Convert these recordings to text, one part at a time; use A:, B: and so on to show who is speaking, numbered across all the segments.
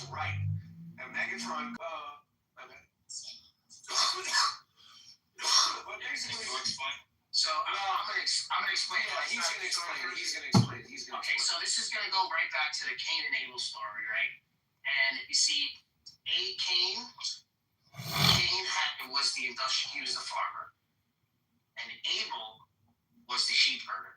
A: That's right. And Megatron, okay. But basically,
B: so I'm gonna explain.
A: Yeah, he's gonna explain.
B: Okay, so this is gonna go right back to the Cain and Abel story, right? And you see, Cain was he was the farmer, and Abel was the sheep herder.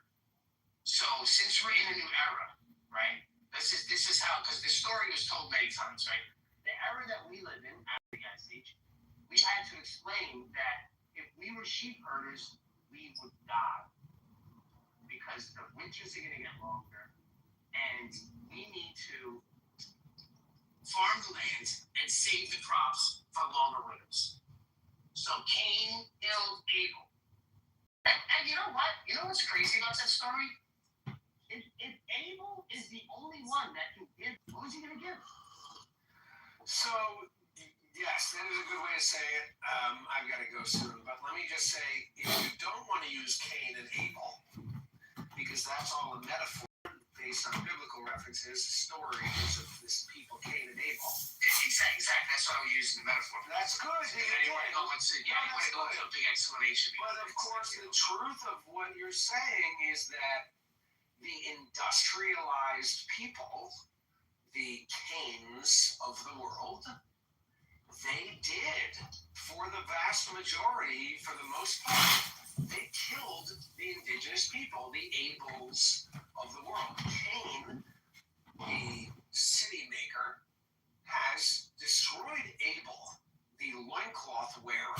B: So since we're in a new era, right? This is how, because the story was told many times, right? The era that we live in after the Ice Age, we had to explain that if we were sheep herders, we would die because the winters are going to get longer, and we need to farm the land and save the crops for longer winters. So Cain killed Abel. And you know what? You know what's crazy about that story? If Abel is the only one that can give, what was he going to give?
A: So, yes, that is a good way to say it. I've got to go soon, but let me just say, if you don't want to use Cain and Abel, because that's all a metaphor based on biblical references, stories of this people, Cain and Abel.
B: Exactly. That's why we're using the metaphor.
A: That's good.
B: Anyone go into a big explanation.
A: But of course, the truth of what you're saying is that the industrialized people, the Cains of the world, they did, for the vast majority, for the most part, they killed the indigenous people, the Abels of the world. Cain, the city maker, has destroyed Abel, the loincloth wearer.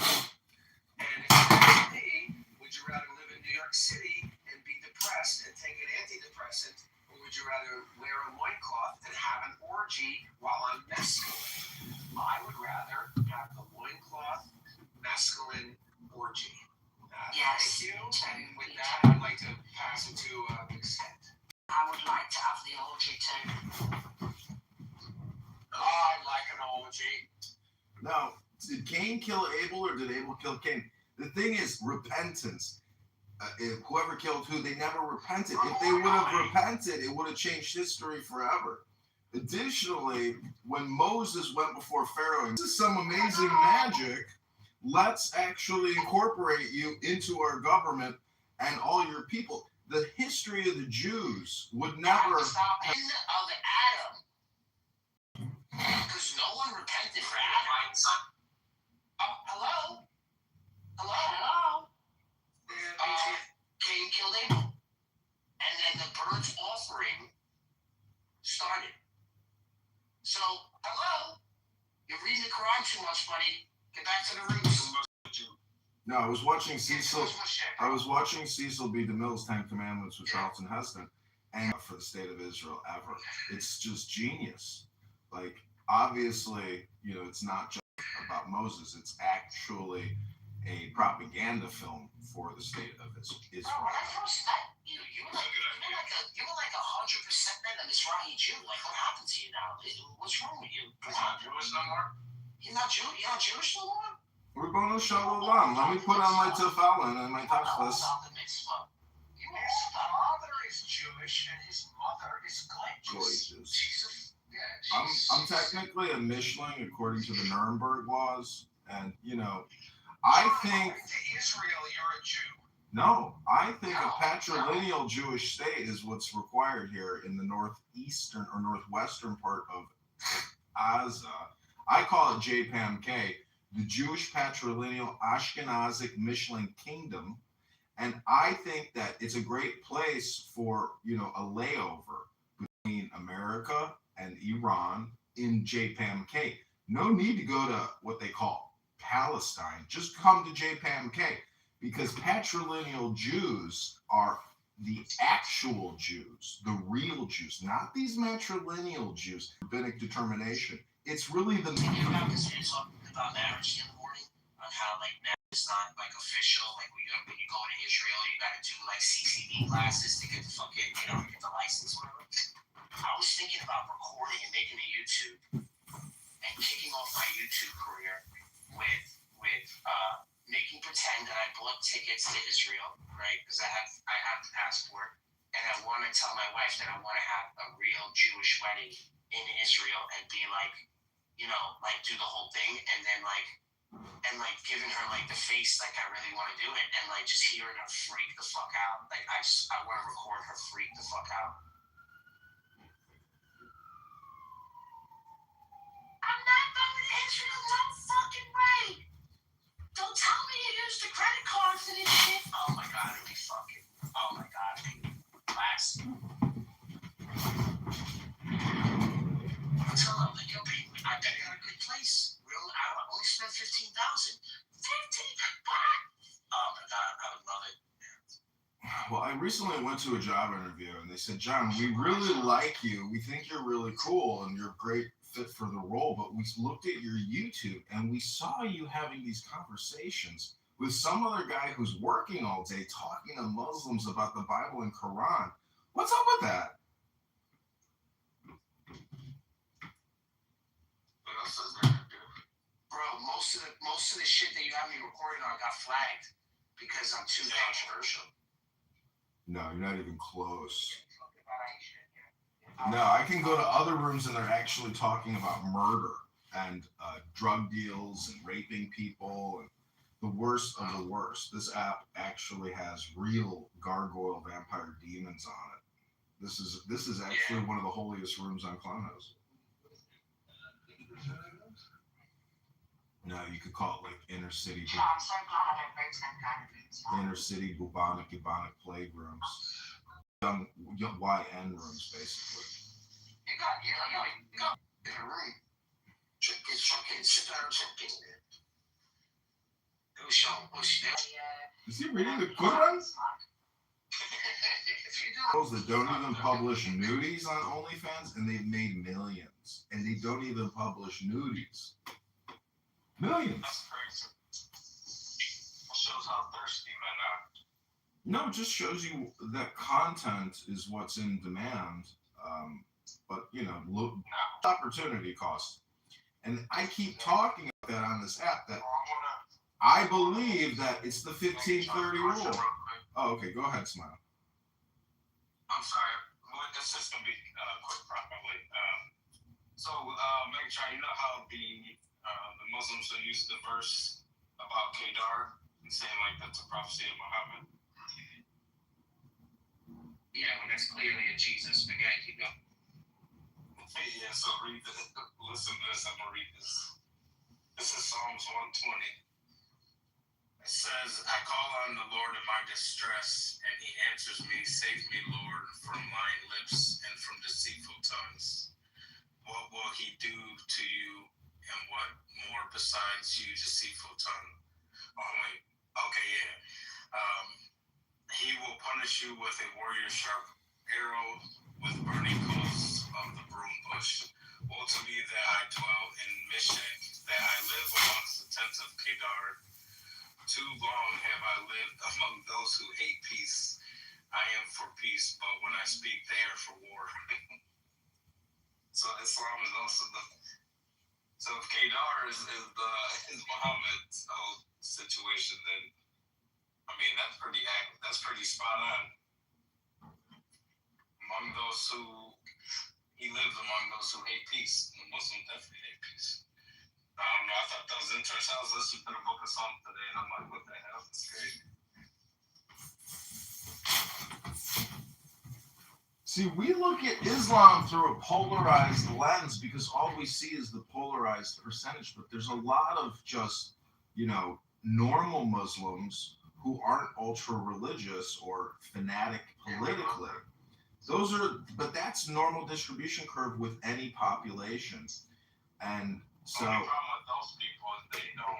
A: And if you ask me, would you rather live in New York City and be depressed and take an antidepressant, or would you rather wear a loincloth and have an orgy while on mescaline? I would rather have the loincloth mescaline orgy.
B: Yes.
A: Thank you. And with that, I'd like to pass it to Extent.
B: I would like to have the orgy too.
A: I like an orgy.
C: Now, did Cain kill Abel or did Abel kill Cain? The thing is, repentance. If whoever killed who, they never repented. If they would have repented, it would have changed history forever. Additionally, when Moses went before Pharaoh, this is some amazing magic. Let's actually incorporate you into our government and all your people. The history of the Jews would never.
B: End of Adam. Because no one repented for Adam. Hello? Cain killed Abel. And then the burnt offering started. So, hello? You're reading the Quran too much, buddy. Get back to the roots.
C: No, I was watching Cecil B. DeMille's 10 Commandments with Charlton Heston, and for the state of Israel ever. It's just genius. Like, obviously, it's not just about Moses. It's actually a propaganda film for the state of Israel.
B: Bro, when I first met you, you were like 100% an Israeli Jew. Like, what happened to you now? What's wrong with you?
A: You're not Jewish no more?
B: You're not Jewish no more?
C: We're going to Shalom. Let me put on my tefillin and my tefillin.
A: His father is Jewish and his mother is Goyish.
C: I'm technically a Mishling according to the Nuremberg laws, and I think.
A: To Israel, you're a Jew.
C: No, I think a patrilineal Jewish state is what's required here in the northeastern or northwestern part of Gaza. I call it JPAMK, the Jewish Patrilineal Ashkenazic Mishling Kingdom, and I think that it's a great place for a layover between America and Iran in JPAMK. No need to go to what they call Palestine. Just come to JPAMK, because patrilineal Jews are the actual Jews, the real Jews, not these matrilineal Jews. Rabbinic determination. It's really the.
B: Because you're talking about marriage in the morning, on how marriage is not official. Like when you go to Israel, you got to do CCD classes to get the fucking get the license, whatever. I was thinking about recording and making a YouTube and kicking off my YouTube career with making pretend that I bought tickets to Israel, right? Because I have the passport, and I want to tell my wife that I want to have a real Jewish wedding in Israel and be like, you know, like do the whole thing and then like giving her like the face like I really want to do it and like just hearing her freak the fuck out. Like I want to record her freak the fuck out. I'm not going to Israel, no fucking way. Don't tell me you used the credit card for this shit. Oh my god, it'd be fucking. Oh my god, classy. Tell them that you'll be. I bet you got a good place. Real, I only spent 15,000. 15? What? Oh my god, I would love it.
C: Well, I recently went to a job interview and they said, John, we really like you. We think you're really cool and you're a great fit for the role, but we looked at your YouTube and we saw you having these conversations with some other guy who's working all day talking to Muslims about the Bible and Quran. What's up with that?
B: What else is there to do? Bro, most of the shit that you have me recorded on got flagged because I'm too controversial.
C: No, you're not even close. No, I can go to other rooms and they're actually talking about murder and drug deals and raping people and the worst of the worst. This app actually has real gargoyle vampire demons on it. This is actually one of the holiest rooms on Clubhouse. No, you could call it like inner city bubonic plague-rooms. Young YN rooms, basically.
B: You got in a room. Check it. It was Sean Bush.
C: Is he reading the Quran? Girls that don't even publish nudies on OnlyFans, and they've made millions. And they don't even publish nudies. Millions.
B: That's crazy. It shows how thirsty men are.
C: No, it just shows you that content is what's in demand. But, you know, look, opportunity cost. And I keep talking about that on this app, that I believe that it's the 1530 rule. Oh, okay. Go ahead, Smile.
B: I'm sorry. Well, this is going to be quick, probably. Megatron, you know how the Muslims will use the verse about Kedar and saying like that's a prophecy of Muhammad? Yeah, well, that's clearly a Jesus. But yeah, keep going. Yeah, so read this. Listen to this. I'm going to read this. This is Psalms 120. It says, I call on the Lord in my distress, and he answers me. Save me, Lord, from lying lips and from deceitful tongues. What will he do to you, and what more besides you, deceitful tongue? Oh, wait. Okay, yeah. He will punish you with a warrior's sharp arrow, with burning coals of the broom bush. Woe to me that I dwell in Meshech, that I live amongst the tents of Kedar. Too long have I lived among those who hate peace. I am for peace, but when I speak, they are for war. So Islam is also so if Kedar is Muhammad's whole situation, then I mean that's pretty spot on. Among those who he lives among those who hate peace. The Muslims definitely hate peace. I don't know. I thought that was interesting. I was listening to the book of Psalms today, and I'm like, what the hell? That's great.
C: See, we look at Islam through a polarized lens because all we see is the polarized percentage. But there's a lot of just, you know, normal Muslims who aren't ultra religious or fanatic politically. But that's normal distribution curve with any population. And so.
B: The only problem with those people is they don't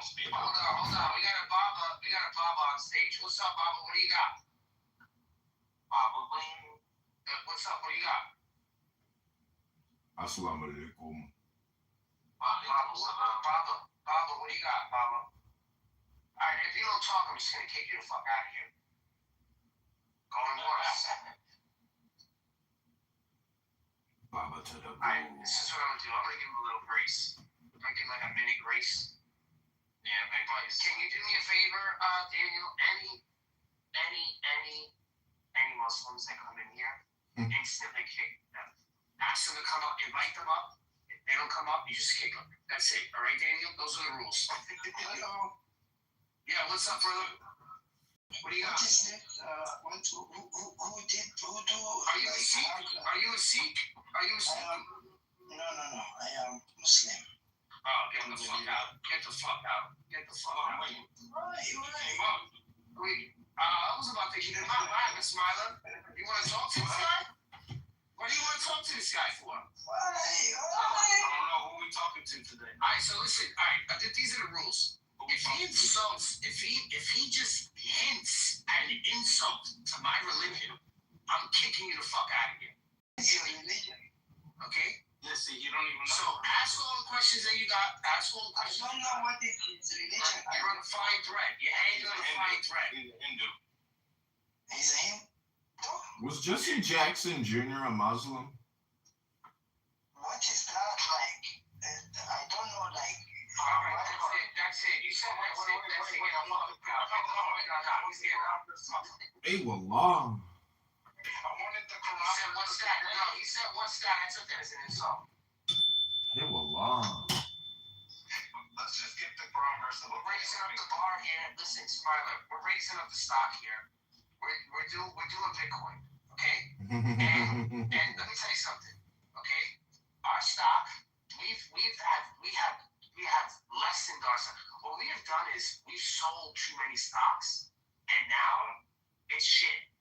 B: speak. Hold on. We got a Baba on stage. What's up, Baba? What do you got? Baba, what's up? What do you got?
C: Assalamu alaikum.
B: Baba, what do you got, Baba? All right, if you don't talk, I'm just gonna kick you the fuck out of here. Going worse.
C: Baba to the
B: Alright, this is what I'm gonna do. I'm gonna give him a little grace. I'm gonna give him like a mini grace. Yeah, big grace. Can you do me a favor, Daniel? Any Muslims that come in here, instantly kick them. Ask them to come up, invite them up. If they don't come up, you just kick them. That's it. All right, Daniel? Those are the rules.
D: Hello.
B: Yeah, what's up, brother? What do you got?
D: What is it? Who do?
B: Are you a Sikh? Are you a Sikh? Are you a Sikh?
D: No. I am Muslim.
B: Oh, get the fuck out. Get the fuck out. Get the fuck out.
D: Right.
B: Wait. I was about to get him out. What happened, Smiler? You want to talk to this guy? What do you want to talk to this guy for?
D: Why?
B: I don't know who we talking to today. All right, so listen. All right, these are the rules. If he insults, if he just hints at an insult to my religion, I'm kicking you the fuck out of here.
D: It's your religion.
B: Okay?
E: Yeah, see, you don't even know.
B: So ask all the questions that you got. Ask all the
D: I
B: questions.
D: don't know what is his religion.
B: You're on a fine thread. You're hanging on a fine thread.
E: He's a Hindu.
D: Is him?
C: Was Jesse Jackson Jr. a Muslim?
D: What is that like? I don't know, like.
B: All right, that's it. You said that's it. That's it.
C: Hey, Wallah.
D: I wanted the
B: He said, what's that? No, he said, what's that? I took that as an insult.
C: Hey, Wallah.
E: Let's just get the Quran verse.
B: We're raising up the bar here. Listen, Smiler, we're raising up the stock here. We're doing Bitcoin, okay? And let me tell you something, okay? Our stock, we have lessened our stock. What we have done is we've sold too many stocks, and now it's shit.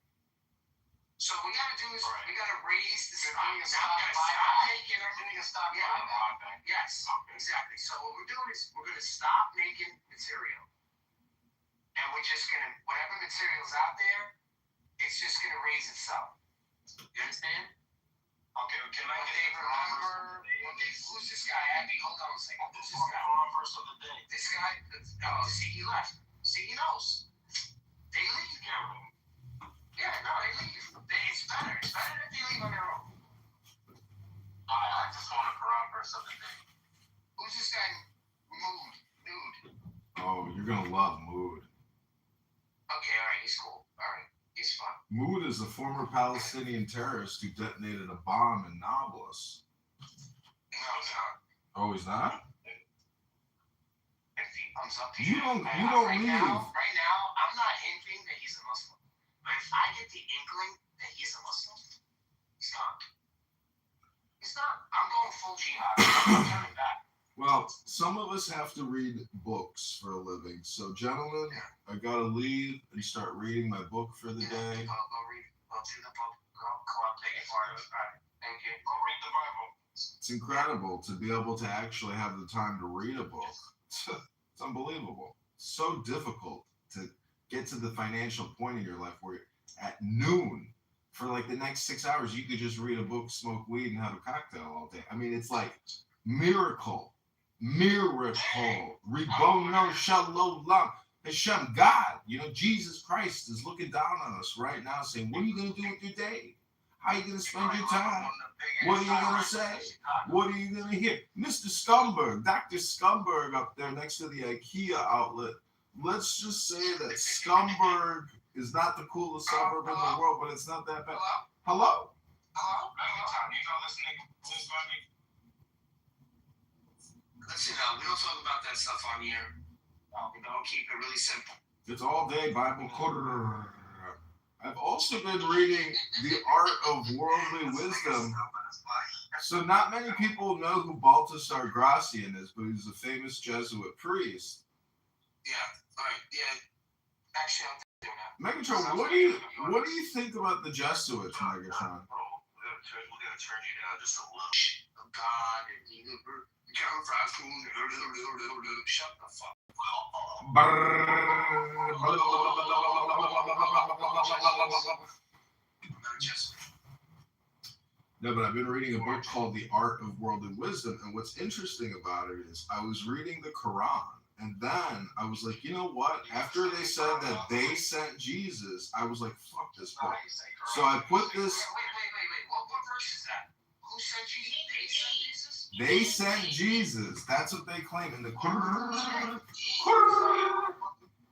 B: So what we gotta do is we gotta raise the stock. Now we gotta stop making.
D: doing a stock
B: buyback. Yes, exactly. So what we're doing is we're gonna stop making material, and we're just gonna whatever material's out there, it's just gonna raise itself. You understand?
E: Okay, can I
B: Okay,
E: get the Quran verse of the day?
B: who's this guy, Abby? Hold on a second. Who's this guy?
E: Quran verse of the day.
B: This guy? Oh, see, he left. See, he knows. They leave. Yeah, no, they leave. It's better. It's better if they leave on their own.
E: I just want a Quran verse of the day.
B: Who's this guy? Nude.
C: Oh, you're gonna love Mood.
B: Okay, all right, he's cool. All right, he's fine.
C: Mood is a former Palestinian terrorist who detonated a bomb in Nablus.
B: No, he's not.
C: Oh, he's not?
B: If he comes up
C: You
B: here,
C: don't
B: right
C: leave.
B: Right now, I'm not hinting that he's a Muslim. But if I get the inkling that he's a Muslim, he's not. He's not. I'm going full jihad. I'm turning back.
C: Well, some of us have to read books for a living. So, gentlemen, I gotta leave and start reading my book for the day.
B: Go read. Go do the book. Go up, take it for it. All right. Thank you.
E: Go read the Bible.
C: It's incredible to be able to actually have the time to read a book. It's unbelievable. So difficult to get to the financial point in your life where at noon for like the next 6 hours you could just read a book, smoke weed, and have a cocktail all day. I mean, it's like miracle. Ribono Shalom. Hashem, God, Jesus Christ is looking down on us right now saying, what are you going to do with your day? How are you going to spend your time? What are you going to say? What are you going to hear? Mr. Scumberg, Dr. Scumberg up there next to the IKEA outlet. Let's just say that Scumberg is not the coolest suburb in the world, but it's not that bad. Hello?
B: Hello?
E: You know this nigga who's funny?
B: Listen, we don't talk about that stuff on here. We don't keep it really simple.
C: It's all day Bible. I've also been reading The Art of Worldly Wisdom. So not many people know who Baltasar Gracian is, but he's a famous Jesuit priest.
B: Yeah, right, yeah. Actually, I'm doing that.
C: Megatron, what do you think about the Jesuits, Megatron?
E: We're gonna turn you down just a little.
B: God, shut the fuck
C: No, but I've been reading a book called The Art of Worldly Wisdom, and what's interesting about it is I was reading the Quran, and then I was like, you know what? After they said that they sent Jesus, I was like, fuck this book. So I put this.
B: Wait. What verse is that? Who sent Jesus?
C: They sent Jesus. That's what they claim in the Quran.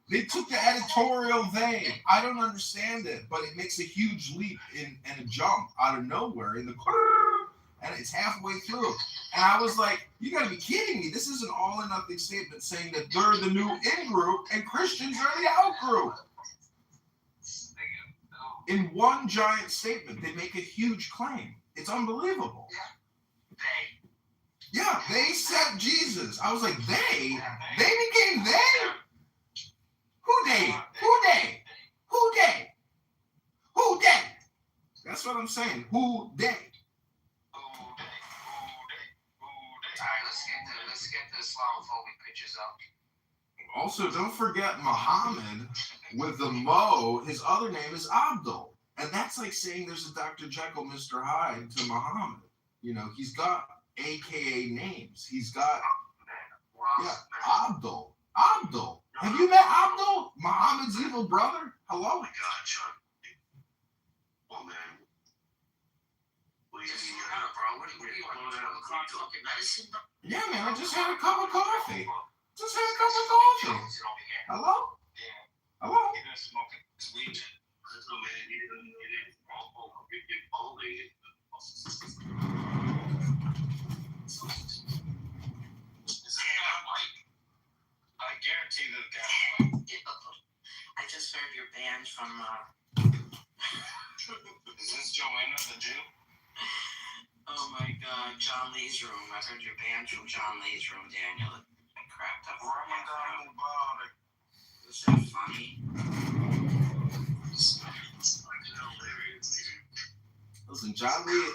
C: They took the editorial they. I don't understand it, but it makes a huge leap and a jump out of nowhere in the Quran. and it's halfway through. And I was like, you gotta be kidding me. This is an all or nothing statement saying that they're the new in group and Christians are the out group. In one giant statement, they make a huge claim. It's unbelievable. Yeah, they said Jesus. I was like, they? They became they? Who they? Who they? Who they? Who they? That's what I'm saying. Who they?
B: Alright, let's get the Islamophobic pictures up.
C: Also, don't forget Muhammad with the Mo. His other name is Abdul. And that's like saying there's a Dr. Jekyll, Mr. Hyde to Muhammad. You know, he's got AKA names. He's got, Abdul. Abdul. Have you met Abdul? Muhammad's evil brother? Hello?
E: Oh my God, Sean. Oh man. What do you mean, bro? What do you want? 12 o'clock fucking medicine?
C: Yeah, man, I just had a cup of coffee. Just had a cup of coffee. Hello? Hello?
E: You're gonna smoke this weed. No, man, you didn't get it. You're holding it. Is that guy white? I guarantee that guy white.
F: I just heard you're banned from.
E: Is this Joanna, the Jew?
F: Oh my God, John Lee's room. I heard you're banned from John Lee's room, Daniel. I cracked up.
E: Ramadan Mubarak.
F: Is that funny?
E: It's fucking hilarious, dude.
C: Listen, John Lee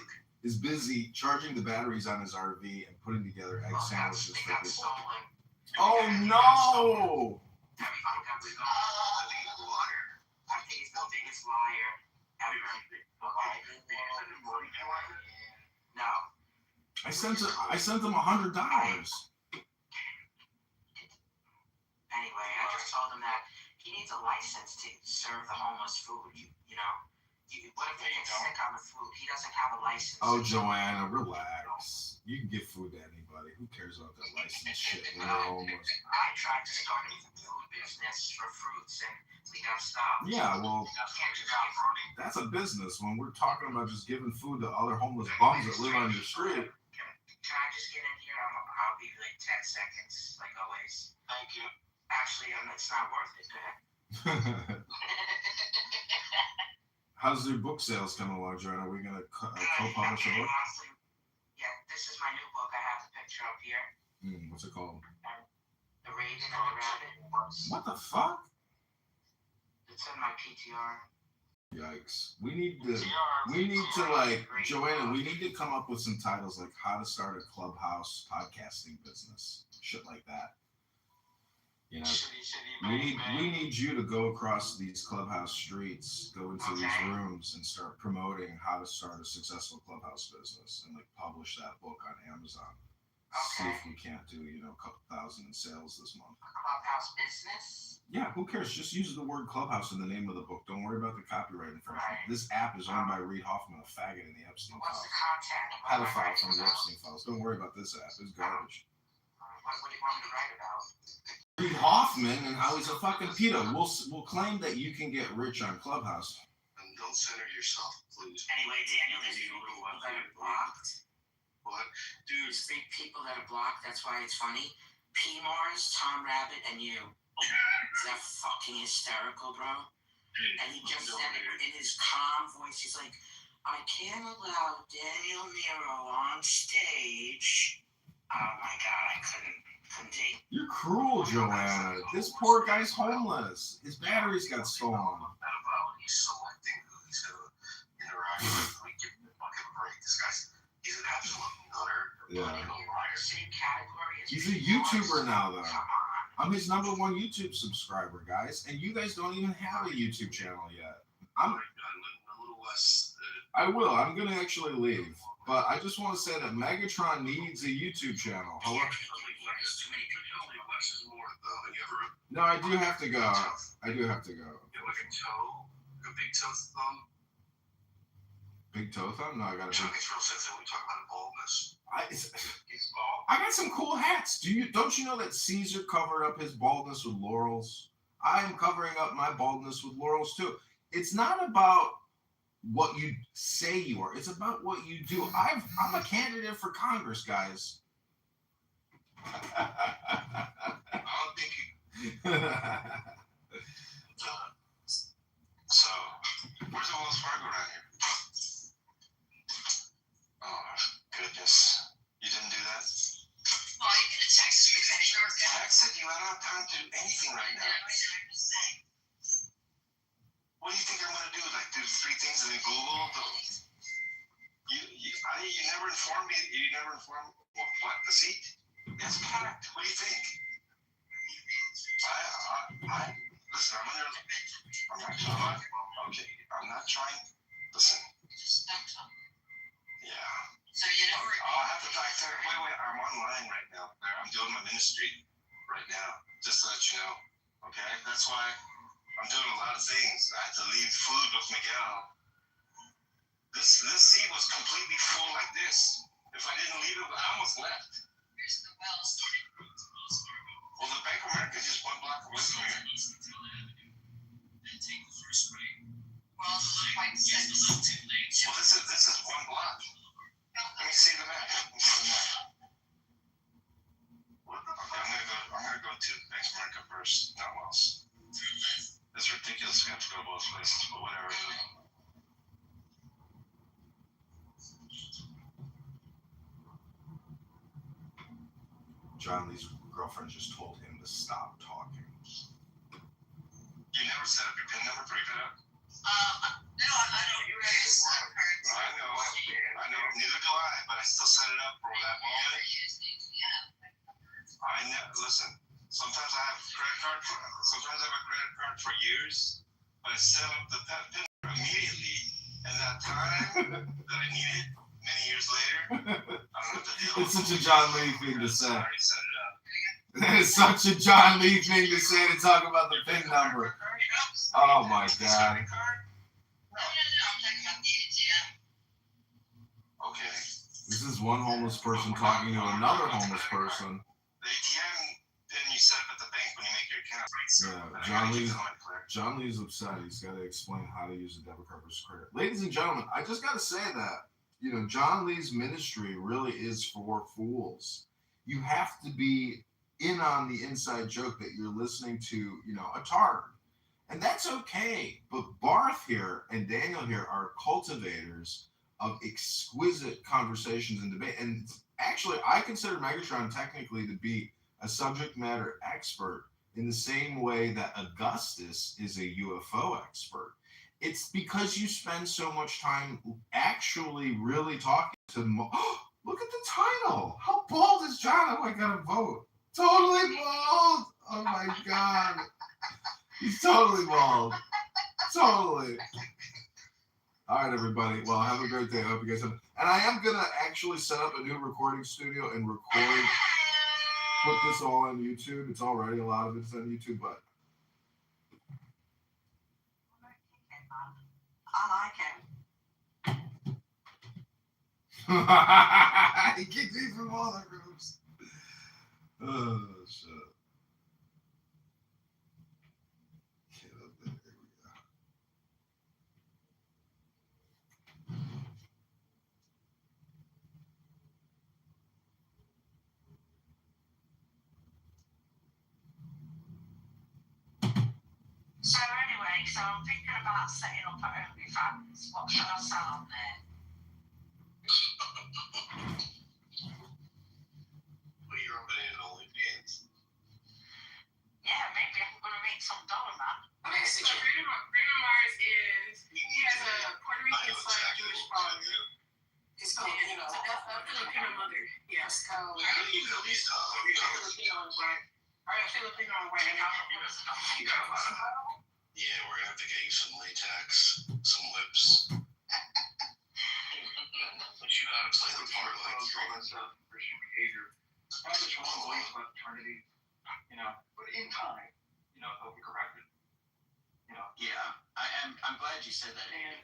C: is busy charging the batteries on his RV and putting together egg sandwiches
B: They
C: for
B: got
C: people.
B: stolen.
C: Oh no!
B: Everybody got stolen.
E: I think it's a liar.
F: I think he's the biggest liar ever. No.
C: I sent him $100.
F: Anyway, I just told him that he needs a license to serve the homeless food. You know, what if he gets sick on the food? He doesn't have a license.
C: Oh, Joanna, relax. You can give food to anybody. Who cares about that license shit when they're homeless?
F: I tried to start a food business for fruits, and we got stopped.
C: Yeah, well,
F: Can't do that.
C: that's a business. When we're talking about just giving food to other homeless bums that live on your street.
F: Can I just get in here? I'll be like 10 seconds, like always.
E: Thank you.
F: Actually, it's not worth it. Go ahead.
C: How's your book sales coming along, Joanna? Are we going to co-publish a book?
F: Honestly, yeah, this is my new book. I have the picture up here.
C: What's it called?
F: The Raven and the Rabbit.
C: What the fuck?
F: It's in my PTR.
C: Yikes. We need to like, Joanna, we need to come up with some titles like how to start a clubhouse podcasting business. Shit like that. You know, we need you to go across these clubhouse streets, go into these rooms and start promoting how to start a successful clubhouse business and like publish that book on Amazon. See if we can't do, a couple thousand in sales this month.
F: Clubhouse business?
C: Yeah, who cares? Just use the word clubhouse in the name of the book. Don't worry about the copyright infringement.
F: Right.
C: This app is owned by Reed Hoffman, a faggot in the Epstein
F: What's
C: files.
F: the content?
C: Pedophile from the Epstein files. Don't worry about this app. It's garbage.
F: What do you want me to write about?
C: Reed Hoffman and how he's a fucking pedo. We'll claim that you can get rich on Clubhouse.
E: And don't center yourself, please.
F: Anyway, Daniel, there's people that are blocked.
E: What? Dude,
F: There's 3 people that are blocked. That's why it's funny. P. Mars, Tom Rabbit, and you. Is that fucking hysterical, bro? And he just said it in his calm voice. He's like, I can't allow Daniel Nero on stage. Oh my God, I couldn't take.
C: You're cruel, Joanna. This poor guy's homeless. His batteries got stolen.
E: he's selecting who he's going to interact with. We give him a fucking break. This guy's, he's an absolute nutter.
C: Yeah.
F: Same category as
C: He's a YouTuber now, though.
F: Come on.
C: I'm his #1 YouTube subscriber, guys, and you guys don't even have a YouTube channel yet.
E: I'm a little less.
C: I will. I'm gonna actually leave, but I just want to say that Megatron needs a YouTube channel. Hello?
F: There's too many people.
E: Less is more, though. You ever?
C: No, I do have to go. I do have to go.
E: You have like a toe, like a big toe thumb.
C: Big toe thumb? No, I got a
E: Chuck
C: big.
E: gets real sensitive when we talk about baldness. He's bald.
C: I got some cool hats. Don't you know that Caesar covered up his baldness with laurels? I am covering up my baldness with laurels too. It's not about what you say you are. It's about what you do. I'm a candidate for Congress, guys.
E: I'll think so, where's the Wells Fargo around here? Oh, goodness. You didn't do that?
D: Oh, you get a text me that you're
E: Texted you. I don't have time to do anything right now. What do you think I'm going to do? Like, do 3 things and then Google? You never informed me. You never informed me. What? The seat? It's packed. What do you think? Listen, I'm not trying. Okay, I'm not trying. Listen. Yeah.
D: So you never.
E: I'll have to back there. Wait. I'm online right now. I'm doing my ministry right now. Just to let you know. Okay? That's why I'm doing a lot of things. I had to leave food with Miguel. This seat was completely full like this. If I didn't leave it, I almost left.
D: Here's the Wells.
E: Well, the Bank of America is just 1 block away from here.
D: Well, like
E: Well, this is 1 block. Let me see the map. Okay, I'm gonna go to Bank of America first, not Wells. It's ridiculous. We have to go both places, but whatever.
C: John Lee's girlfriend just told him to stop talking.
E: You never set up your PIN number for your up?
D: No, I don't. You're right.
E: I know. Neither do I, but I still set it up for that moment. I know. Listen, sometimes I have a credit card. Sometimes I have a credit card for years, but I set up the PIN number immediately, and that time that I need it many years later, I don't have to deal with it.
C: It's such a John Lee thing to say.
E: I already set it up.
C: That is such a John Lee thing to say, to talk about the PIN number. Oh my God.
D: I'm talking about the ATM.
E: Okay.
C: This is one homeless person talking to another homeless person.
E: The ATM, then you set up at the bank when you make your account.
C: Yeah, John Lee's upset. He's got to explain how to use a debit card versus credit. Ladies and gentlemen, I just got to say that, John Lee's ministry really is for fools. You have to be in on the inside joke that you're listening to, a tard. And that's okay. But Barth here and Daniel here are cultivators of exquisite conversations and debate. And actually, I consider Megatron technically to be a subject matter expert in the same way that Augustus is a UFO expert. It's because you spend so much time actually really talking to look at the title. How bald is John? Oh, I got to vote. Totally bald. Oh my God. He's totally bald. Totally. All right, everybody. Well, have a great day. I hope you guys have. And I am going to actually set up a new recording studio and put this all on YouTube. It's already, a lot of it's on YouTube, but.
D: I like it.
C: He kicked me from all the groups. Oh, shit. Get up there. Here we go.
D: So anyway, I'm thinking about setting up at OnlyFans. What should I sell on there?
E: Well, you're opening an OnlyFans.
D: Yeah, maybe I'm going to make some dollar, man.
G: Okay, so Brandon Mars he has a Puerto Rican / Jewish father.
D: It's called,
G: a Filipino mother. Yeah.
D: It's called,
E: I know you at least
G: Filipino white. Or a Filipino white. And
E: You got a lot of. Yeah, we're gonna have to get you some latex, some lips. But you gotta play the part like
H: Christian behavior. Not just wrong beliefs about eternity, but in time, they'll be corrected.
B: Yeah, I'm glad you said that.
H: And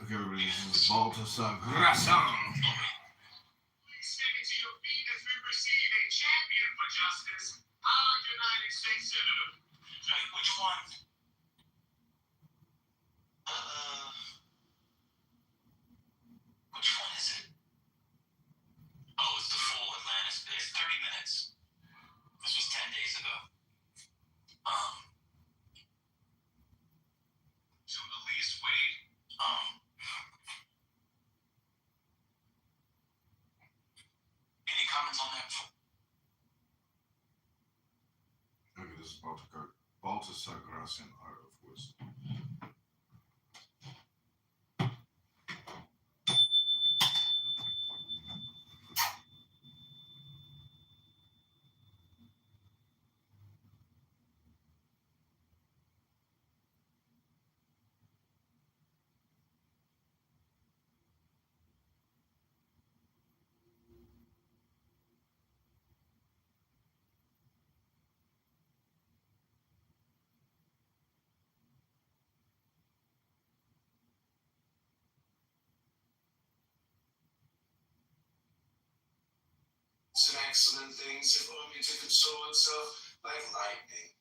C: Okay, everybody, this is Baltasar Grasson.
B: Please stand to your feet as we receive a champion for justice, our United States Senator. Wait, which one? Which one is it? Oh, it's the full Atlantis bit. It's 30 minutes. This was 10 days ago. To Elise Wade. Any comments on that?
C: Okay, this is Baltasar Grasson, Art of Wisdom.
A: Some excellent things, if only to console itself like lightning.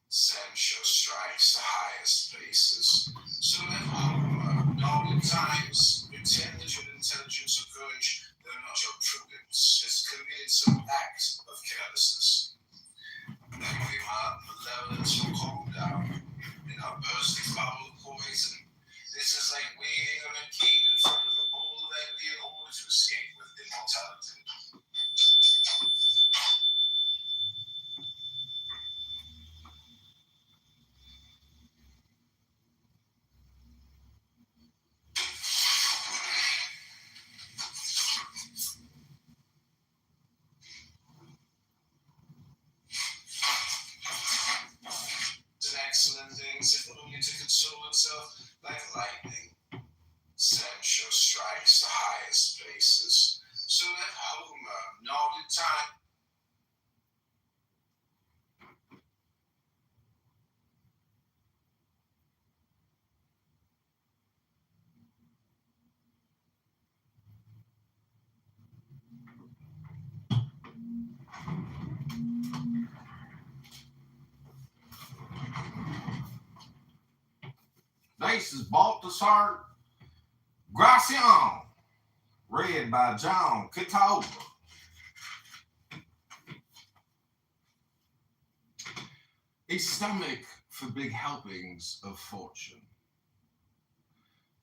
A: Censure strikes the highest places. So let Homer, long times, pretend that your intelligence or courage, though not your prudence, has committed some act of carelessness. Then we mark malevolence will calm down, and our bursting foul poison. This is like waiting on a cape in front of a bowl of envy in order to escape with immortality. Excellent things, if only to console itself like lightning. Censure strikes the highest places. So let Homer nod in time.
C: This is Baltasar Grasson, read by John Kitover. A stomach for big helpings of fortune.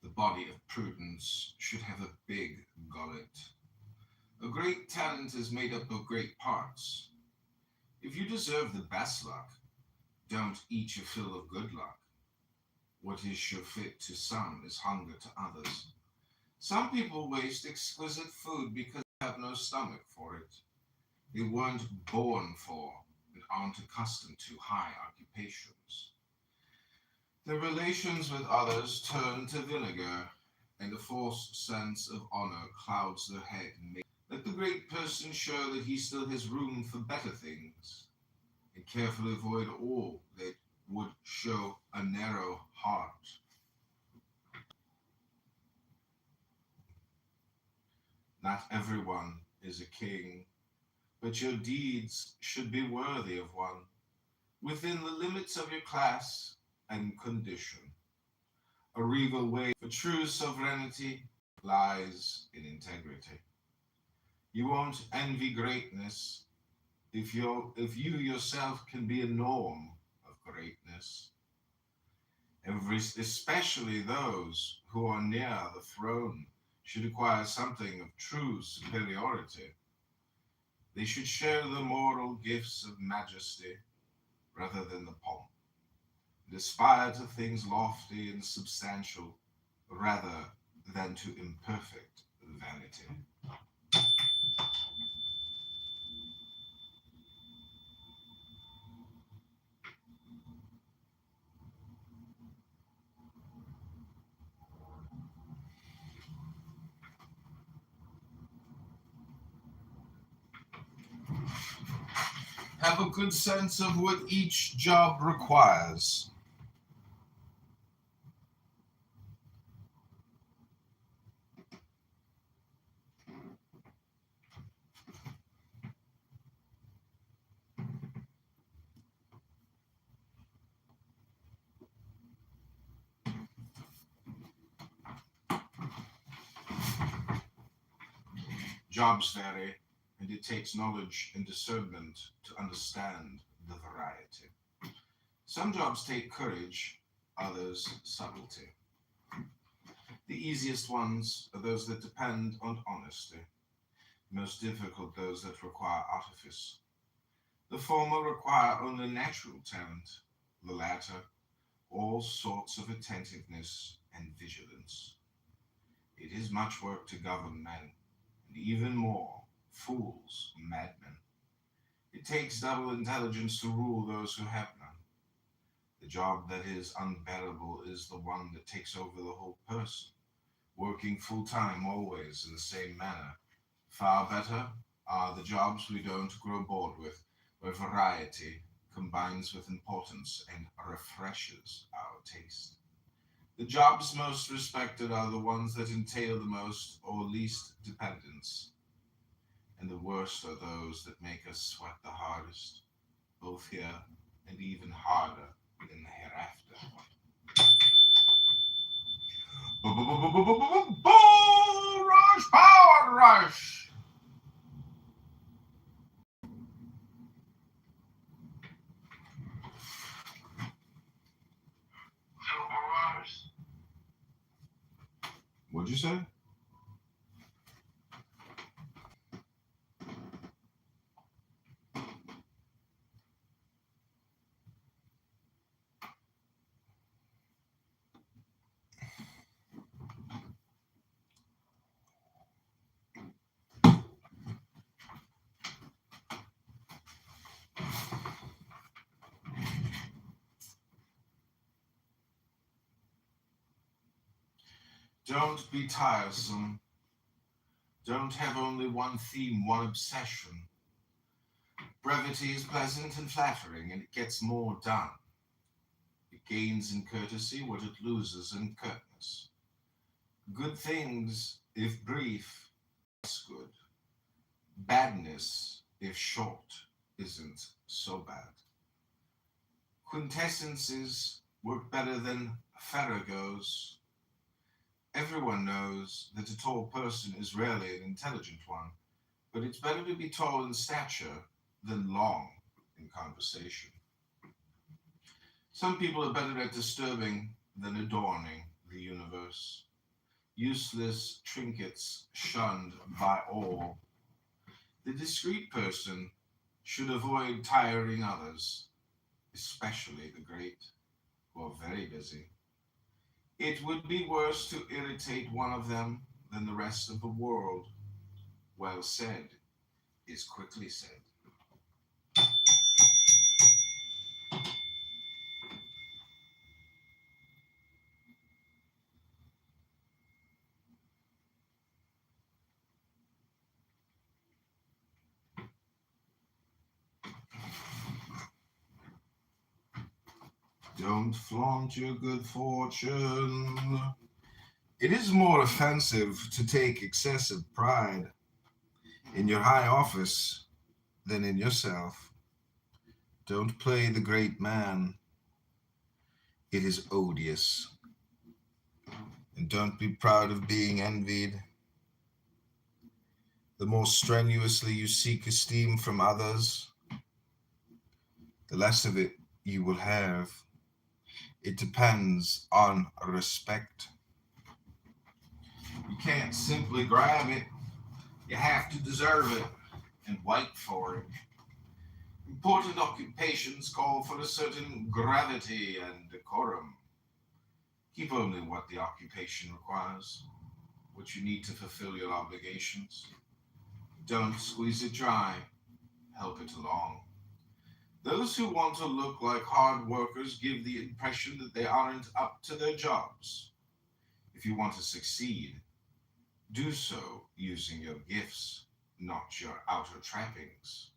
C: The body of prudence should have a big gullet. A great talent is made up of great parts. If you deserve the best luck, don't eat your fill of good luck. What is sure fit to some is hunger to others. Some people waste exquisite food because they have no stomach for it. They weren't born for and aren't accustomed to high occupations. Their relations with others turn to vinegar, and a false sense of honor clouds their head. Let the great person show that he still has room for better things, and carefully avoid all that would show a narrow heart. Not everyone is a king, but your deeds should be worthy of one, within the limits of your class and condition. A regal way for true sovereignty lies in integrity. You won't envy greatness if you yourself can be a norm of greatness. Especially those who are near the throne should acquire something of true superiority. They should share the moral gifts of majesty rather than the pomp, and aspire to things lofty and substantial rather than to imperfect vanity. Have a good sense of what each job requires. Jobs vary, and it takes knowledge and discernment to understand the variety. Some jobs take courage, others subtlety. The easiest ones are those that depend on honesty. Most difficult those that require artifice. The former require only natural talent, the latter all sorts of attentiveness and vigilance. It is much work to govern men, and even more, fools, madmen. It takes double intelligence to rule those who have none. The job that is unbearable is the one that takes over the whole person, working full time always in the same manner. Far better are the jobs we don't grow bored with, where variety combines with importance and refreshes our taste. The jobs most respected are the ones that entail the most or least dependence, and the worst are those that make us sweat the hardest, both here and even harder in the hereafter. Bull rush, power rush. What'd you say? Don't be tiresome. Don't have only one theme, one obsession. Brevity is pleasant and flattering, and it gets more done. It gains in courtesy what it loses in curtness. Good things, if brief, is good. Badness, if short, isn't so bad. Quintessences work better than farragos. Everyone knows that a tall person is rarely an intelligent one, but it's better to be tall in stature than long in conversation. Some people are better at disturbing than adorning the universe. Useless trinkets shunned by all. The discreet person should avoid tiring others, especially the great, who are very busy. It would be worse to irritate one of them than the rest of the world. Well said is quickly said. Don't flaunt your good fortune. It is more offensive to take excessive pride in your high office than in yourself. Don't play the great man. It is odious. And don't be proud of being envied. The more strenuously you seek esteem from others, the less of it you will have. It depends on respect. You can't simply grab it. You have to deserve it and wait for it. Important occupations call for a certain gravity and decorum. Keep only what the occupation requires, what you need to fulfill your obligations. Don't squeeze it dry. Help it along. Those who want to look like hard workers give the impression that they aren't up to their jobs. If you want to succeed, do so using your gifts, not your outer trappings.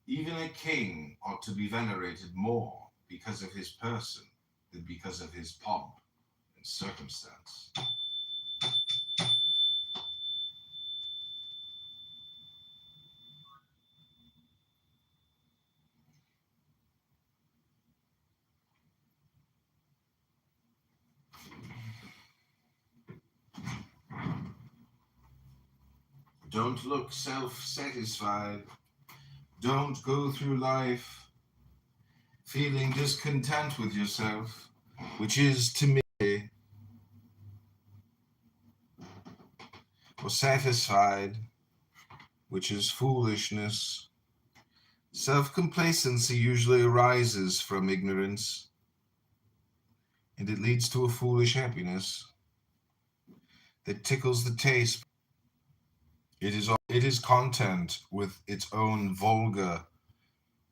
C: Even a king ought to be venerated more because of his person than because of his pomp and circumstance. Don't look self-satisfied. Don't go through life feeling discontent with yourself, which is timidity, or satisfied, which is foolishness. Self-complacency usually arises from ignorance, and it leads to a foolish happiness that tickles the taste. It is content with its own vulgar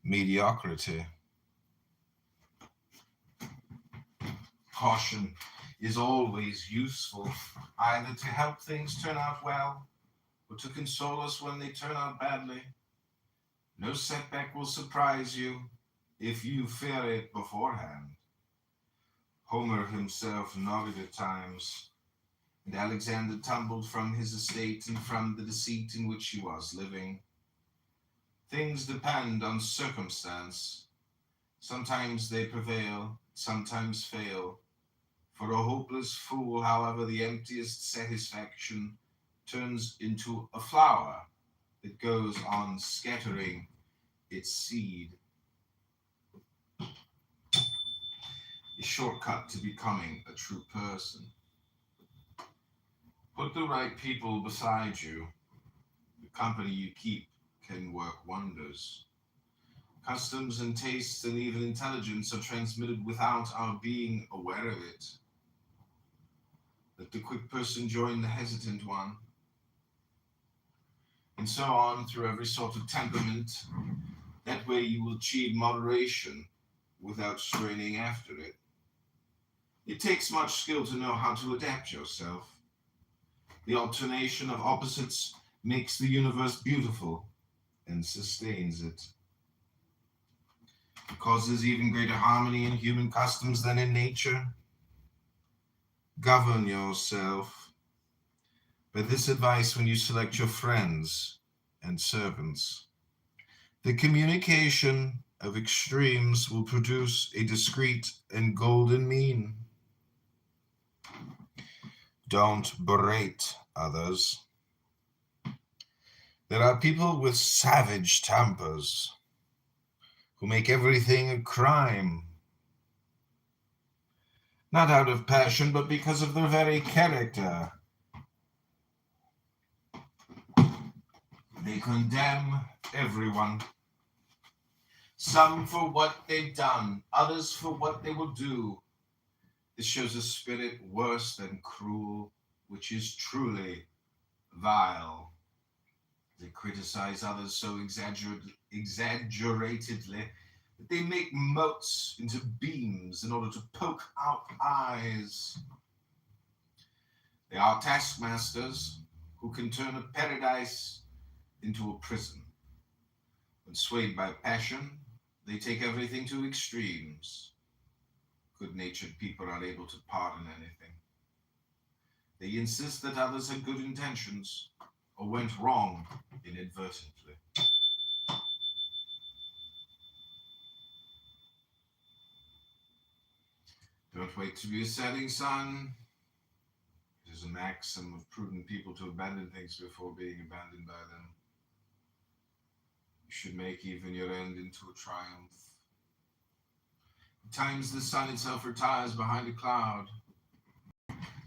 C: mediocrity. Caution is always useful, either to help things turn out well or to console us when they turn out badly. No setback will surprise you if you fear it beforehand. Homer himself nodded at times, and Alexander tumbled from his estate and from the deceit in which he was living. Things depend on circumstance. Sometimes they prevail, sometimes fail. For a hopeless fool, however, the emptiest satisfaction turns into a flower that goes on scattering its seed. A shortcut to becoming a true person. Put the right people beside you. The company you keep can work wonders. Customs and tastes and even intelligence are transmitted without our being aware of it. Let the quick person join the hesitant one. And so on through every sort of temperament. That way you will achieve moderation without straining after it. It takes much skill to know how to adapt yourself. The alternation of opposites makes the universe beautiful and sustains it. It causes even greater harmony in human customs than in nature. Govern yourself by this advice when you select your friends and servants. The communication of extremes will produce a discreet and golden mean. Don't berate others. There are people with savage tempers who make everything a crime, not out of passion, but because of their very character. They condemn everyone, some for what they've done, others for what they will do. This shows a spirit worse than cruel, which is truly vile. They criticize others so exaggeratedly that they make motes into beams in order to poke out eyes. They are taskmasters who can turn a paradise into a prison. When swayed by passion, they take everything to extremes. Good-natured people are able to pardon anything. They insist that others had good intentions or went wrong inadvertently. Don't wait to be a setting sun. It is a maxim of prudent people to abandon things before being abandoned by them. You should make even your end into a triumph. At times the sun itself retires behind a cloud,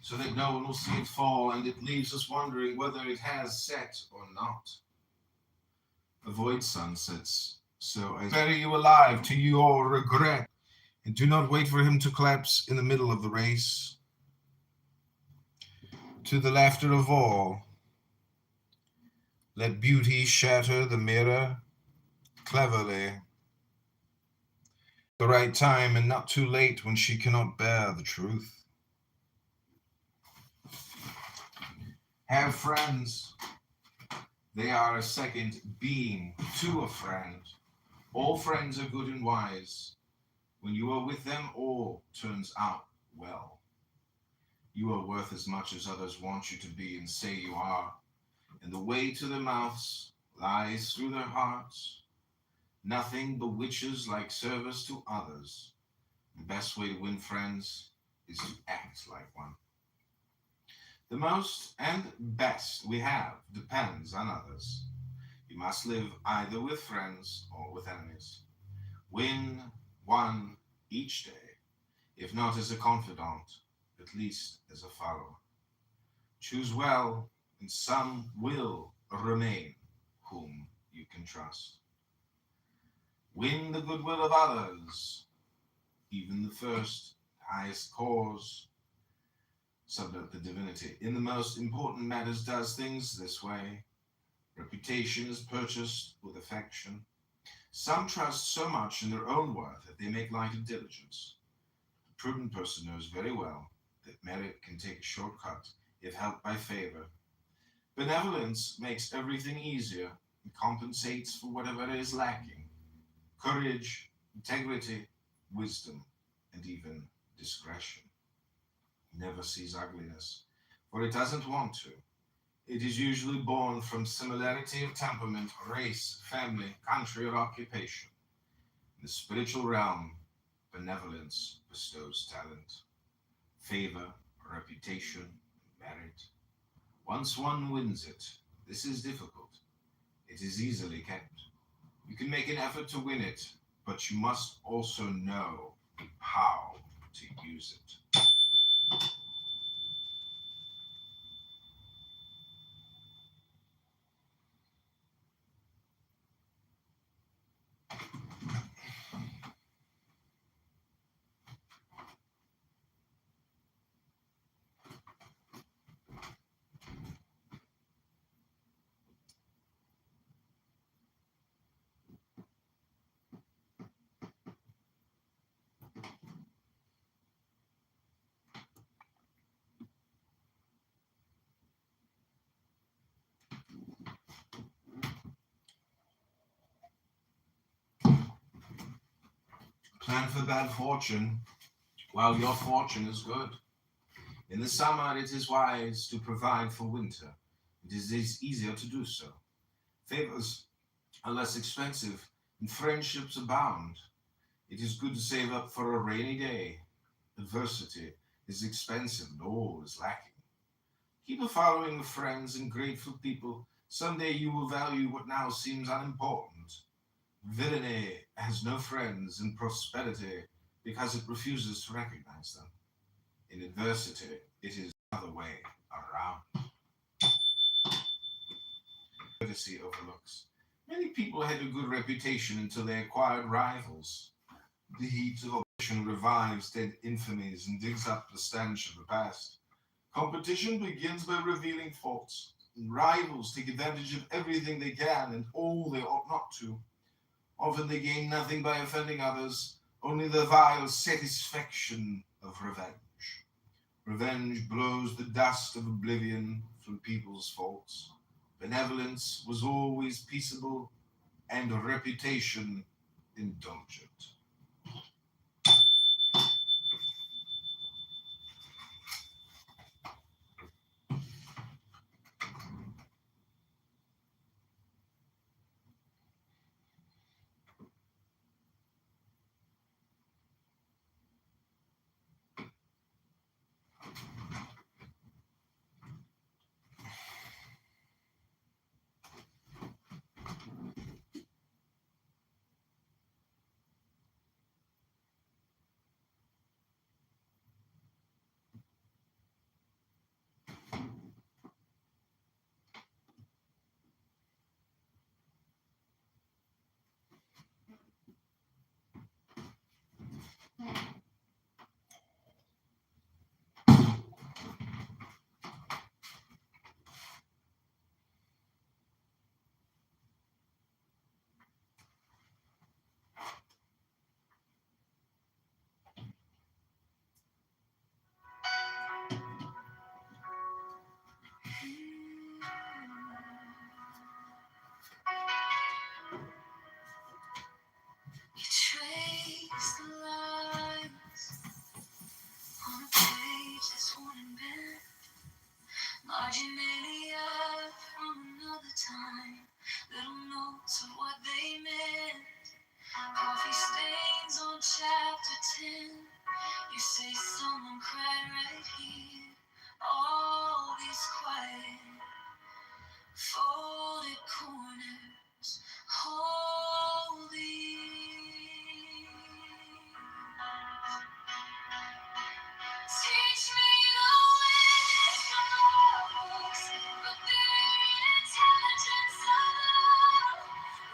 C: so that no one will see it fall, and it leaves us wondering whether it has set or not. Avoid sunsets, so as bury you alive to your regret, and do not wait for him to collapse in the middle of the race. To the laughter of all, let beauty shatter the mirror cleverly. The right time and not too late when she cannot bear the truth. Have friends. They are a second being to a friend. All friends are good and wise. When you are with them, all turns out well. You are worth as much as others want you to be and say you are. And the way to their mouths lies through their hearts. Nothing bewitches like service to others. The best way to win friends is to act like one. The most and best we have depends on others. You must live either with friends or with enemies. Win one each day, if not as a confidant, at least as a follower. Choose well, and some will remain whom you can trust. Win the goodwill of others, even the first, highest cause. Subnote the divinity. In the most important matters does things this way. Reputation is purchased with affection. Some trust so much in their own worth that they make light of diligence. The prudent person knows very well that merit can take a shortcut if helped by favor. Benevolence makes everything easier and compensates for whatever is lacking. Courage, integrity, wisdom, and even discretion never sees ugliness, for it doesn't want to. It is usually born from similarity of temperament, race, family, country, or occupation. In the spiritual realm, benevolence bestows talent, favor, reputation, merit. Once one wins it, this is difficult. It is easily kept. You can make an effort to win it, but you must also know how to use it. Plan for bad fortune while your fortune is good. In the summer, it is wise to provide for winter. It is easier to do so. Favors are less expensive, and friendships abound. It is good to save up for a rainy day. Adversity is expensive, and all is lacking. Keep a following of friends and grateful people. Someday you will value what now seems unimportant. Villainy has no friends in prosperity because it refuses to recognize them. In adversity, it is the other way around. Courtesy overlooks. Many people had a good reputation until they acquired rivals. The heat of opposition revives dead infamies and digs up the stench of the past. Competition begins by revealing faults, and rivals take advantage of everything they can and all they ought not to. Often they gain nothing by offending others, only the vile satisfaction of revenge. Revenge blows the dust of oblivion from people's faults. Benevolence was always peaceable, and reputation indulgent.
I: You trace the lines on a page that's worn and bent, marginalia from another time, little notes of what they meant, coffee stains on chapter 10. You say someone cried right here, All these quiet, folded corners, holy. Teach me the wisdom of books, but their intelligence of love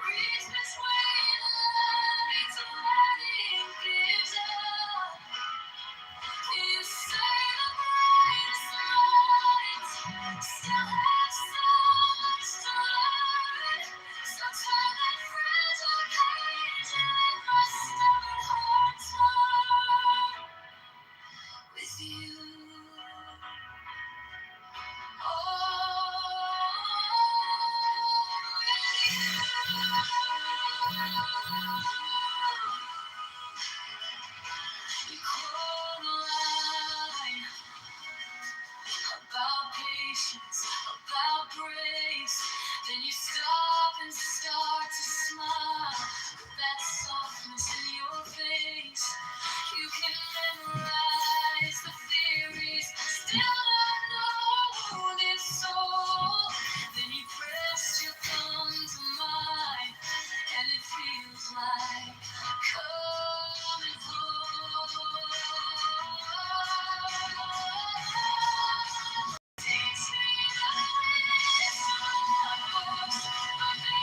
I: reads between the lines of what it gives up. You say the brightest light still has so much to learn. So turn that fragile page and let my stubborn heart turn with you. You quote a line about patience, about grace. Then you stop and start to smile with that softness in your face. You can memorize the theories, still not know this soul. Then you press your thumb to mine, and it feels like coming home. Teach me the wisdom of books, but the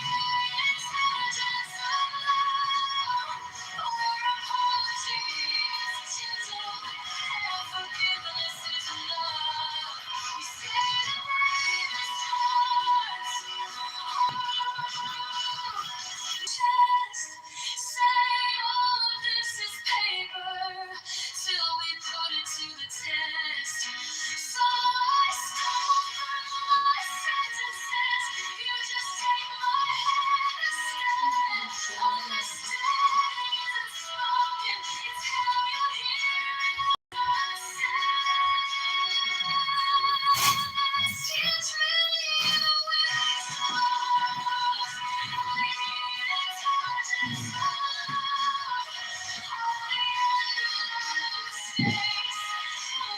I: intelligence of love. Where apology is gentle and forgiveness is love. You say the bravest hearts. Say all of this is paper till we put it to the test. So I stumble through my sentences. You just take my hand a step. Understanding isn't spoken, it's how you hear it what I say. Teach me the wisdom of books, the intelligence of love. Only under mistakes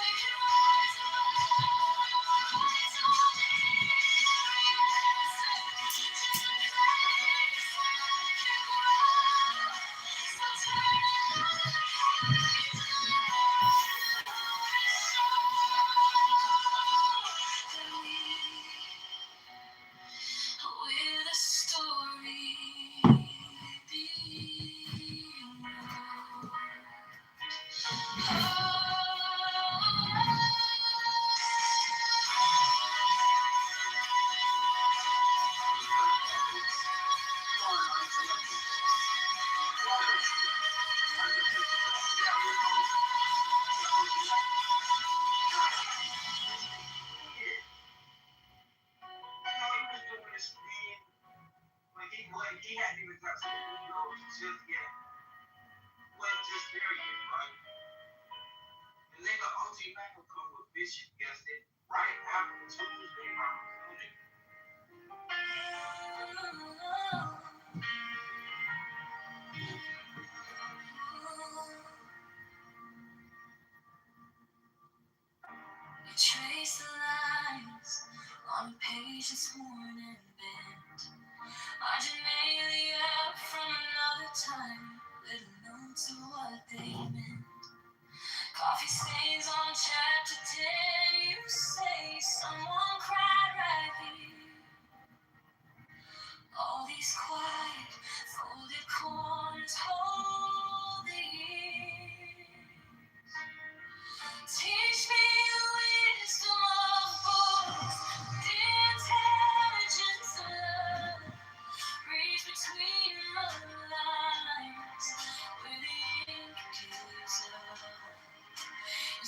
I: we can rise above. It's only just a place where we can grow. So turn another page and let the story show that with a story
H: He hadn't even got to just yet. Wasn't just there yet, right? And nigga OG Mac will come with Bishop guessed it right after Tuesday opportunity.
I: We trace the lines on a page that's worn and bent. Marginalia from another time, little notes of what they meant. Coffee stains on chapter 10. You say someone cried right here. All these quiet, folded corners hold the years. Teach me the wisdom of books, the intelligence of love. Reach between the lines where the ink gives up. You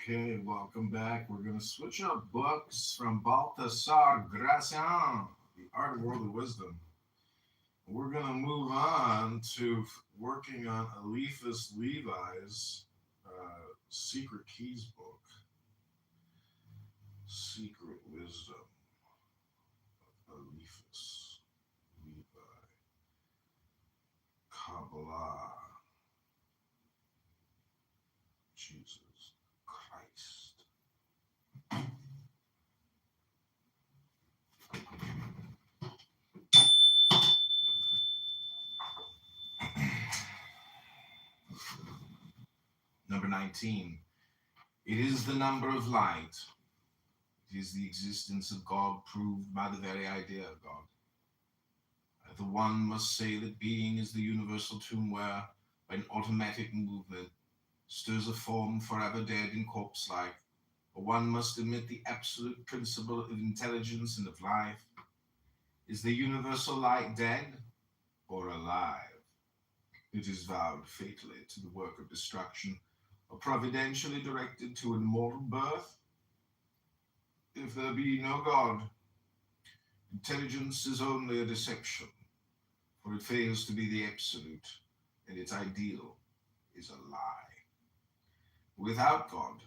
C: Okay, welcome back. We're going to switch up books from Baltasar Gracian, The Art of Worldly Wisdom. We're going to move on to working on Eliphas Levi's Secret Keys book, Secret Wisdom of Eliphas Levi, Kabbalah, Jesus Christ. Number 19. It is the number of light. It is the existence of God proved by the very idea of God. The one must say that being is the universal tomb where, by an automatic movement, stirs a form forever dead and corpse-like. Or one must admit the absolute principle of intelligence and of life. Is the universal light dead or alive? It is vowed fatally to the work of destruction, or providentially directed to an immortal birth. If there be no God, intelligence is only a deception, for it fails to be the absolute, and its ideal is a lie. Without God,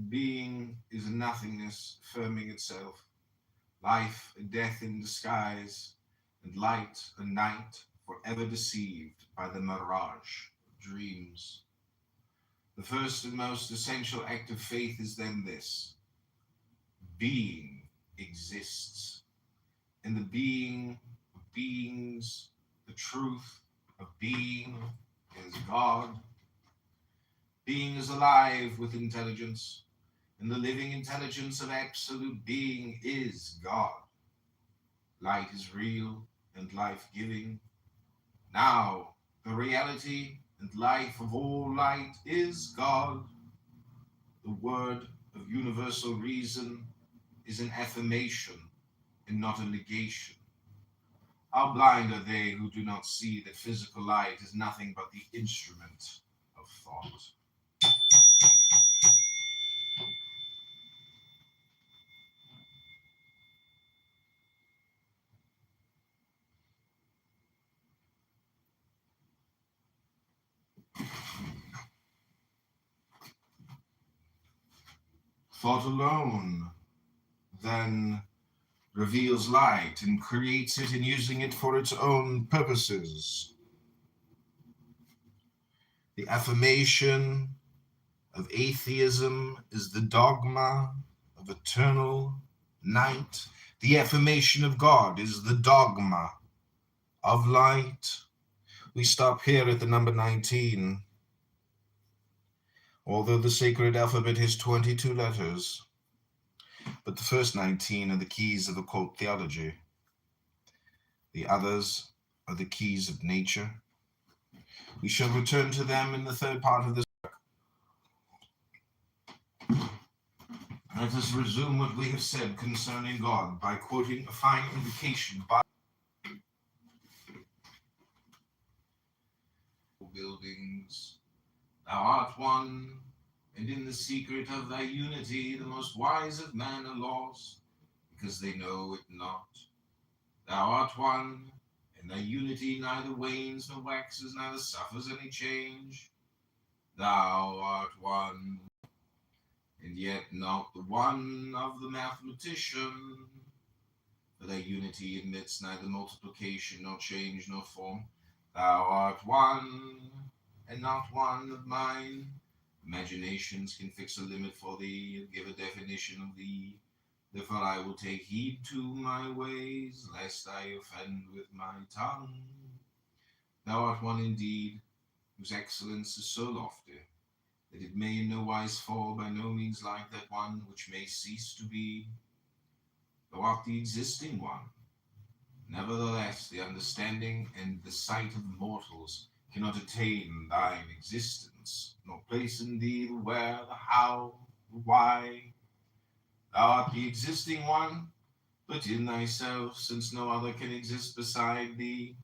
C: being is a nothingness firming itself, life a death in disguise, and light a night forever deceived by the mirage of dreams. The first and most essential act of faith is then this: being exists, and the being of beings, the truth of being, is God. Being is alive with intelligence, and the living intelligence of absolute being is God. Light is real and life-giving. Now, the reality and life of all light is God. The word of universal reason is an affirmation and not a negation. How blind are they who do not see that physical light is nothing but the instrument of thought? Thought alone then reveals light and creates it in using it for its own purposes. The affirmation of atheism is the dogma of eternal night. The affirmation of God is the dogma of light. We stop here at the number 19. Although the sacred alphabet has 22 letters, but the first 19 are the keys of occult theology. The others are the keys of nature. We shall return to them in the third part of this work. Let us resume what we have said concerning God by quoting a fine indication by buildings. Thou art one, and in the secret of thy unity the most wise of men are lost, because they know it not. Thou art one, and thy unity neither wanes nor waxes, neither suffers any change. Thou art one, and yet not the one of the mathematician, for thy unity admits neither multiplication nor change nor form. Thou art one, and not one of mine. Imaginations can fix a limit for thee, and give a definition of thee. Therefore I will take heed to my ways, lest I offend with my tongue. Thou art one indeed, whose excellence is so lofty, that it may in no wise fall, by no means like that one which may cease to be. Thou art the existing one. Nevertheless, the understanding and the sight of mortals cannot attain thine existence, nor place in thee the where, the how, the why. Thou art the existing one, but in thyself, since no other can exist beside thee.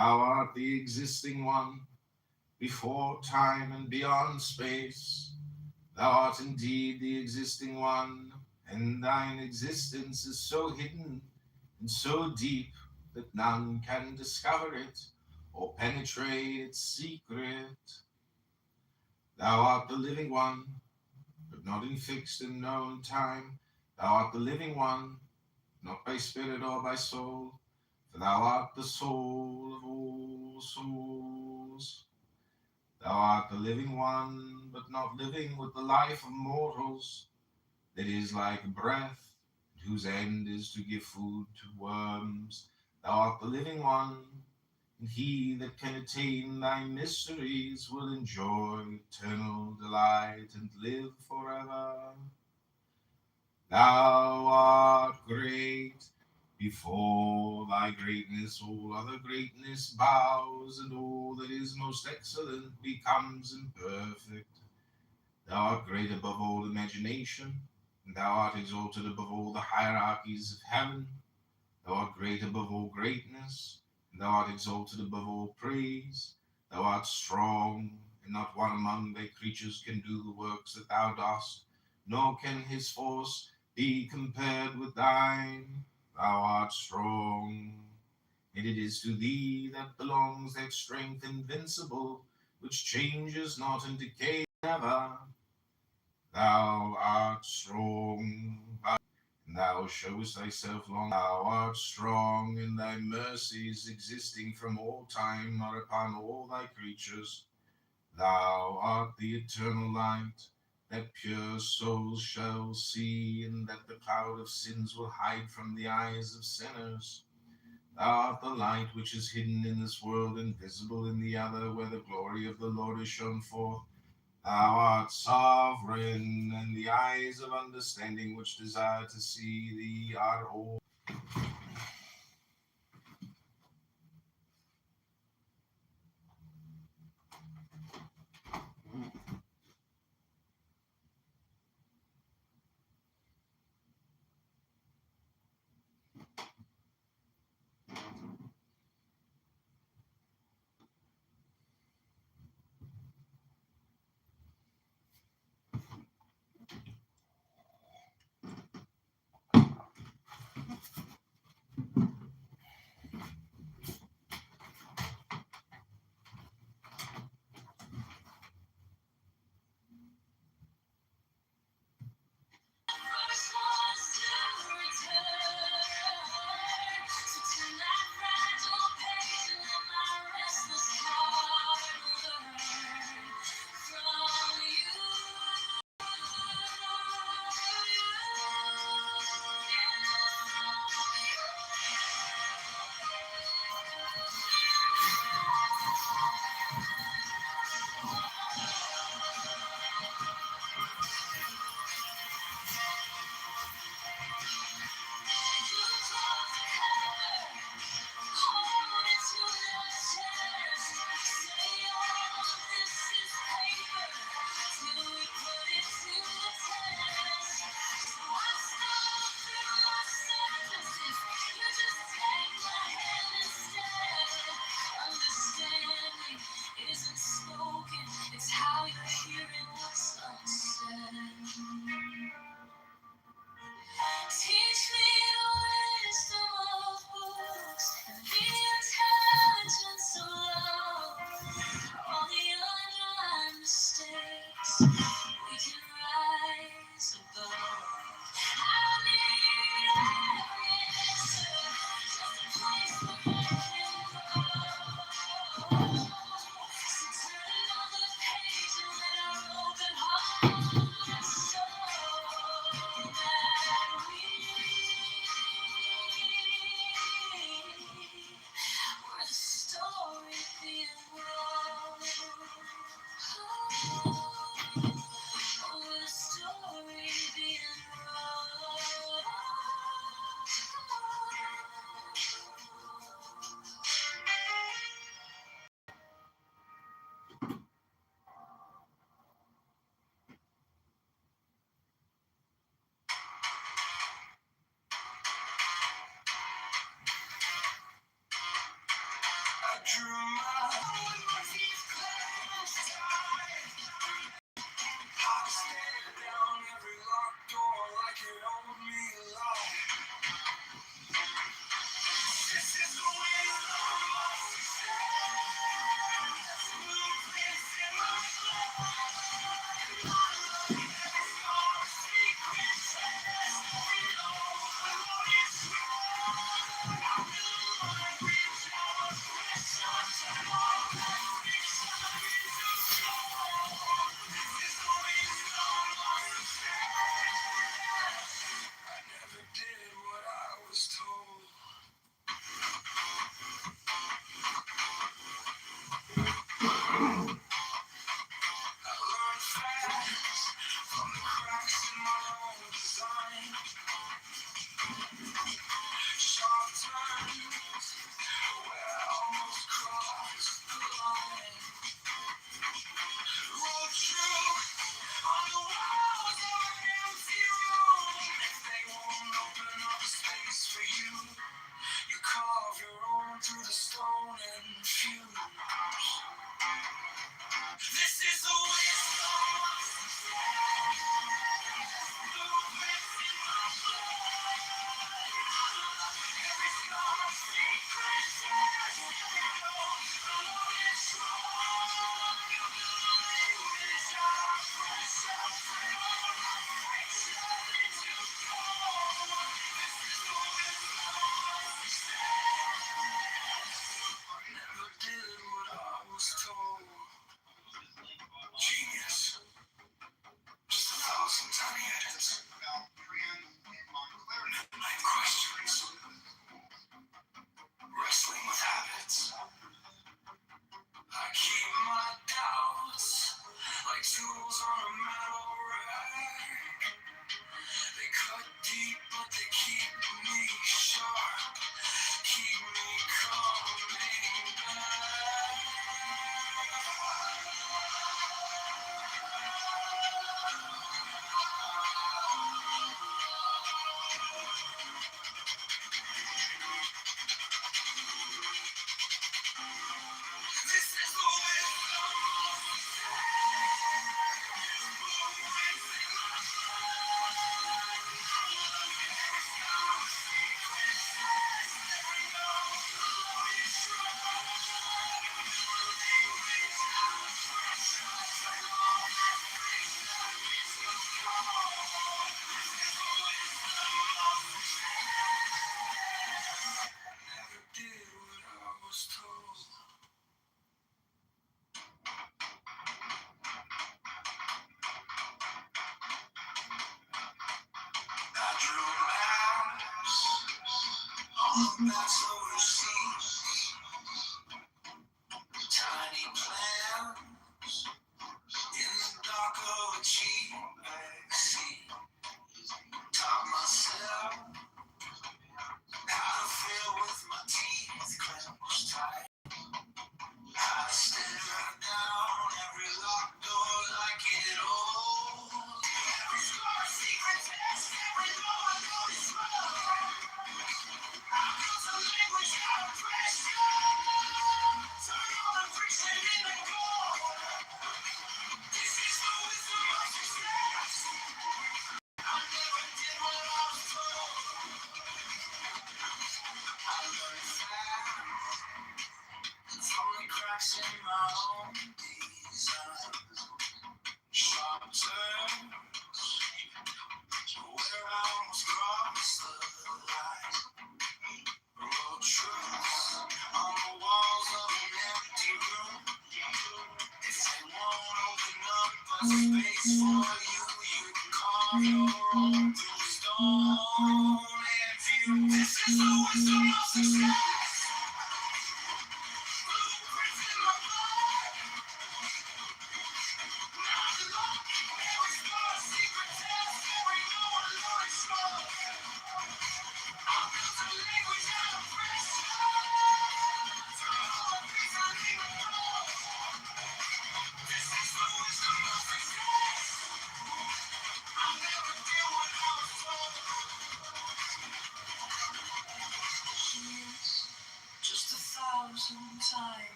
C: Thou art the existing one, before time and beyond space. Thou art indeed the existing one, and thine existence is so hidden and so deep that none can discover it or penetrate its secret. Thou art the living one, but not in fixed and known time. Thou art the living one, not by spirit or by soul, for thou art the soul of all souls. Thou art the living one, but not living with the life of mortals, that is like breath, whose end is to give food to worms. Thou art the living one, and he that can attain thy mysteries will enjoy eternal delight and live forever. Thou art great. Before thy greatness all other greatness bows, and all that is most excellent becomes imperfect. Thou art great above all imagination, and thou art exalted above all the hierarchies of heaven. Thou art great above all greatness, and thou art exalted above all praise. Thou art strong, and not one among thy creatures can do the works that thou dost, nor can his force be compared with thine. Thou art strong, and it is to thee that belongs that strength invincible, which changes not and decays never. Thou art strong, and thou showest thyself long. Thou art strong, and thy mercies existing from all time are upon all thy creatures. Thou art the eternal light, that pure souls shall see, and that the cloud of sins will hide from the eyes of sinners. Thou art the light which is hidden in this world and visible in the other, where the glory of the Lord is shown forth. Thou art sovereign, and the eyes of understanding which desire to see thee are all.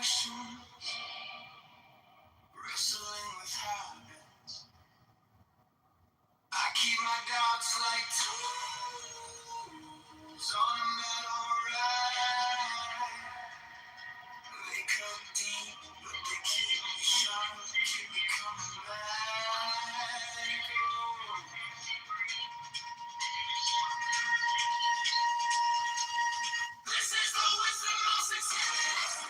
I: questions, wrestling with habits. I keep my doubts like tools on a metal rack. They cut deep, but they keep me sharp, keep me coming back. This is the wisdom of success.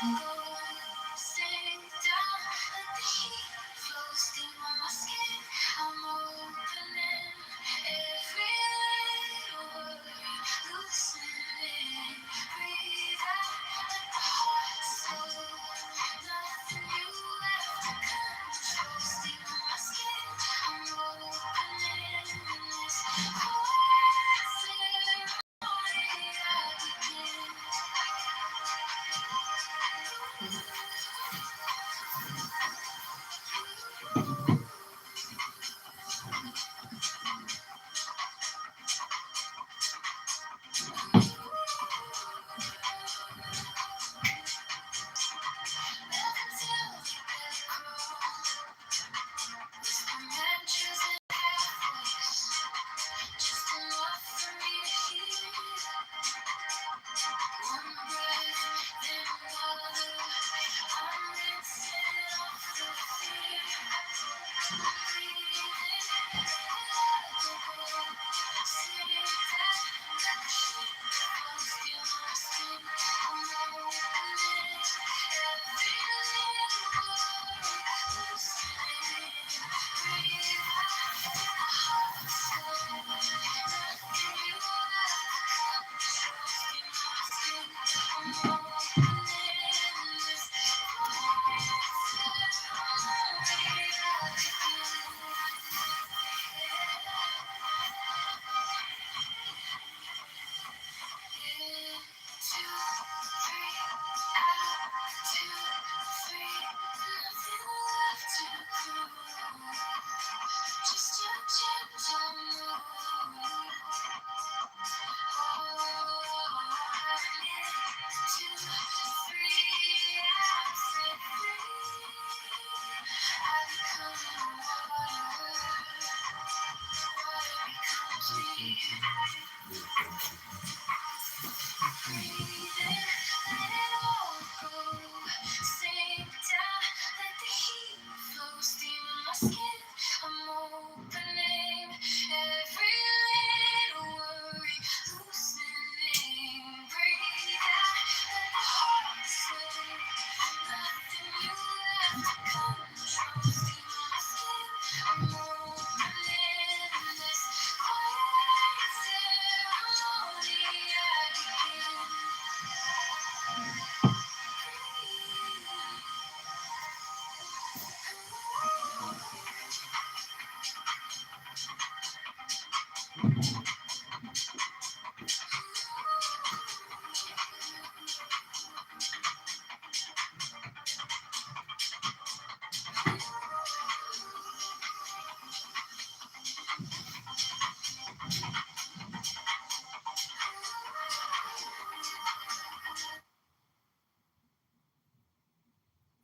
I: Sink down, let the heat flow, steam on my skin. I'm opening every little worry, loosening. Breathe out, let the heart slow. Nothing you left to control. Steam on my skin. I'm opening this quiet ceremony. I begin.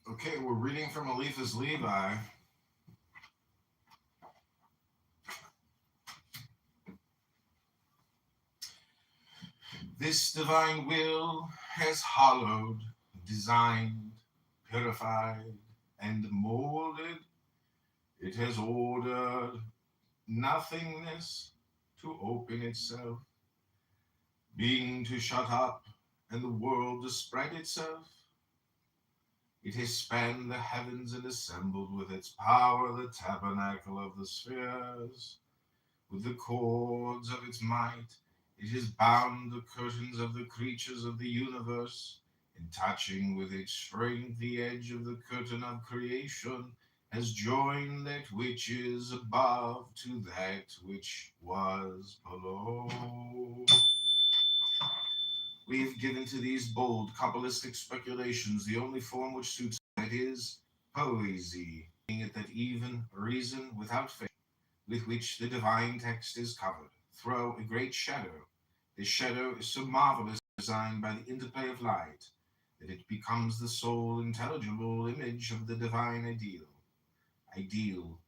C: Okay, we're reading from Eliphas Levi. This divine will has hollowed, designed, purified, and molded. It has ordered nothingness to open itself, being to shut up, and the world to spread itself. It has spanned the heavens and assembled with its power the tabernacle of the spheres. With the cords of its might, it has bound the curtains of the creatures of the universe, and touching with its strength the edge of the curtain of creation, has joined that which is above to that which was below. We have given to these bold Kabbalistic speculations the only form which suits, that is, poesy, being it that even reason without faith, with which the divine text is covered, throw a great shadow. This shadow is so marvelous, designed by the interplay of light, that it becomes the sole intelligible image of the divine ideal. Ideal,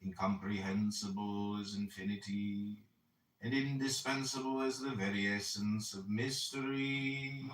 C: incomprehensible as infinity, and indispensable as the very essence of mystery.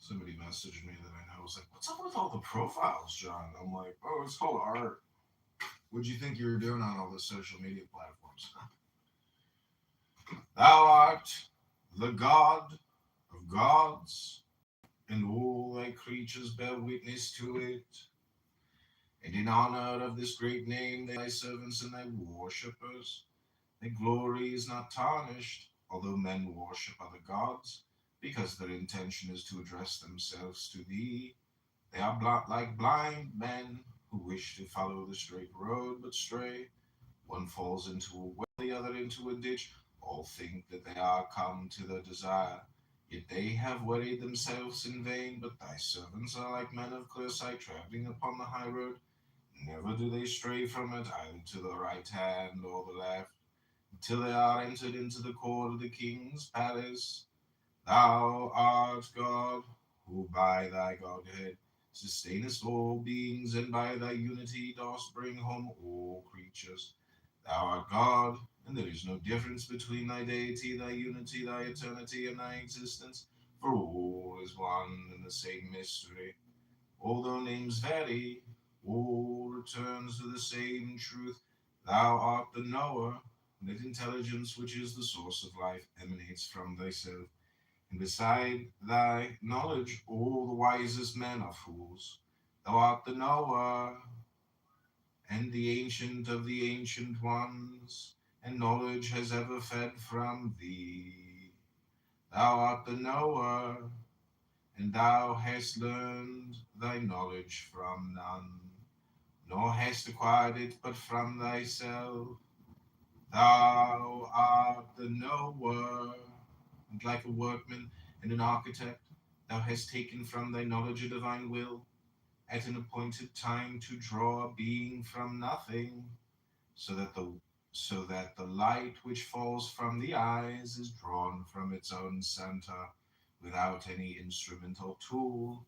C: Somebody messaged me that I know was like, "What's up with all the profiles, John?" I'm like, "Oh, it's called art." What'd you think you were doing on all the social media platforms? Thou art the God of gods, and all thy creatures bear witness to it. And in honor of this great name, thy servants and thy worshippers, thy glory is not tarnished, although men worship other gods, because their intention is to address themselves to thee. They are like blind men who wish to follow the straight road but stray. One falls into a well, the other into a ditch. All think that they are come to their desire, yet they have wearied themselves in vain. But thy servants are like men of clear sight, traveling upon the high road. Never do they stray from it, either to the right hand or the left, until they are entered into the court of the king's palace. Thou art God, who by thy Godhead sustainest all beings, and by thy unity dost bring home all creatures. Thou art God, and there is no difference between thy deity, thy unity, thy eternity, and thy existence, for all is one and the same mystery. Although names vary, all returns to the same truth. Thou art the knower, and that intelligence which is the source of life emanates from thyself. And beside thy knowledge, all the wisest men are fools. Thou art the knower, and the ancient of the ancient ones, and knowledge has ever fed from thee. Thou art the knower, and thou hast learned thy knowledge from none, nor hast acquired it but from thyself. Thou art the knower, and like a workman and an architect, thou hast taken from thy knowledge a divine will, at an appointed time to draw a being from nothing, so that the light which falls from the eyes is drawn from its own center, without any instrument or tool.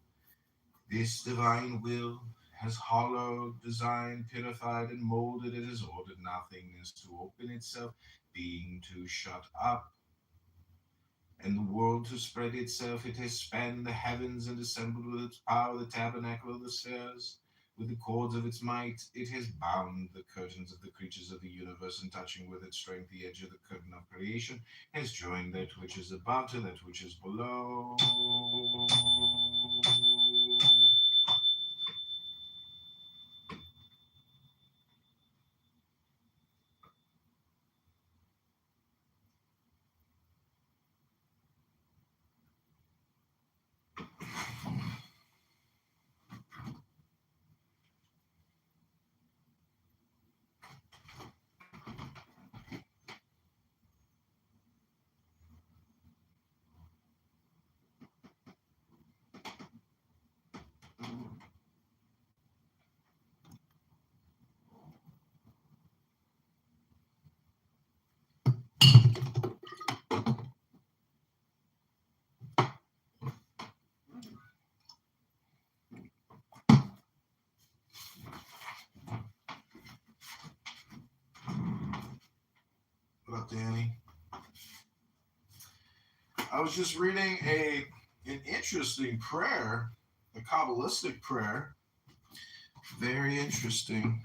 C: This divine will has hollowed, designed, purified, and molded. It has ordered nothingness to open itself, being to shut up, and the world to spread itself. It has spanned the heavens and assembled with its power the tabernacle of the spheres. With the cords of its might, it has bound the curtains of the creatures of the universe, and touching with its strength the edge of the curtain of creation, has joined that which is above to that which is below. What up, Danny? I was just reading an interesting prayer, a Kabbalistic prayer. Very interesting.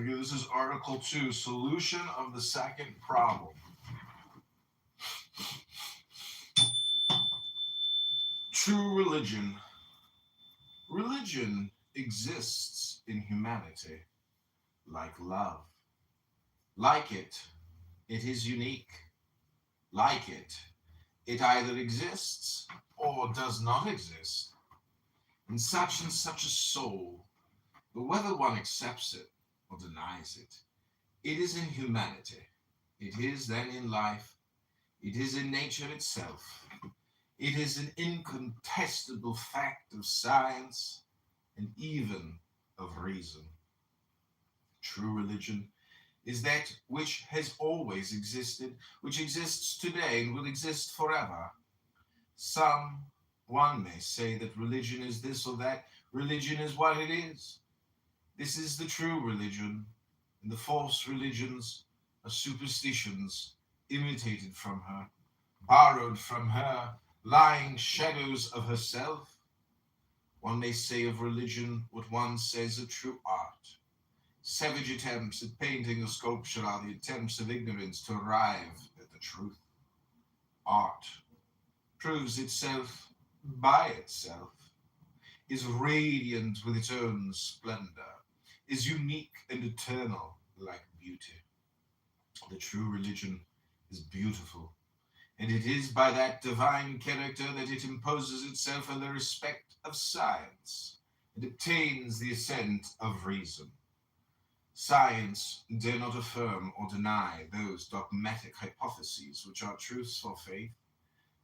C: Okay, this is Article 2, Solution of the Second Problem. True religion. Religion exists in humanity like love. Like it, it is unique. Like it, it either exists or does not exist. In such and such a soul, but whether one accepts it or denies it, it is in humanity. It is then in life. It is in nature itself. It is an incontestable fact of science and even of reason. True religion is that which has always existed, which exists today and will exist forever. One may say that religion is this or that. Religion is what it is. This is the true religion, and the false religions are superstitions imitated from her, borrowed from her, lying shadows of herself. One may say of religion what one says of true art. Savage attempts at painting or sculpture are the attempts of ignorance to arrive at the truth. Art proves itself by itself, is radiant with its own splendor, is unique and eternal like beauty. The true religion is beautiful, and it is by that divine character that it imposes itself on the respect of science and obtains the assent of reason. Science dare not affirm or deny those dogmatic hypotheses which are truths for faith,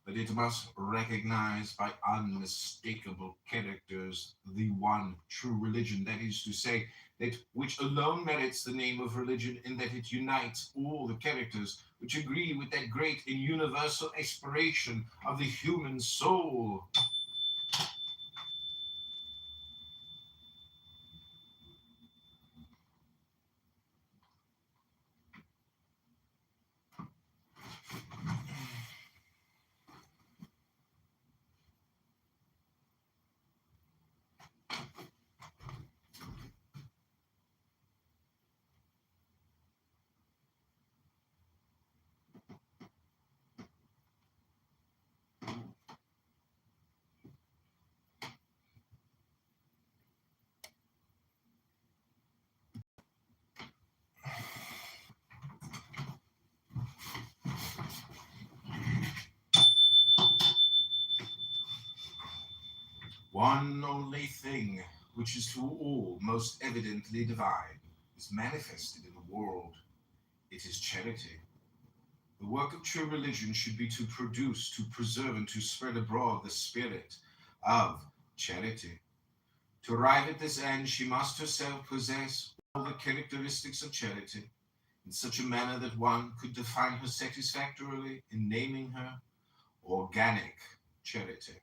C: but it must recognize by unmistakable characters the one true religion, that is to say, that which alone merits the name of religion, in that it unites all the characters which agree with that great and universal aspiration of the human soul. One only thing, which is to all most evidently divine, is manifested in the world. It is charity. The work of true religion should be to produce, to preserve, and to spread abroad the spirit of charity. To arrive at this end, she must herself possess all the characteristics of charity in such a manner that one could define her satisfactorily in naming her organic charity.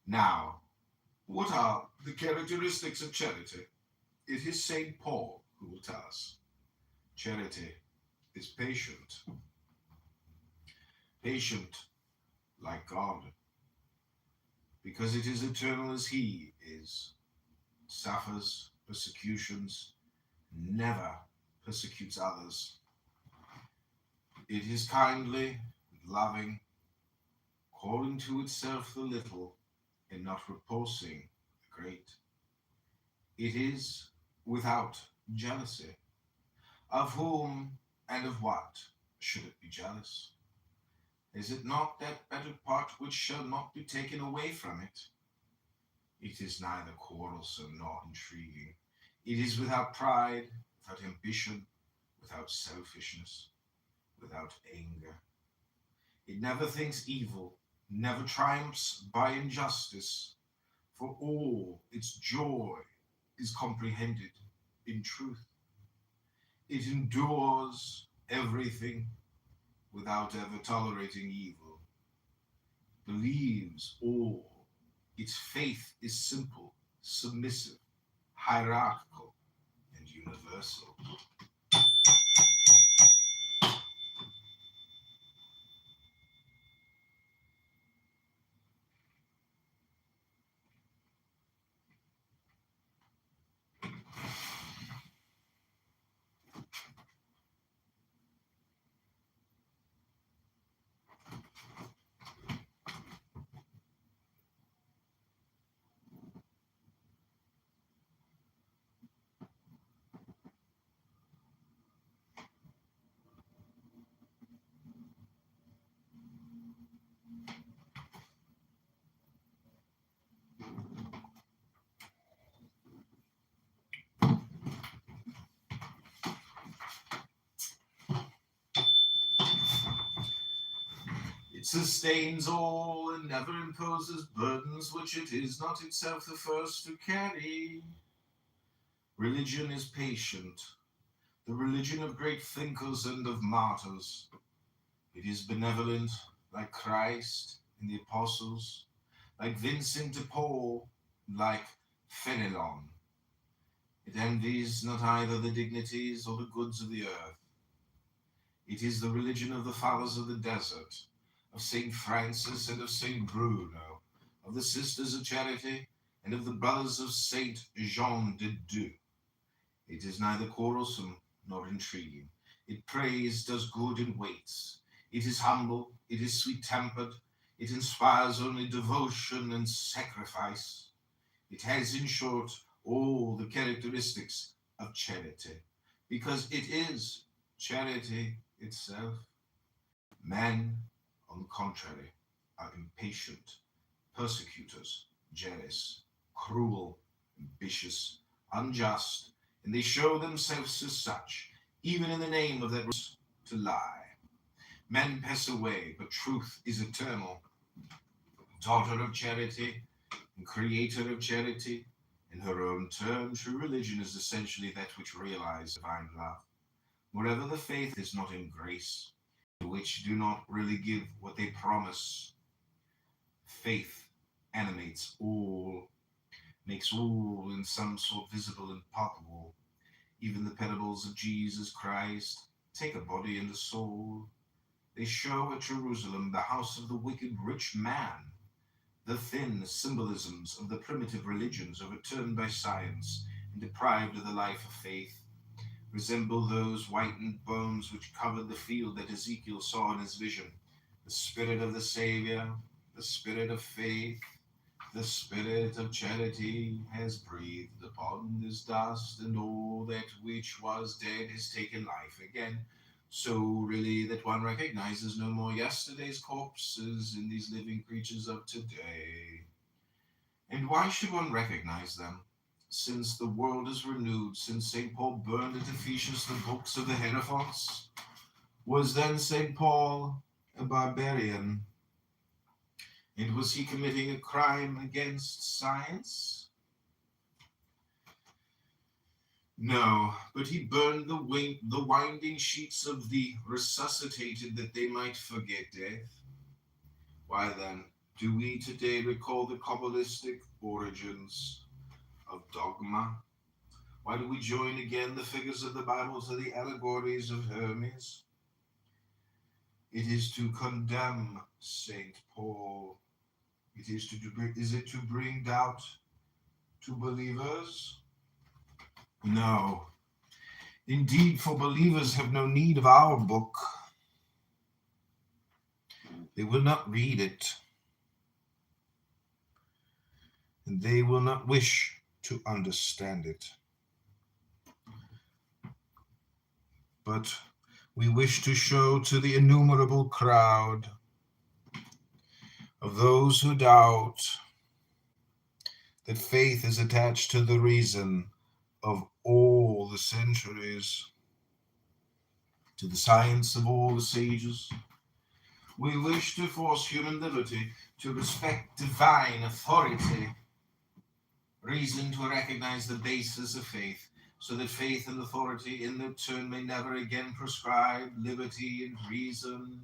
C: Now, what are the characteristics of charity? It is St. Paul who will tell us. Charity is patient. Patient like God, because it is eternal as He is. Suffers persecutions, never persecutes others. It is kindly and loving, calling to itself the little and not repulsing the great. It is without jealousy. Of whom and of what should it be jealous? Is it not that better part which shall not be taken away from it? It is neither quarrelsome nor intriguing. It is without pride, without ambition, without selfishness, without anger. It never thinks evil, never triumphs by injustice, for all its joy is comprehended in truth. It endures everything without ever tolerating evil, believes all. Its faith is simple, submissive, hierarchical, and universal. It sustains all and never imposes burdens which it is not itself the first to carry. Religion is patient, the religion of great thinkers and of martyrs. It is benevolent, like Christ and the apostles, like Vincent de Paul, like Fenelon. It envies not either the dignities or the goods of the earth. It is the religion of the fathers of the desert, of St. Francis and of St. Bruno, of the Sisters of Charity and of the brothers of St. Jean de Dieu. It is neither quarrelsome nor intriguing. It prays, does good, and waits. It is humble, it is sweet-tempered, it inspires only devotion and sacrifice. It has, in short, all the characteristics of charity, because it is charity itself. Men, on the contrary, are impatient, persecutors, jealous, cruel, ambitious, unjust, and they show themselves as such, even in the name of that to lie. Men pass away, but truth is eternal. Daughter of charity and creator of charity, in her own term, true religion is essentially that which realizes divine love. Moreover, the faith is not in grace, which do not really give what they promise. Faith animates all, makes all in some sort visible and palpable. Even the parables of Jesus Christ take a body and a soul. They show at Jerusalem the house of the wicked rich man. The thin symbolisms of the primitive religions overturned by science and deprived of the life of faith resemble those whitened bones which covered the field that Ezekiel saw in his vision. The Spirit of the Savior, the Spirit of faith, the Spirit of charity has breathed upon this dust, and all that which was dead has taken life again. So really that one recognizes no more yesterday's corpses in these living creatures of today. And why should one recognize them? Since the world is renewed, since St. Paul burned at Ephesus the books of the Hierophants, was then St. Paul a barbarian? And was he committing a crime against science? No, but he burned the winding sheets of the resuscitated that they might forget death. Why then do we today recall the Kabbalistic origins of dogma? Why do we join again the figures of the Bible to the allegories of Hermes? It is to condemn St. Paul. Is it to bring doubt to believers? No. Indeed, for believers have no need of our book. They will not read it, and they will not wish to understand it. But we wish to show to the innumerable crowd of those who doubt that faith is attached to the reason of all the centuries, to the science of all the sages. We wish to force human liberty to respect divine authority, reason to recognize the basis of faith, so that faith and authority in their turn may never again prescribe liberty and reason.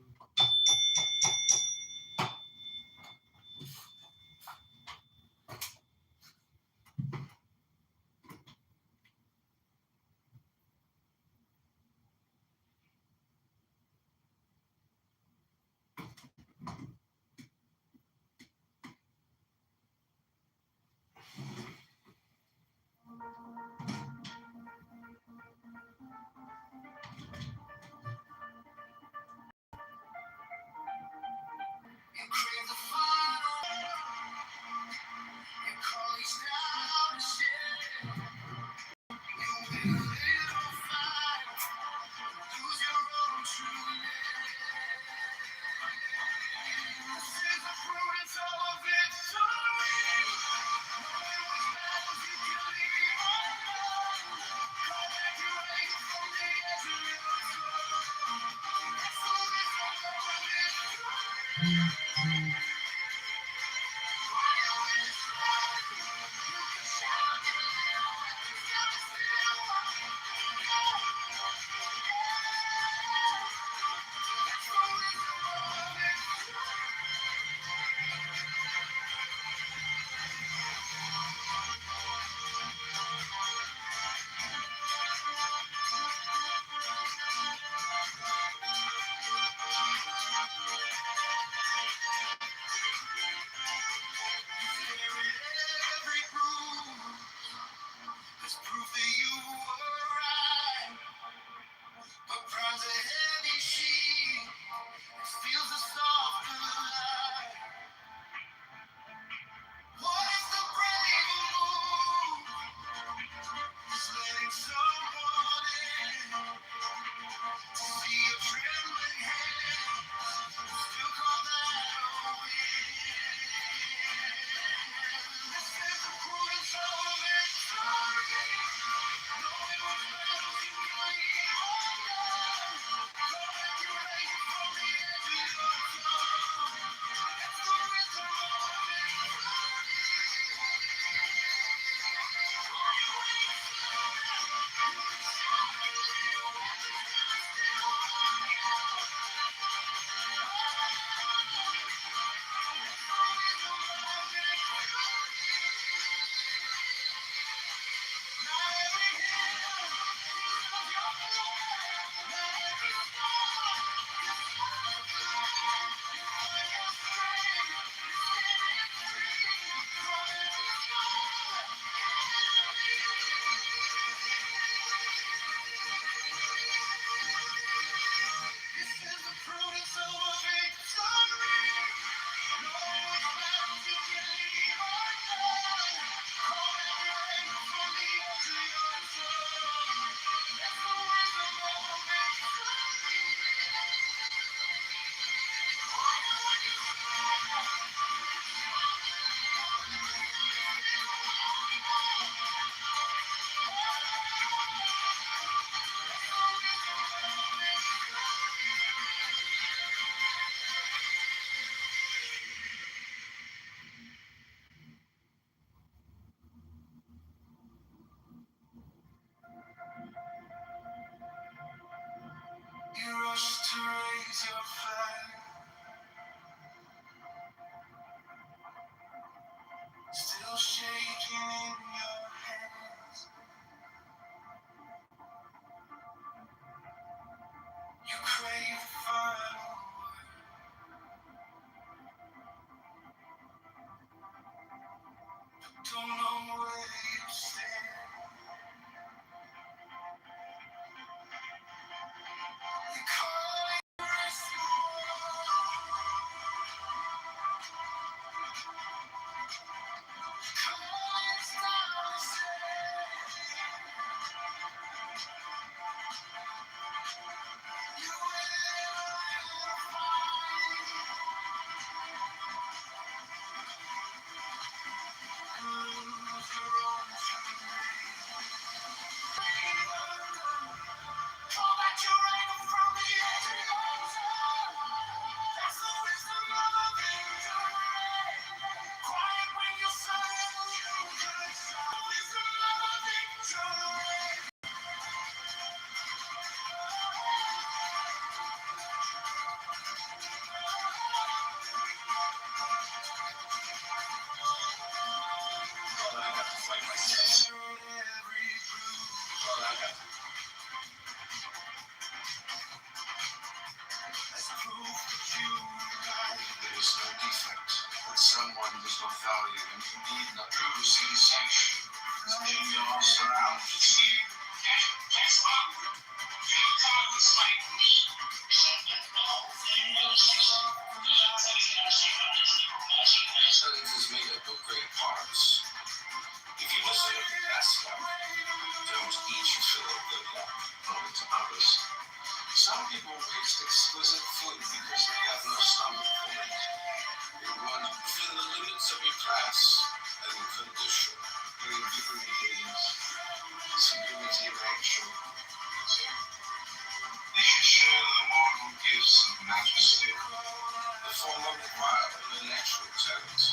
E: form of intellectual talent.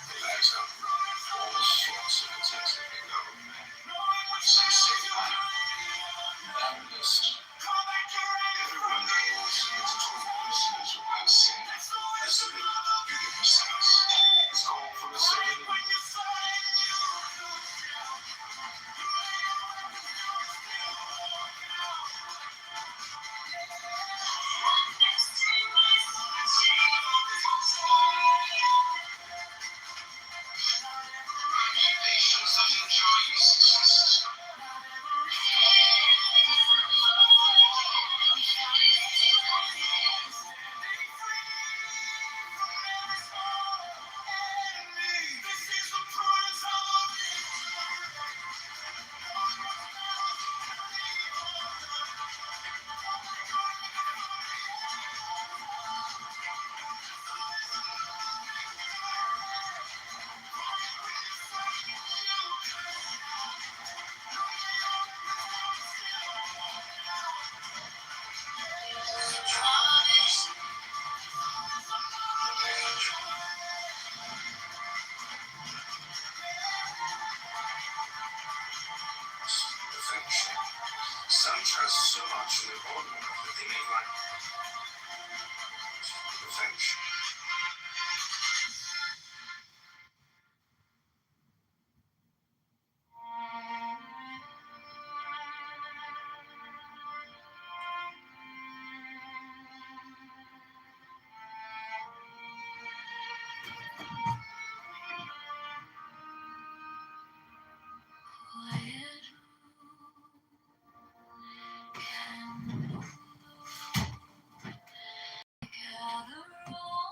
E: They lack all sorts of attention in government. Some say that list. Everyone knows it's a total person without a sin. That's a bit beauty precise. It's called for the civil. Some trust so much in their own work that they make like perfection.
I: Quiet room can move. Gather all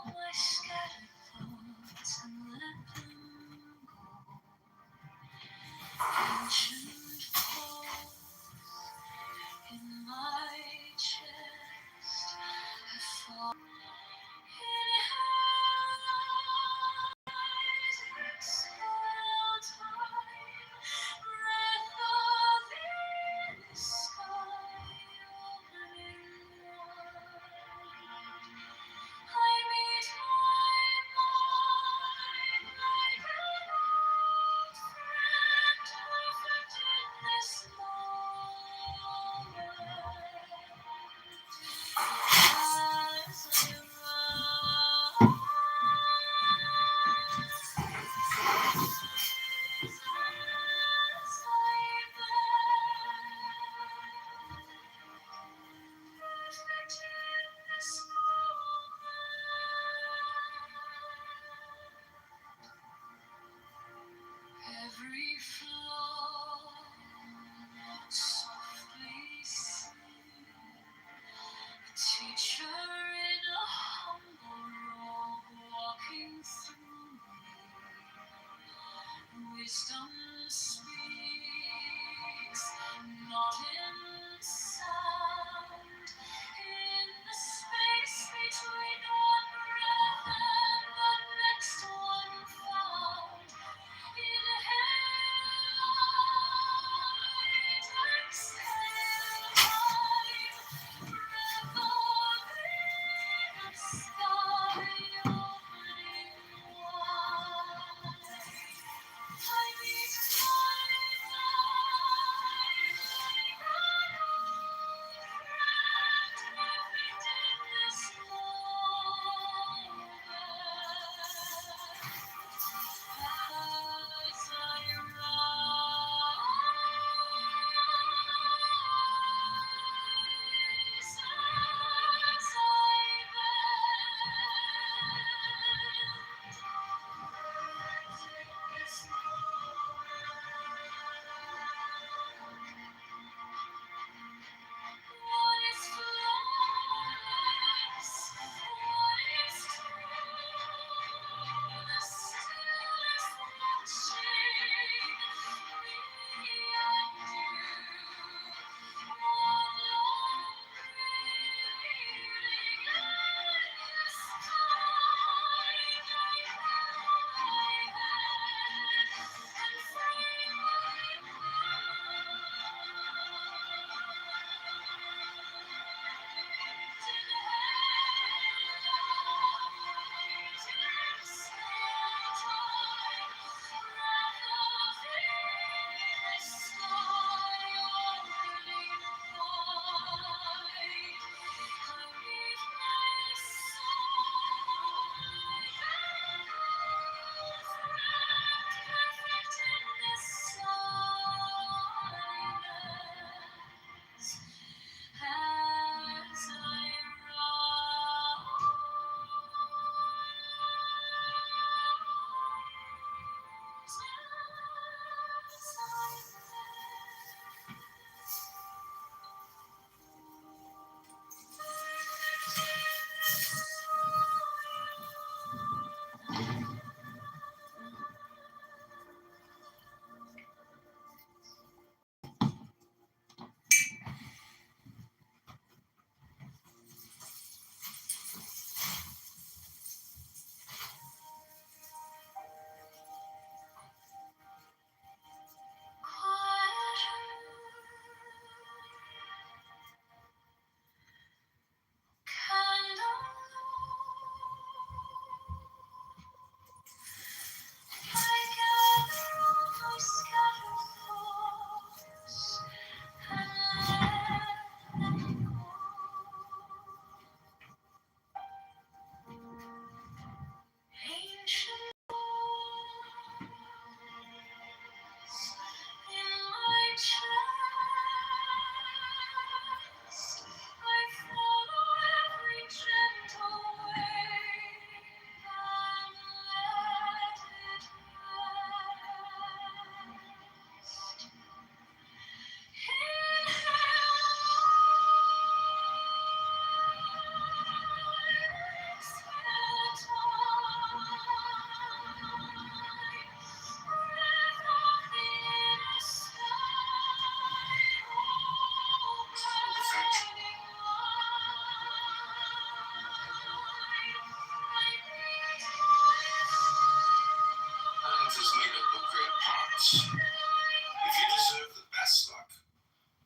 C: Is made up of great parts. If you deserve the best luck,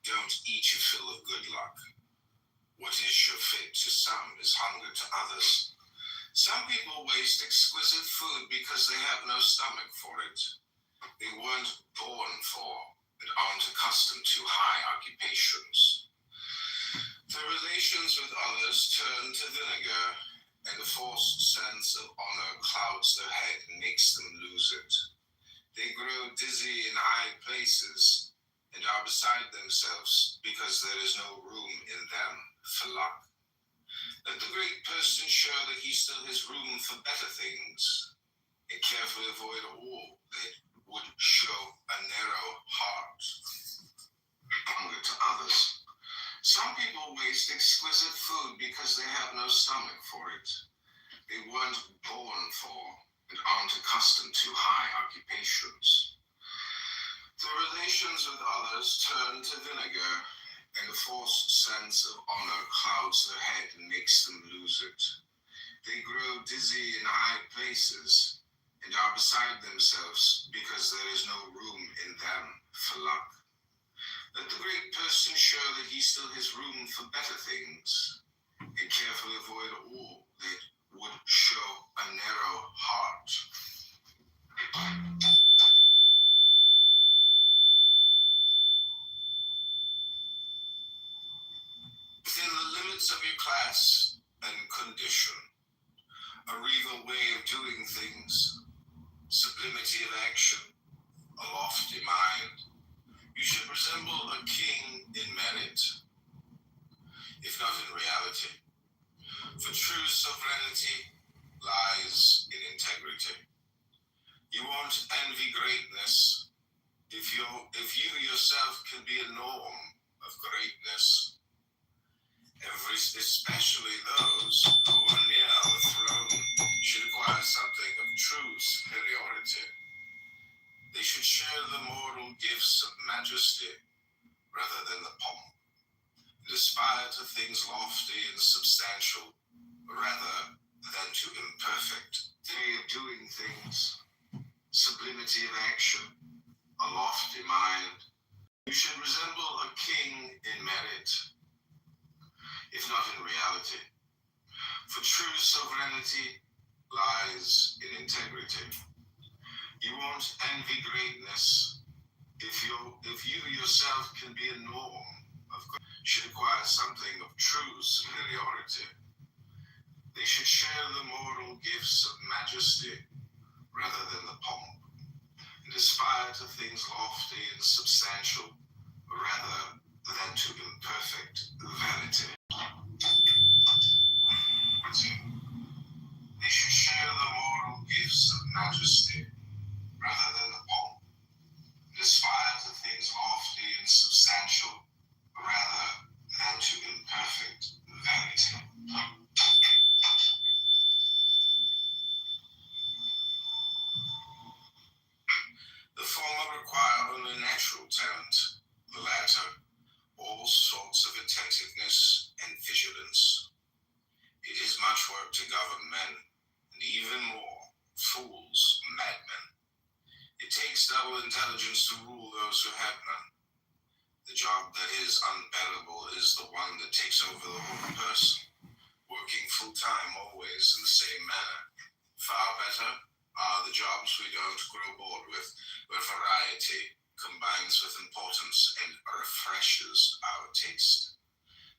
C: don't eat your fill of good luck. What is your fate to some is hunger to others. Some people waste exquisite food because they have no stomach for it. They weren't born for and aren't accustomed to high occupations. Their relations with others turn to vinegar, and a false sense of honor clouds their head and makes them lose it. They grow dizzy in high places and are beside themselves because there is no room in them for luck. Let the great person show that he still has room for better things, and carefully avoid all that would show a narrow heart. Hunger to others. Some people waste exquisite food because they have no stomach for it. They weren't born for and aren't accustomed to high occupations. Their relations with others turn to vinegar, and a false sense of honor clouds their head and makes them lose it. They grow dizzy in high places and are beside themselves because there is no room in them for luck. Let the great person show that he still has room for better things, and carefully avoid all that would show a narrow heart. Within the limits of your class and condition, a regal way of doing things, sublimity of action, a lofty mind, you should resemble a king in merit, if not in reality. For true sovereignty lies in integrity. You won't envy greatness if you yourself can be a norm of greatness. Especially those who are near the throne should acquire something of true superiority. They should share the moral gifts of majesty rather than the pomp, and aspire to things lofty and substantial rather than to imperfect way of doing things, sublimity of action, a lofty mind. You should resemble a king in merit, if not in reality. For true sovereignty lies in integrity. You won't envy greatness if you yourself can be a norm of greatness. Should acquire something of true superiority. They should share the moral gifts of majesty rather than the pomp, and aspire to things lofty and substantial rather than to imperfect vanity. They should share the moral gifts of majesty rather than the pomp, and aspire to things lofty and substantial rather than to imperfect vanity. The former require only natural talent, the latter all sorts of attentiveness and vigilance. It is much work to govern men, and even more, fools, madmen. It takes double intelligence to rule those who have none. The job that is unbearable is the one that takes over the whole person, working full-time always in the same manner. Far better are the jobs we don't grow bored with, where variety combines with importance and refreshes our taste.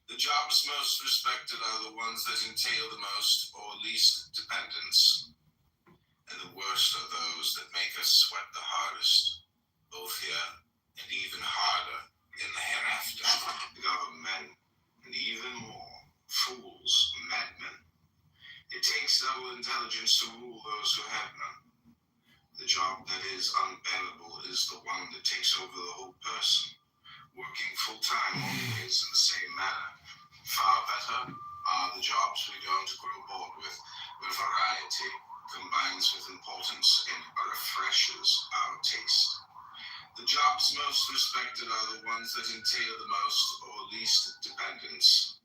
C: The jobs most respected are the ones that entail the most or least dependence, and the worst are those that make us sweat the hardest, both here and even harder in the hereafter. Govern men, and even more, fools, madmen. It takes double intelligence to rule those who have none. The job that is unbearable is the one that takes over the whole person, working full-time always in the same manner. Far better are the jobs we don't grow bored with, where variety combines with importance and refreshes our taste. The jobs most respected are the ones that entail the most or least dependence,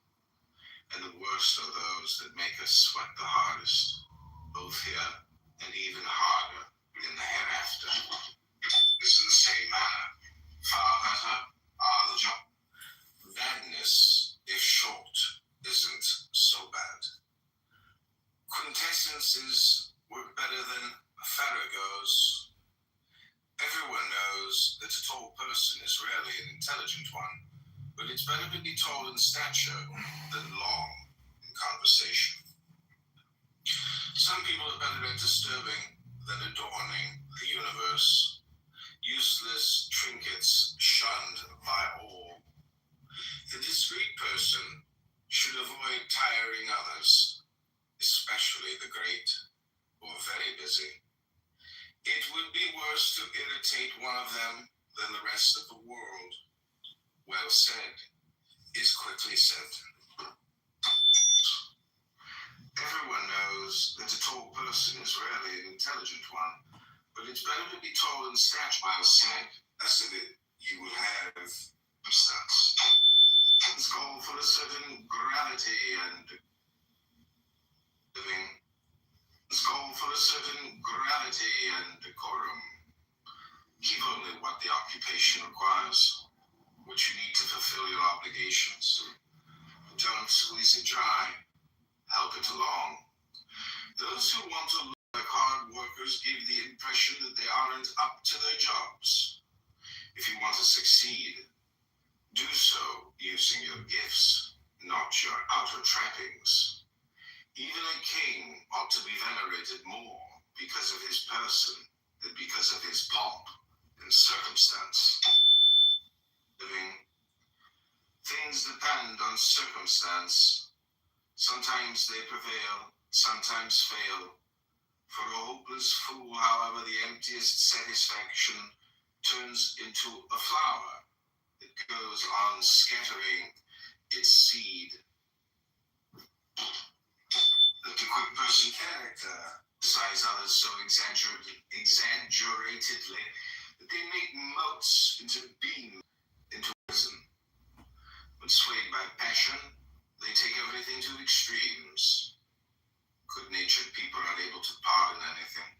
C: and the worst are those that make us sweat the hardest, both here and even harder in the hereafter. It's in the same manner. Far better are the jobs. Badness, if short, isn't so bad. Quintessences work better than farragos. Everyone knows that a tall person is rarely an intelligent one, but it's better to be tall in stature than long in conversation. Some people are better at disturbing than adorning the universe. Useless trinkets shunned by all. The discreet person should avoid tiring others, especially the great or very busy. It would be worse to irritate one of them than the rest of the world. Well said is quickly said. Everyone knows that a tall person is rarely an intelligent one, but it's better to be tall in stature. Well said, as if you will have substance. It's called for a certain gravity and living. It's called for a certain gravity and decorum. Keep only what the occupation requires, what you need to fulfill your obligations. Don't squeeze it dry. Help it along. Those who want to look like hard workers give the impression that they aren't up to their jobs. If you want to succeed, do so using your gifts, not your outer trappings. Even a king ought to be venerated more because of his person than because of his pomp and circumstance. Living, things depend on circumstance. Sometimes they prevail, sometimes fail. For a hopeless fool, however, the emptiest satisfaction turns into a flower that goes on scattering its seed. The quick person character size others so exaggeratedly that they make motes into beams, into prison. When swayed by passion, they take everything to extremes. Good-natured people are unable to pardon anything.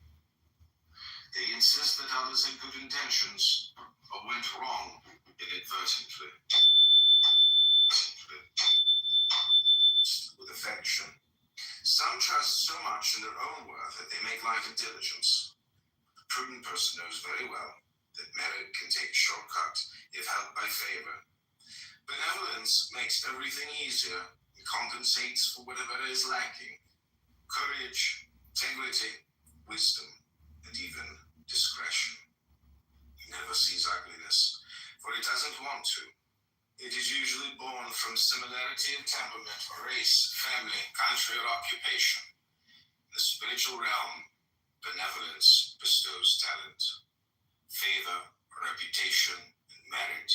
C: They insist that others had good intentions, or went wrong inadvertently. With affection. Some trust so much in their own worth that they make life a diligence. The prudent person knows very well that merit can take a shortcut if helped by favor. Benevolence makes everything easier and compensates for whatever is lacking. Courage, integrity, wisdom, and even discretion. It never sees ugliness, for it doesn't want to. It is usually born from similarity of temperament, or race, family, country, or occupation. In the spiritual realm, benevolence bestows talent, favor, reputation, and merit.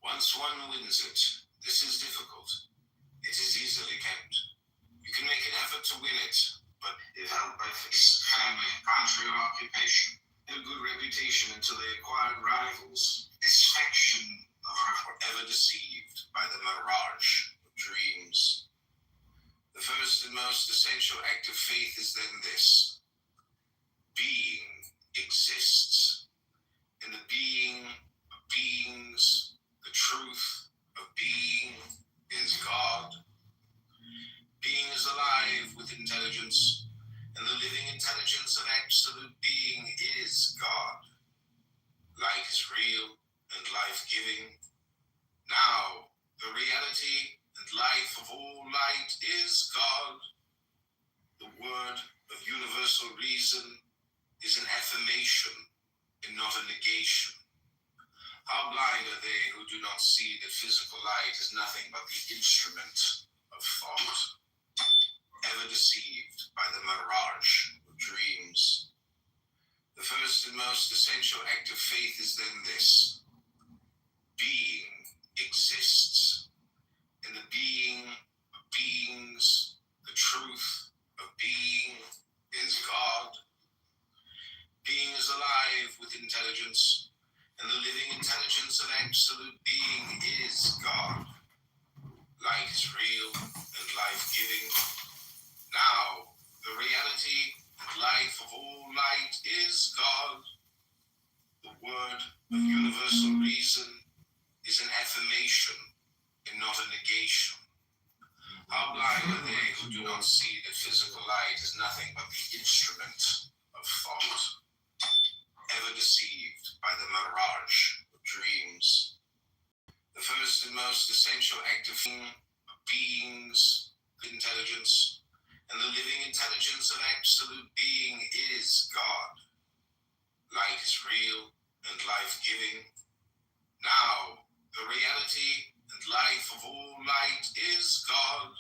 C: Once one wins it, this is difficult. It is easily kept. You can make an effort to win it, but if held by family, country, or occupation, had a good reputation until they acquired rivals. This faction of were ever deceived by the mirage of dreams. The first and most essential act of faith is then this: being exists. In the being of beings, the truth of being is God. Being is alive with intelligence, and the living intelligence of absolute being is God. Light is real and life-giving. Now, the reality and life of all light is God. The word of universal reason is an affirmation and not a negation. How blind are they who do not see that physical light is nothing but the instrument of thought, ever deceived by the mirage of dreams. The first and most essential act of faith is then this: being exists. In the being of beings, the truth of being is God. Being is alive with intelligence, and the living intelligence of absolute being is God. Light is real and life-giving. Now, the reality and life of all light is God. The word of universal reason is an affirmation and not a negation. How blind are they who do not see that physical light is nothing but the instrument of thought, ever deceived by the mirage of dreams. The first and most essential act of beings, intelligence, and the living intelligence of absolute being is God. Light is real and life-giving. Now, the reality and life of all light is God.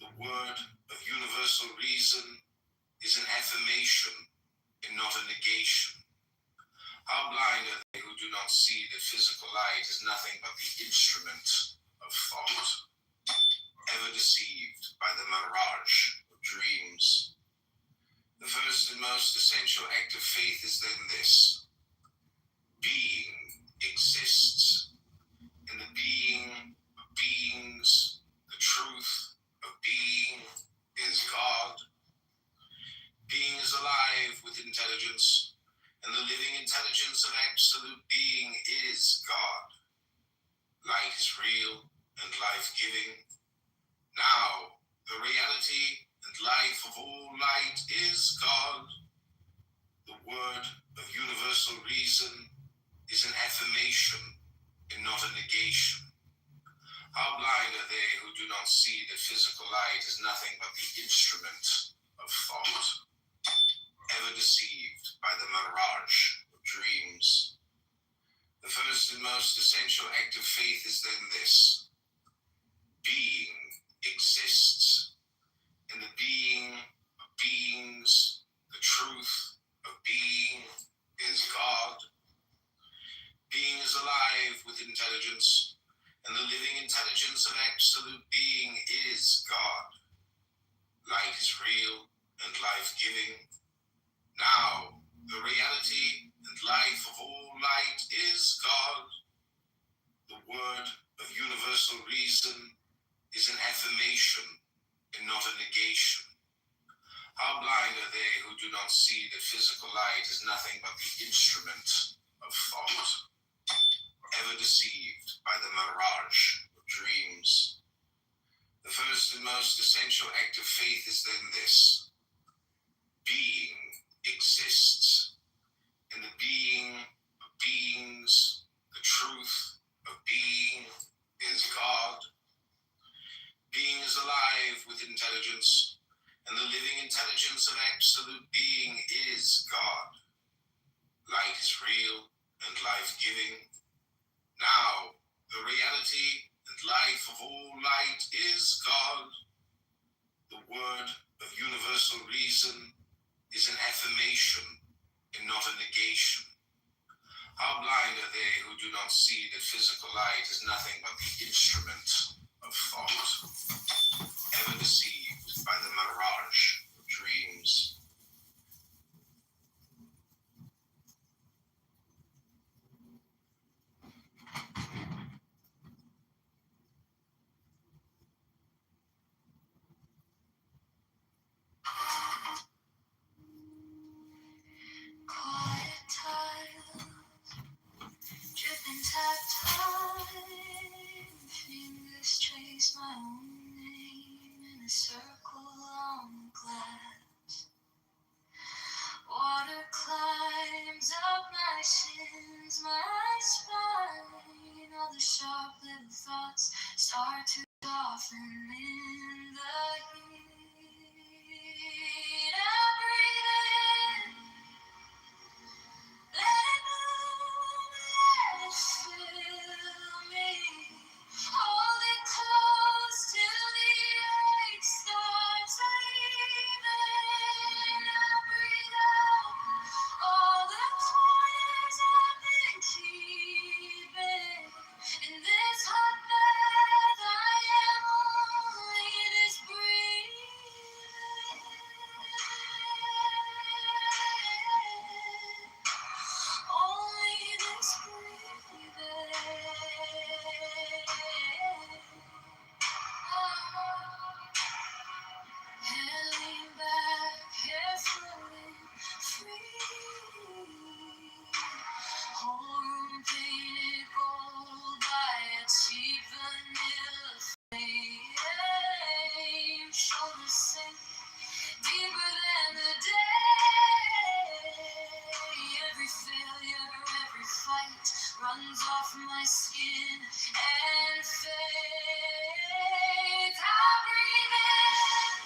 C: The word of universal reason is an affirmation and not a negation. How blind are they who do not see that physical light is nothing but the instrument of thought, ever deceived by the mirage of dreams. The first and most essential act of faith is then this: being exists. In the being of beings, the truth of being is God. Being is alive with intelligence, and the living intelligence of absolute being is God. Light is real and life-giving. Now, the reality and life of all light is God. The word of universal reason is an affirmation and not a negation. How blind are they who do not see that physical light is nothing but the instrument of thought, ever deceived by the mirage of dreams. The first and most essential act of faith is then this: being exists. In the being of beings, the truth of being is God. Being is alive with intelligence, and the living intelligence of absolute being is God. Light is real and life-giving. Now, the reality and life of all light is God. The word of universal reason is an affirmation and not a negation. How blind are they who do not see that physical light is nothing but the instrument of thought, ever deceived by the mirage of dreams. The first and most essential act of faith is then this: being exists. In the being of beings, the truth of being is God. Being is alive with intelligence, and the living intelligence of absolute being is God. Light is real and life-giving. Now, the reality and life of all light is God. The word of universal reason is an affirmation and not a negation. How blind are they who do not see that physical light is nothing but the instrument of thought, ever deceived by the mirage of dreams.
I: soften in the heat. I breathe in, let it bloom, let it fill me. Hold it close till the ache starts leaving. I breathe out all the corners I've been keeping. In this hot bath, I am only this breathing. Only this breathing. Hanging back, hair floating free. Whole room painted gold by a cheap vanilla flame. Shoulders sink deeper than the day. Every failure, every fight runs off my skin and fades. I breathe in,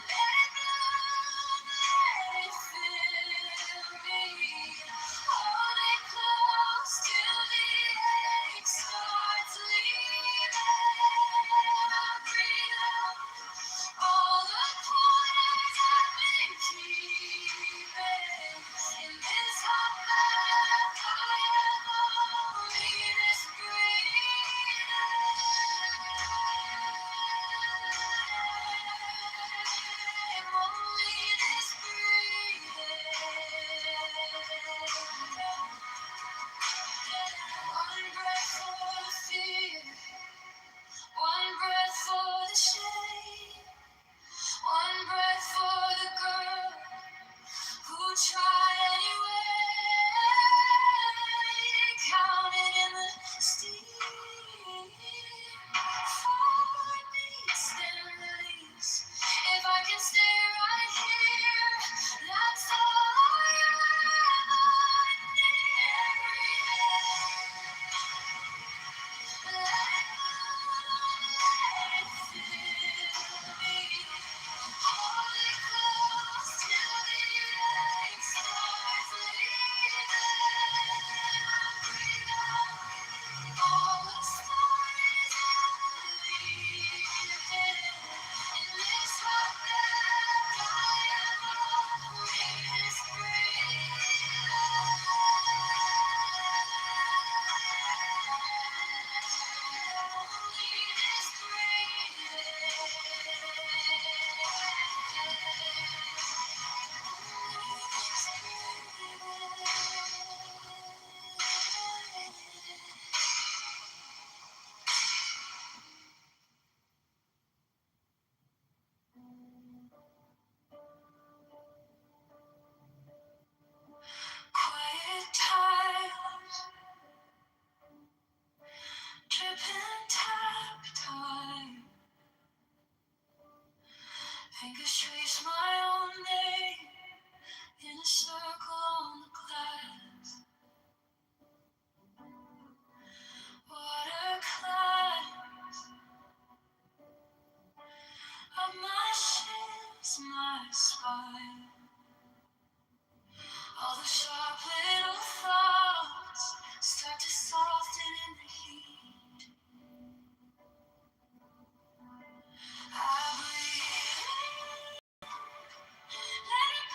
I: let it bloom, let it fill me. Hold it close till the ache starts leaving. I breathe out all the corners I've been keeping. In this hot bath, I am only this breathing. Only this breathing. One breath for the fear, one breath for the shame, one breath for the girl who tried anyway. Counted in the steam, 4 beats then release. If I can stay right here, that's all I ever need. Let it fill me. Hold it close till the ache starts leaving. I breathe out all the stories I'm leaving. In this hot bath, I am only this quiet times, dripping tap time. Fingers trace my own name in a circle on the glass. Watercolor of my shins, my spine. All the sharp little thoughts start to soften in the heat. I breathe in, let it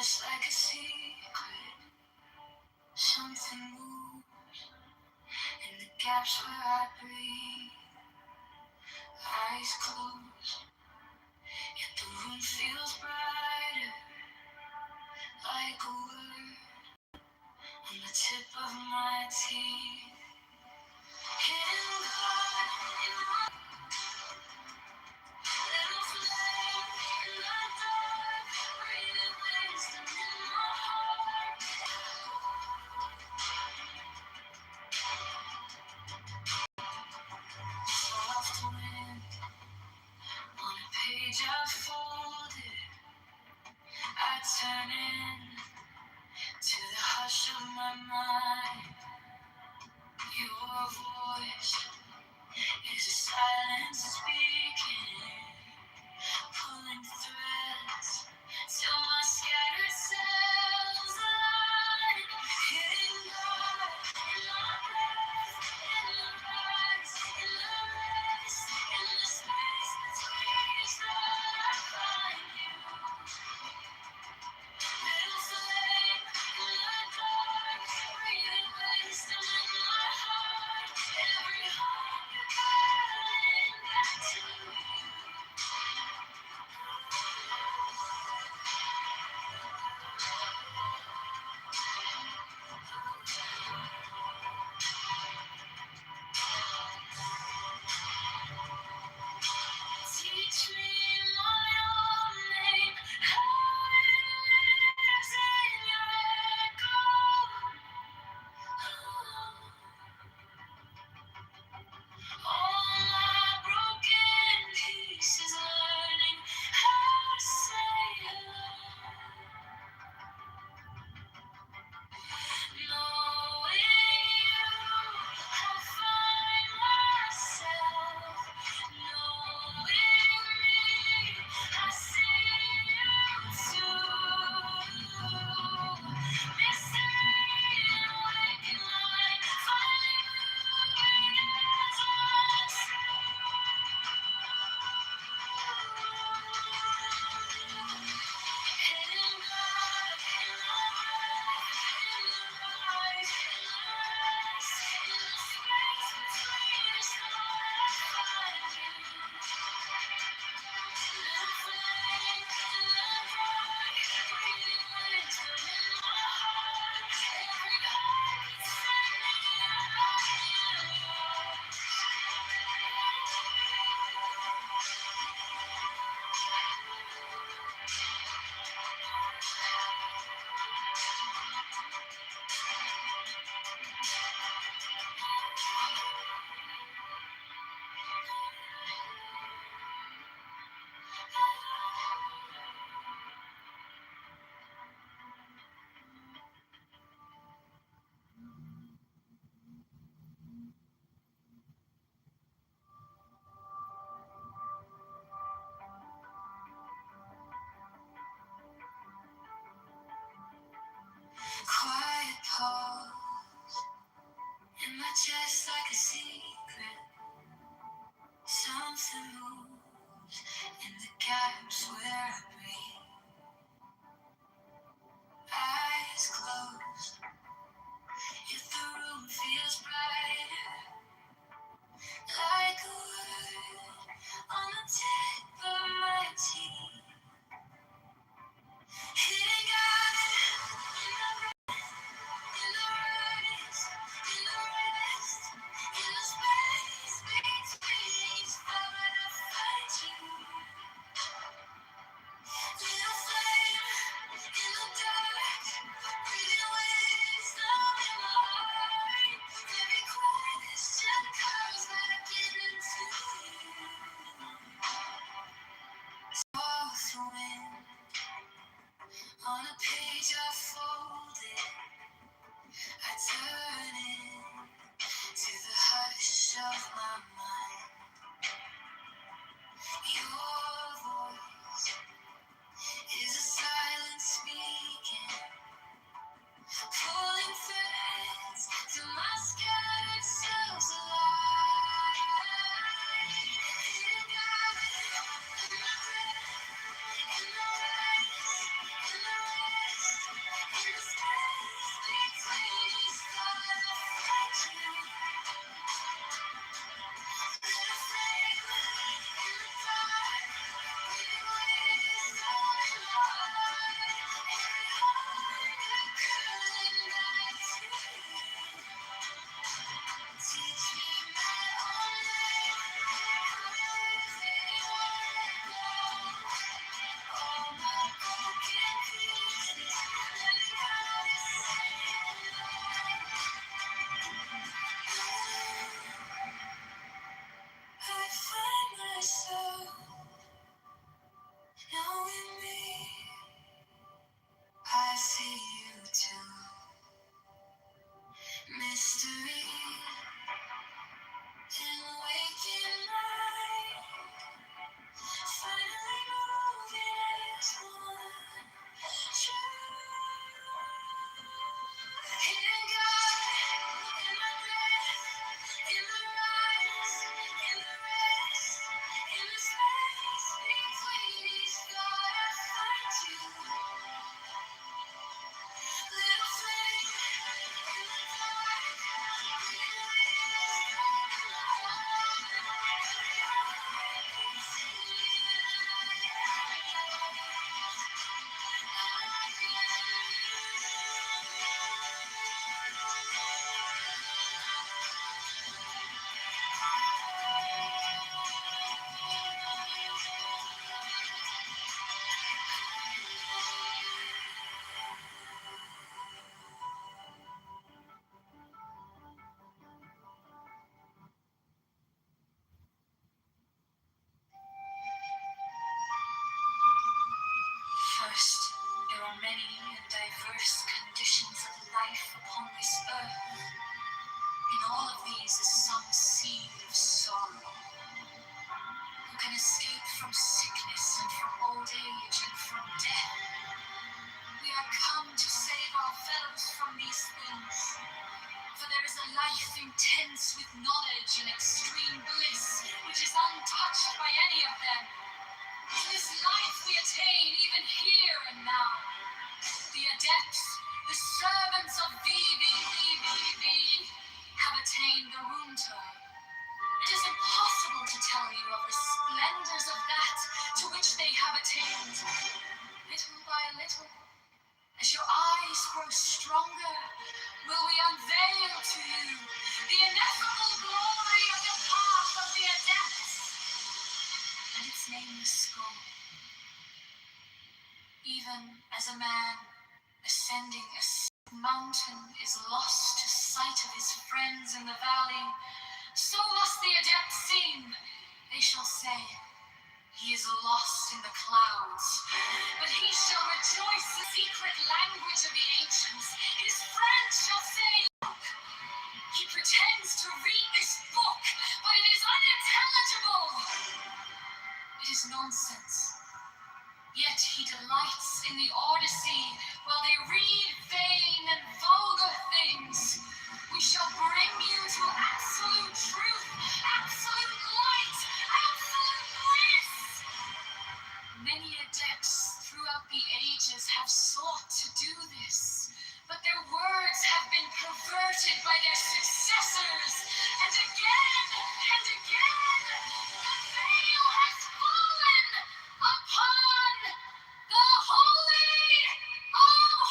I: just like a secret. Something moves in the gaps where I breathe. Eyes closed, yet the room feels brighter. Like a word on the tip of my teeth. Hidden God in my little flame in the dark. Breathing wisdom in my heart. Soft wind on a page I folded. I turn in to the hush of my mind. Your voice is a silence speaking, pulling threads till my scattered cells align. Hidden God in my breath, in the rise, in the rest, in the space between each thought I find you. Little flame in the dark, breathing wisdom in my heart. Every hope you're calling back to you. Teach me my own name, how it lives in your echo. All my broken pieces learning how to say hello. Knowing you, I find myself. Knowing me, I see you too. Mystery and waking light, finally moving as one. Hidden God in my breath, in the rise, in the rest, in the space between us, Lord, I find you. Little flame in the dark, breathing wisdom in my heart. Every hope is sending out. Quiet pause in my chest like a secret. Something moves in the gaps where I breathe. Eyes closed, if the room feels brighter. Like a word on the tip of my teeth. Hidden God in the in the rise, in the rest, in the space between each thought I find you. adepts, the servants of VVVVV, have attained the room tour. It is impossible to tell you of the splendors of that to which they have attained. Little by little, as your eyes grow stronger, will we unveil to you the ineffable glory of the path of the adepts and its nameless skull. Even as a man ascending a mountain is lost to sight of his friends in the valley, so must the adept seem. They shall say, he is lost in the clouds, but he shall rejoice in the secret language of the ancients. His friends shall say, look, he pretends to read this book, but it is unintelligible. It is nonsense. Yet he delights in the Odyssey while they read vain and vulgar things. We shall bring you to absolute truth, absolute light, absolute bliss. Many adepts throughout the ages have sought to do this, but their words have been perverted by their successors, and again, the veil has fallen upon the Holy of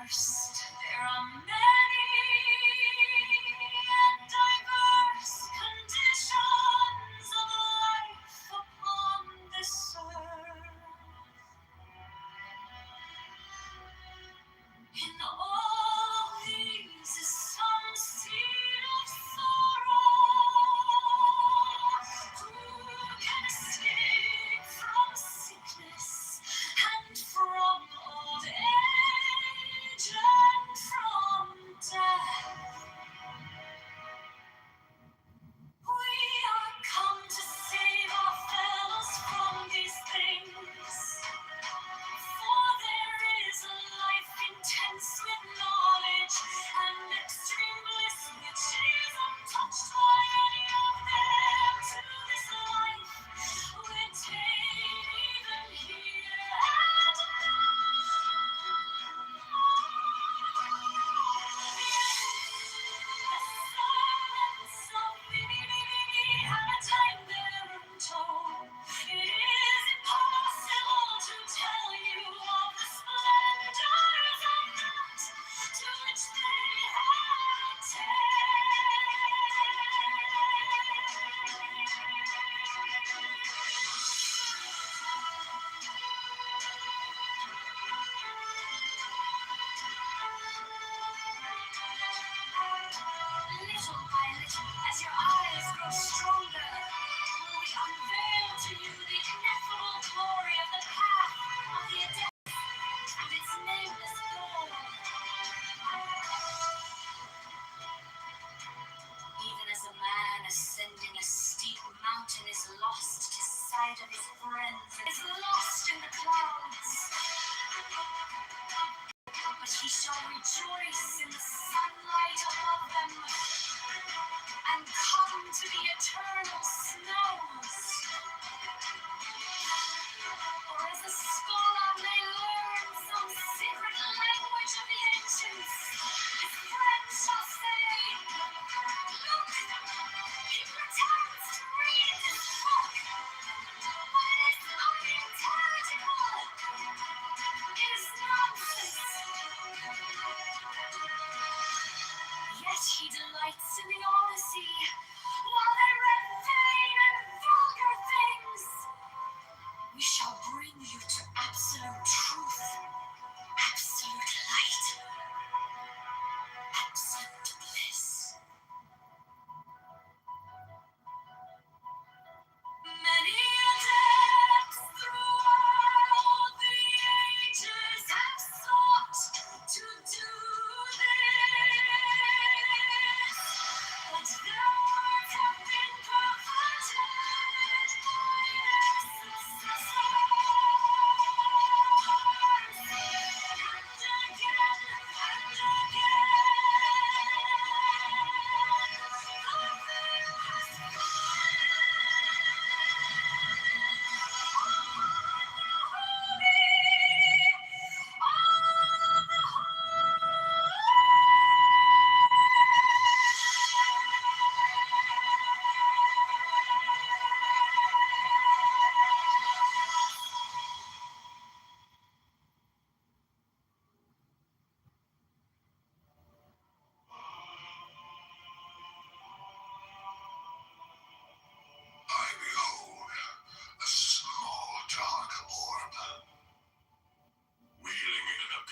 I: First, there are many and diverse conditions of life upon this earth. In all these is some seed of sorrow. Who can escape from sickness and from old age and from death? We are come to save our fellows from these things. For there is a life intense with knowledge and extreme bliss which is untouched by any of them. To this life we attain even here and little by little, as your eyes grow stronger, will we unveil to you the ineffable glory of the path of the adept and its nameless goal. Even as a man ascending a steep mountain is lost to sight of his friends, is lost in the clouds, but he shall rejoice in the sunlight above them and come to the eternal snows. Or as a scholar may learn some secret language of the ancients, his friends shall say, look,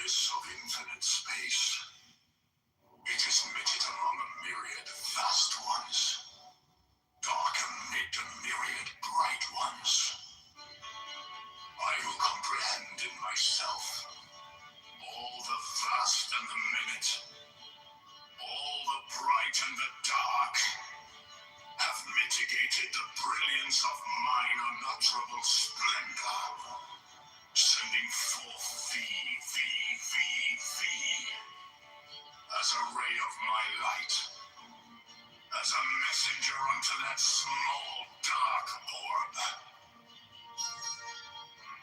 I: abyss of infinite space. It is mitted among a myriad vast ones, dark amid a myriad bright ones. I who comprehend in myself all the vast and the minute, all the bright and the dark, have mitigated the brilliance of mine unutterable splendor, sending forth thee, as a ray of my light, as a messenger unto that small dark orb.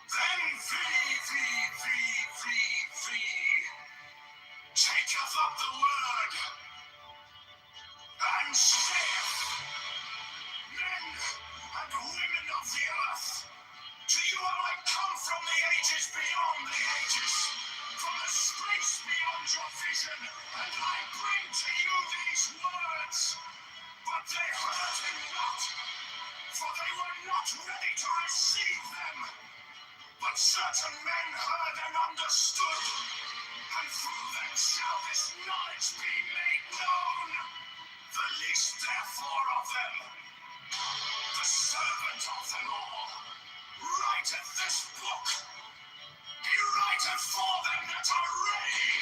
I: Then thee, taketh up the word, and saith, Men and women of the earth, to you have I come from the ages beyond the ages, from the space beyond your vision, and I bring to you these words. But they heard him not, for they were not ready to receive them. But certain men heard and understood, and through them shall this knowledge be made known. The least therefore of them, the servant of them all, writeth this book. He writeth for them that are ready.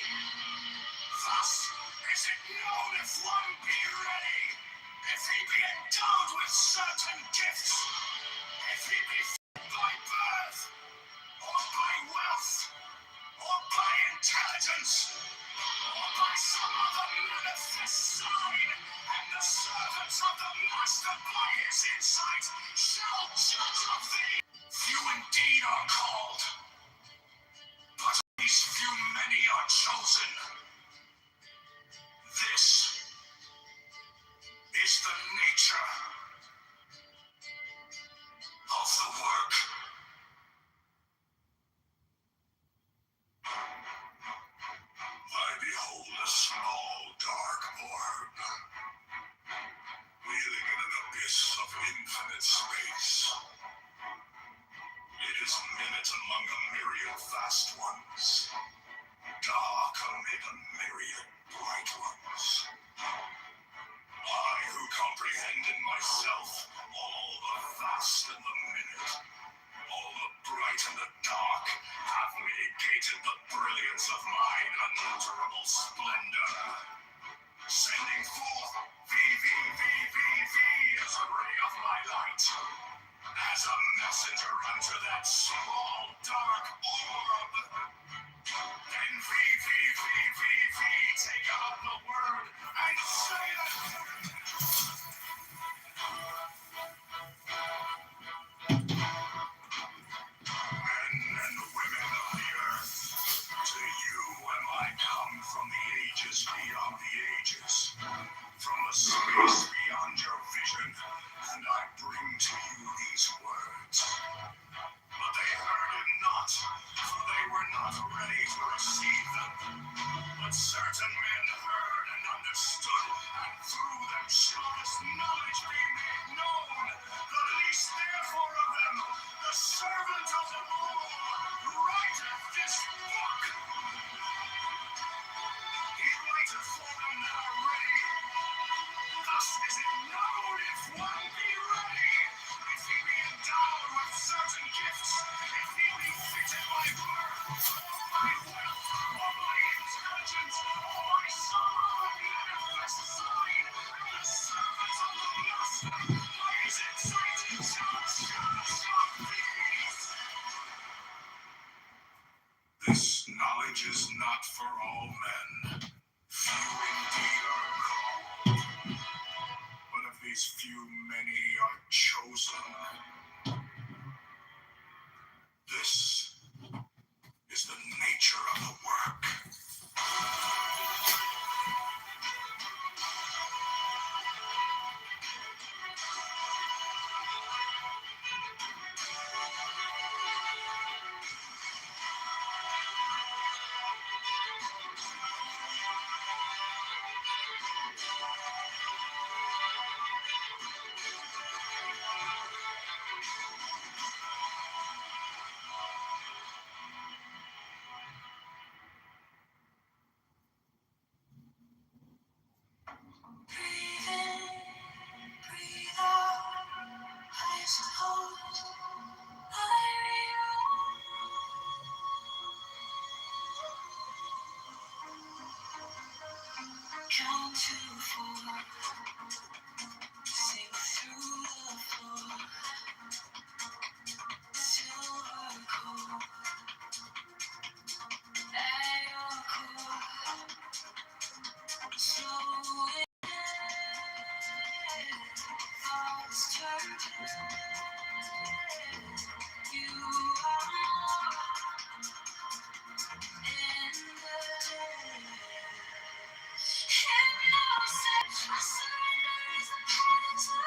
I: Thus is it known if one be ready, if he be endowed with certain gifts, if he be fit by birth, or by wealth, or by intelligence, or by some other manifest sign, and the servants of the master by his insight shall judge of thee. Few indeed are called, but of these few many are chosen. This is the nature of the work. I behold a small dark orb, wheeling in an abyss of infinite space. It is minute among a myriad vast ones, dark amid a myriad bright ones. I who comprehend in myself all the vast and the minute, all the bright and the dark, have mitigated the brilliance of mine unutterable splendor, sending forth thee, as a ray of my light, as a messenger unto that small dark orb. Then thee, take up the word, and say that. Men and women of the earth, to you am I come from the ages beyond the ages, from the space beyond your vision, and I bring to you these words. But they heard him not, for they were not ready to receive them. But certain men heard and understood, and through them shall this knowledge be made known. The least therefore of them, the servant of them all, writeth this book. He writeth for them that are ready. Thus is it known if one be ready, if he be endowed with certain gifts, if he be fitted by birth, or by wealth, or by intelligence, or by some other manifest sign, and the servants of the master by his insight shall judge of these. This knowledge is not for all men. Few indeed are called, but of these few many are chosen. This is the nature of the work. Count to 4. Sink through the floor. Silver cold. At your core. Slowly thoughts turn. You are more in the day. Hypnosis, I surrender as a poison.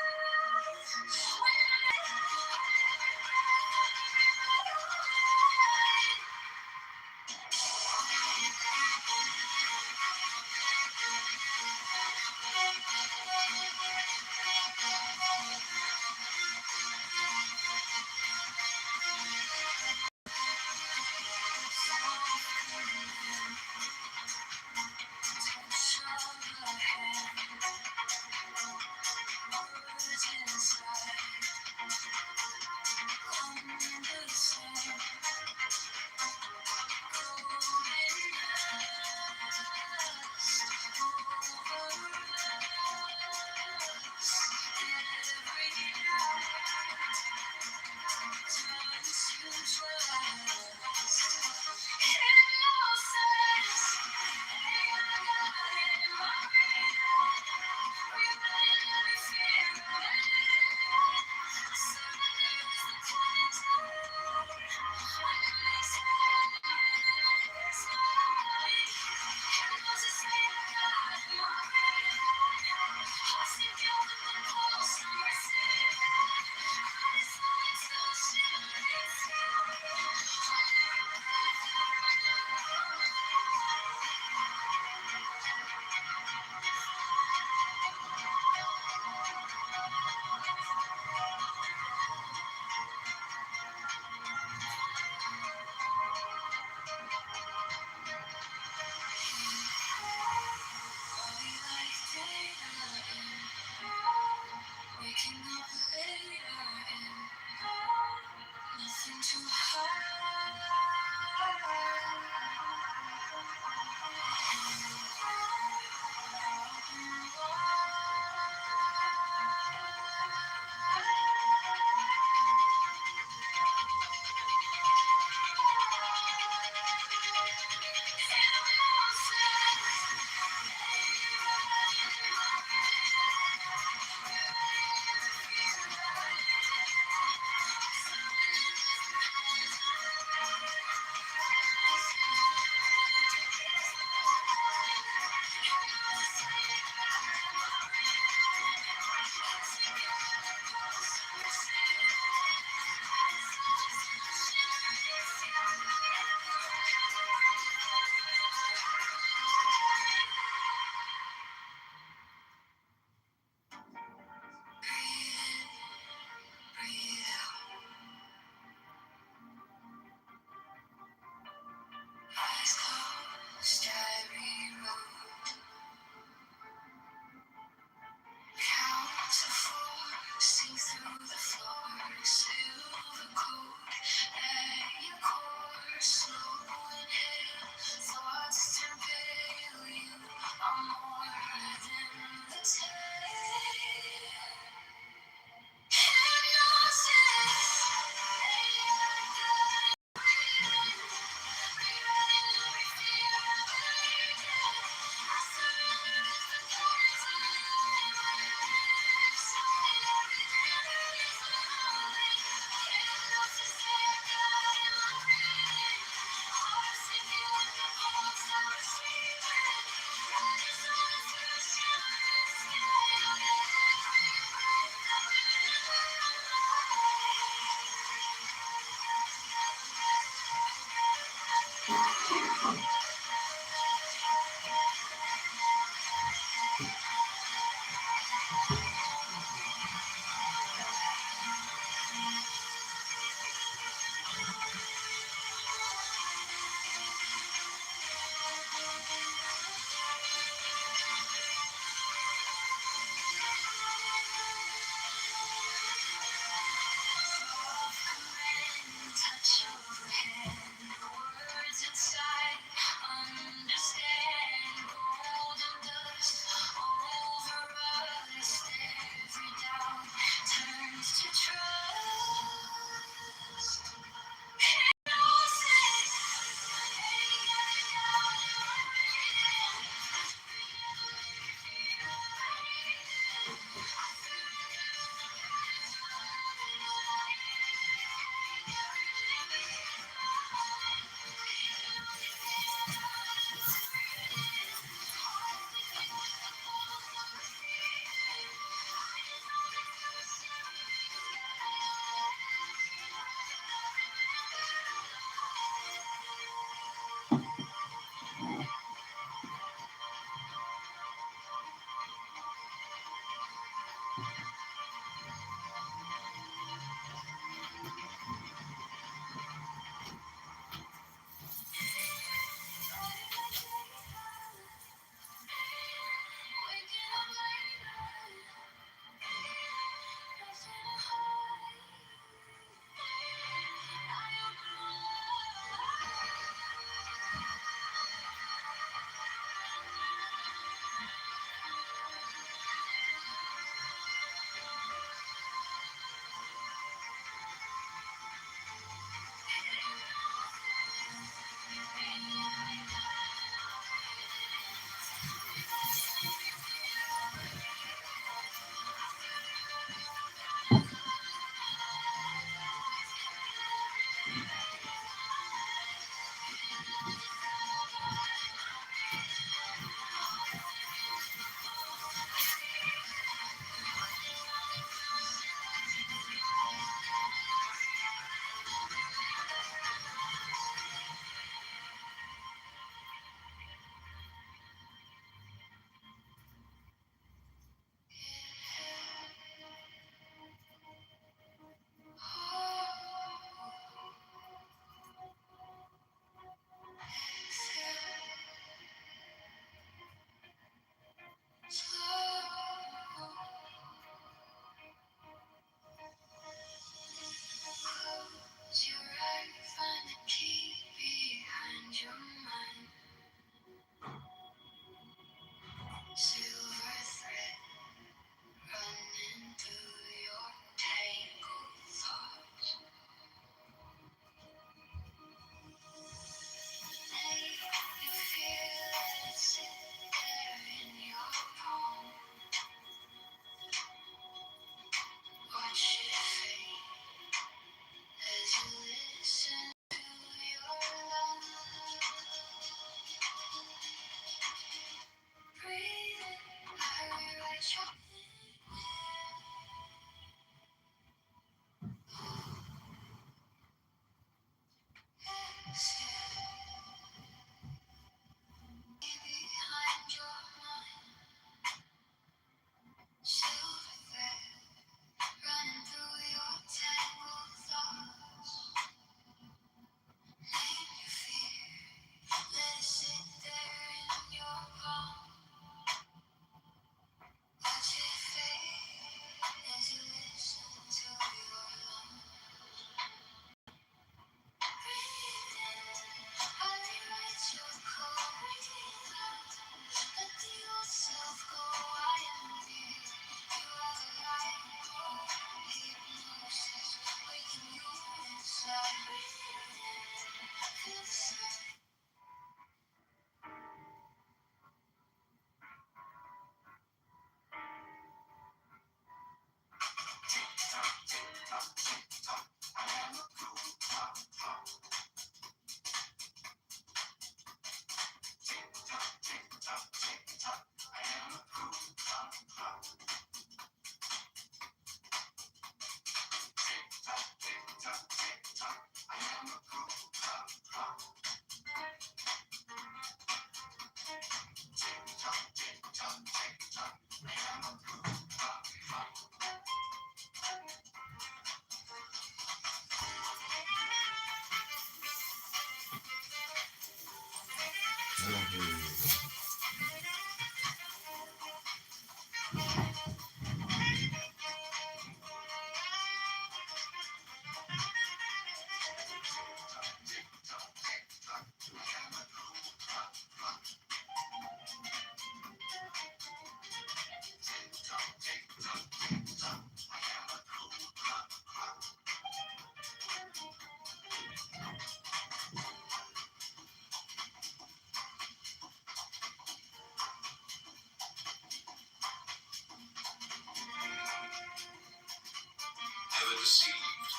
C: Ever deceived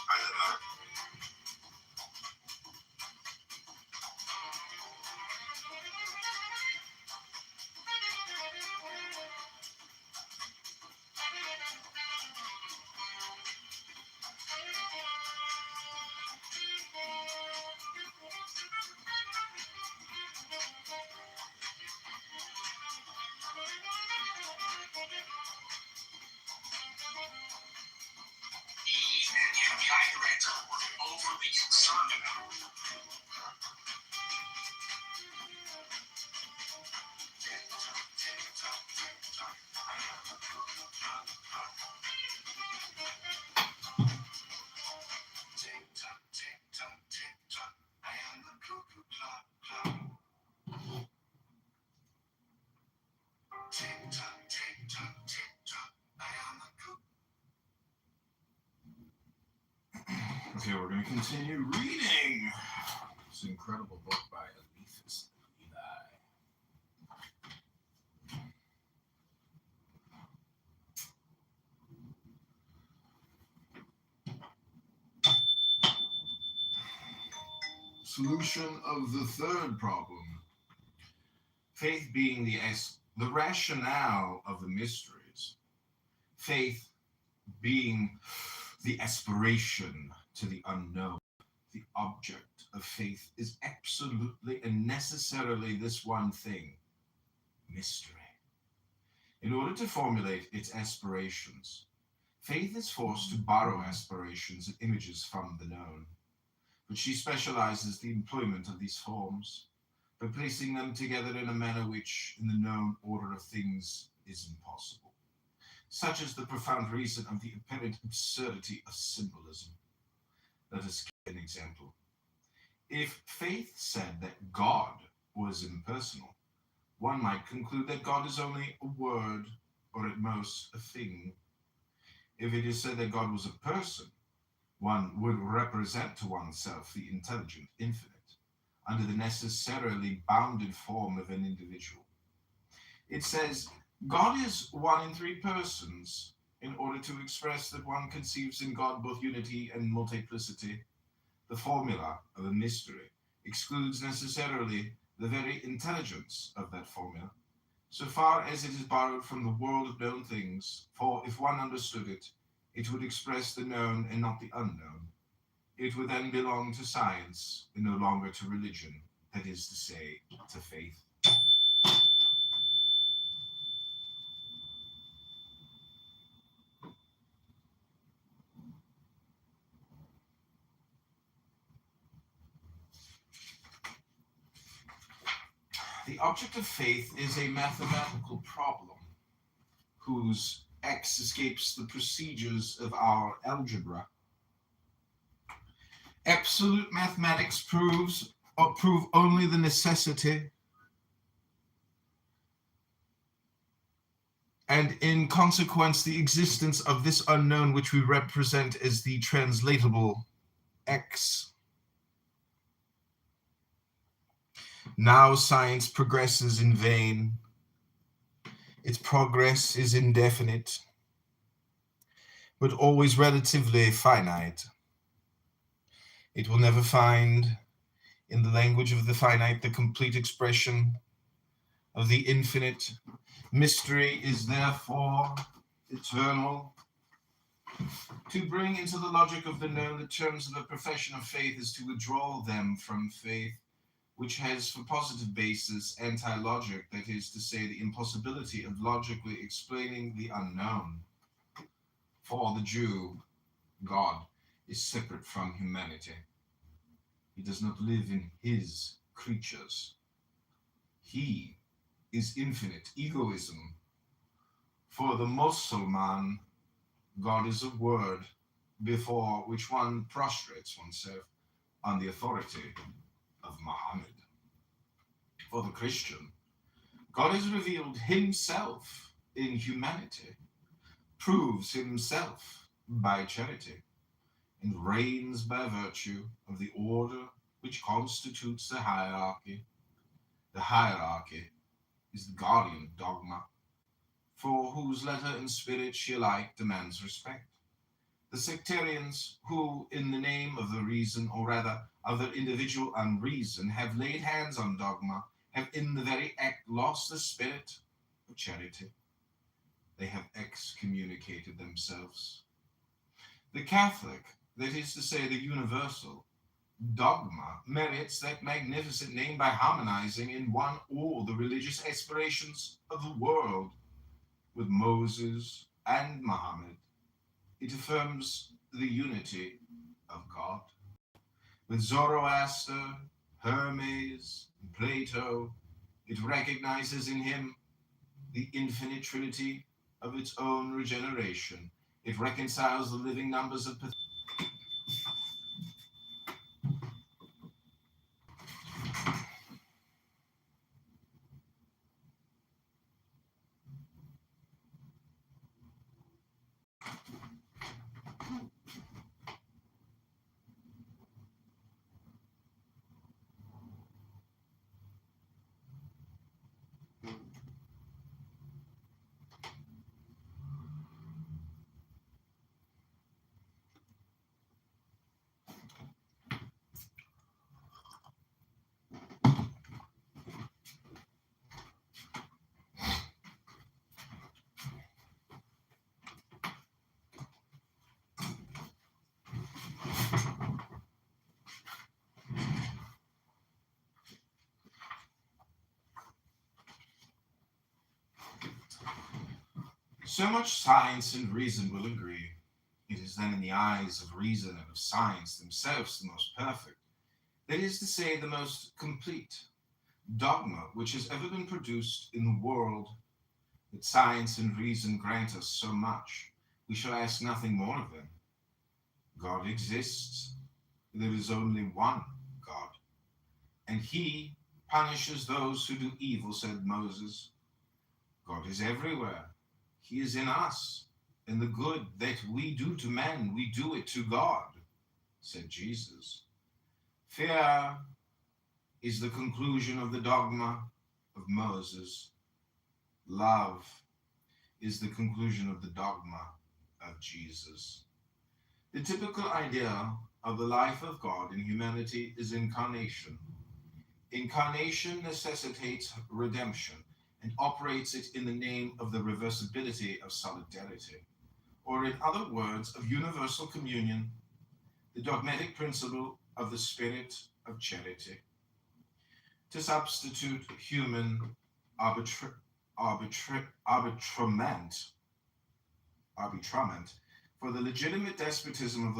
C: by the mouth?
B: Overly concerned about.
C: Okay, we're going to continue reading this incredible book by Eliphas Levi. Solution of the third problem. Faith being the rationale of the mysteries. Faith being the aspiration to the unknown. The object of faith is absolutely and necessarily this one thing: mystery. In order to formulate its aspirations, faith is forced to borrow aspirations and images from the known, but she specializes the employment of these forms by placing them together in a manner which, in the known order of things, is impossible. Such is the profound reason of the apparent absurdity of symbolism. Let us give an example. If faith said that God was impersonal, one might conclude that God is only a word, or at most a thing. If it is said that God was a person, one would represent to oneself the intelligent infinite, under the necessarily bounded form of an individual. It says, God is one in three persons, in order to express that one conceives in God both unity and multiplicity. The formula of a mystery excludes necessarily the very intelligence of that formula, so far as it is borrowed from the world of known things, for if one understood it, it would express the known and not the unknown. It would then belong to science and no longer to religion, that is to say, to faith. The object of faith is a mathematical problem whose X escapes the procedures of our algebra. Absolute mathematics prove only the necessity and in consequence the existence of this unknown which we represent as the translatable X. Now science progresses in vain. Its progress is indefinite, but always relatively finite. It will never find, in the language of the finite, the complete expression of the infinite. Mystery is therefore eternal. To bring into the logic of the known the terms of a profession of faith is to withdraw them from faith, which has for positive basis anti-logic, that is to say, the impossibility of logically explaining the unknown. For the Jew, God is separate from humanity. He does not live in his creatures. He is infinite egoism. For the Mussulman, God is a word before which one prostrates oneself on the authority of Muhammad. For the Christian, God has revealed himself in humanity, proves himself by charity, and reigns by virtue of the order which constitutes the hierarchy. The hierarchy is the guardian dogma, for whose letter and spirit she alike demands respect. The sectarians who, in the name of the reason, or rather of their individual unreason, have laid hands on dogma, have in the very act lost the spirit of charity. They have excommunicated themselves. The Catholic, that is to say the universal, dogma merits that magnificent name by harmonizing in one all the religious aspirations of the world. With Moses and Muhammad, it affirms the unity of God. With Zoroaster, Hermes, and Plato, it recognizes in him the infinite trinity of its own regeneration. It reconciles the living numbers of so much science and reason will agree. It is then in the eyes of reason and of science themselves the most perfect, that is to say, the most complete dogma which has ever been produced in the world. That science and reason grant us so much, we shall ask nothing more of them. God exists. There is only one God, and he punishes those who do evil, said Moses. God is everywhere. He is in us, and the good that we do to men, we do it to God, said Jesus. Fear is the conclusion of the dogma of Moses. Love is the conclusion of the dogma of Jesus. The typical idea of the life of God in humanity is incarnation. Incarnation necessitates redemption and operates it in the name of the reversibility of solidarity, or in other words, of universal communion, the dogmatic principle of the spirit of charity. To substitute human arbitrament for the legitimate despotism of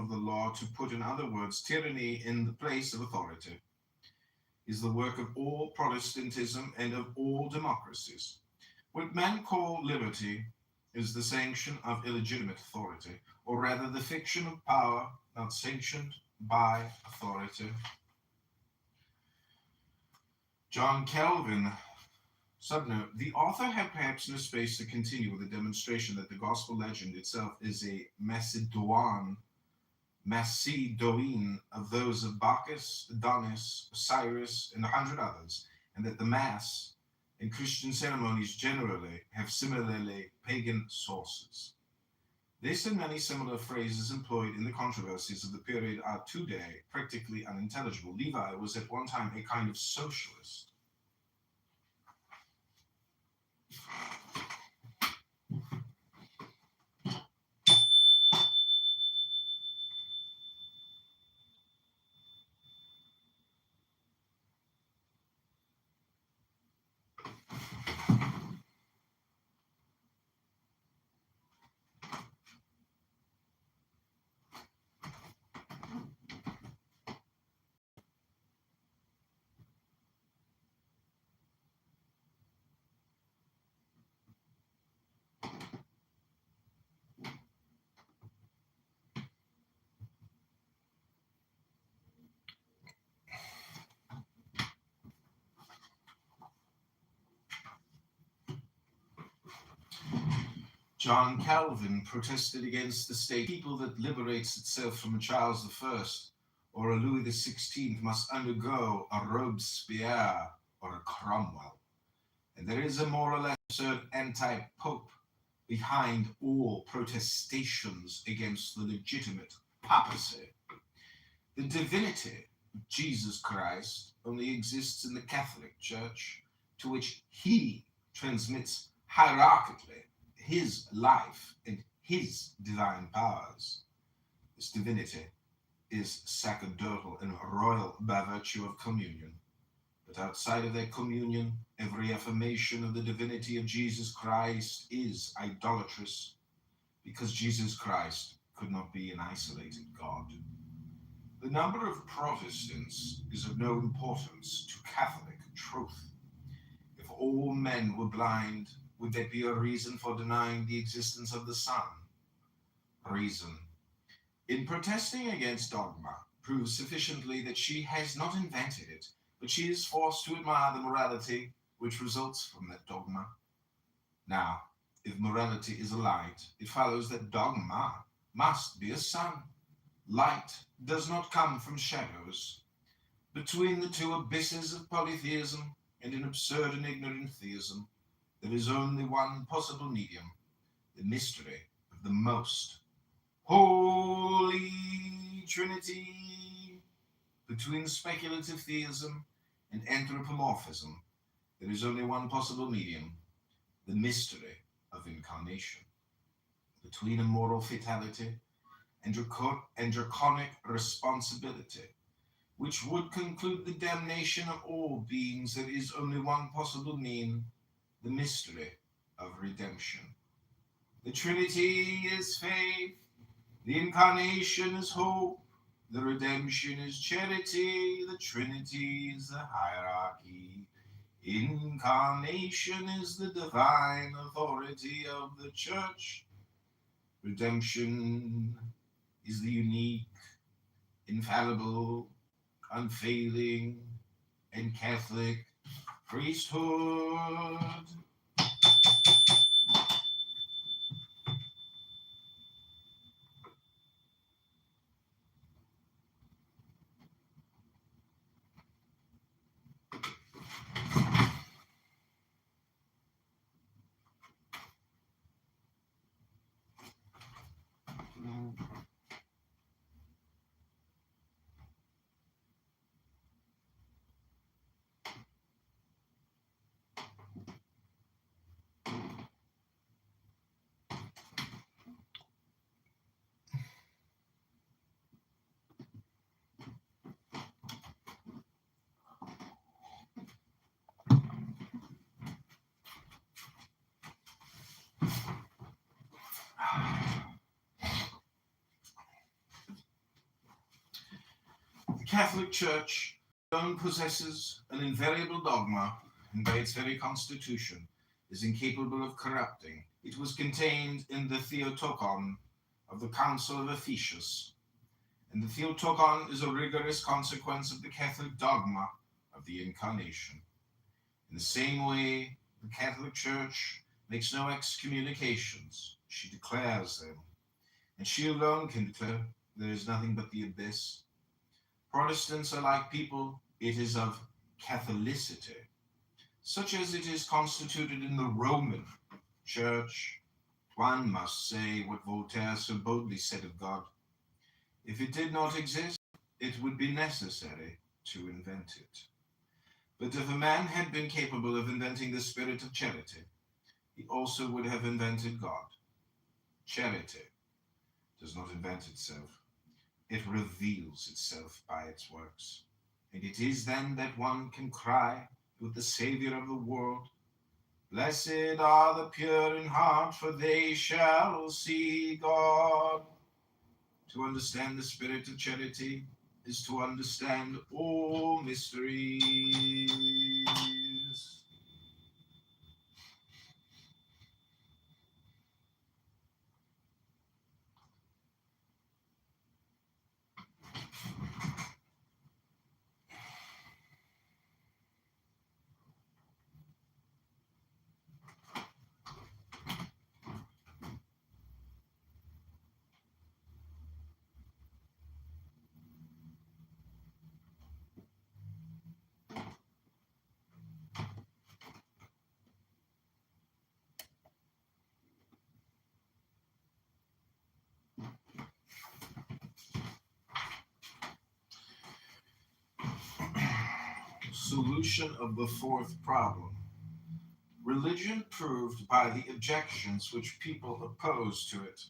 C: the law, to put in other words, tyranny in the place of authority, is the work of all Protestantism and of all democracies. What men call liberty is the sanction of illegitimate authority, or rather the fiction of power not sanctioned by authority. John Calvin. Subnote, the author had perhaps no space to continue with the demonstration that the gospel legend itself is a Macedonian of those of Bacchus, Adonis, Osiris, and 100 others, and that the Mass and Christian ceremonies generally have similarly pagan sources. This and many similar phrases employed in the controversies of the period are today practically unintelligible. Levi was at one time a kind of socialist. John Calvin protested against the state people that liberates itself from a Charles I or a Louis XVI must undergo a Robespierre or a Cromwell. And there is a more or less absurd anti-pope behind all protestations against the legitimate papacy. The divinity of Jesus Christ only exists in the Catholic Church, to which he transmits hierarchically his life and his divine powers. This divinity is sacerdotal and royal by virtue of communion. But outside of that communion, every affirmation of the divinity of Jesus Christ is idolatrous, because Jesus Christ could not be an isolated God. The number of Protestants is of no importance to Catholic truth. If all men were blind, would there be a reason for denying the existence of the sun? Reason, in protesting against dogma, proves sufficiently that she has not invented it, but she is forced to admire the morality which results from that dogma. Now, if morality is a light, it follows that dogma must be a sun. Light does not come from shadows. Between the two abysses of polytheism and an absurd and ignorant theism, there is only one possible medium, the mystery of the most Holy Trinity. Between speculative theism and anthropomorphism, there is only one possible medium, the mystery of incarnation. Between a moral fatality and draconic responsibility, which would conclude the damnation of all beings, there is only one possible mean, the mystery of redemption. The Trinity is faith, the incarnation is hope, the redemption is charity, the Trinity is the hierarchy, incarnation is the divine authority of the Church, redemption is the unique, infallible, unfailing, and Catholic priesthood. The Catholic Church alone possesses an invariable dogma, and by its very constitution is incapable of corrupting. It was contained in the Theotokon of the Council of Ephesus, and the Theotokon is a rigorous consequence of the Catholic dogma of the Incarnation. In the same way, the Catholic Church makes no excommunications. She declares them, and she alone can declare there is nothing but the abyss. Protestants are like people, it is of Catholicity, such as it is constituted in the Roman Church. One must say what Voltaire so boldly said of God: if it did not exist, it would be necessary to invent it. But if a man had been capable of inventing the spirit of charity, he also would have invented God. Charity does not invent itself. It reveals itself by its works. And it is then that one can cry with the Savior of the world, "Blessed are the pure in heart, for they shall see God." To understand the spirit of charity is to understand all mysteries. Solution of the fourth problem. Religion proved by the objections which people oppose to it.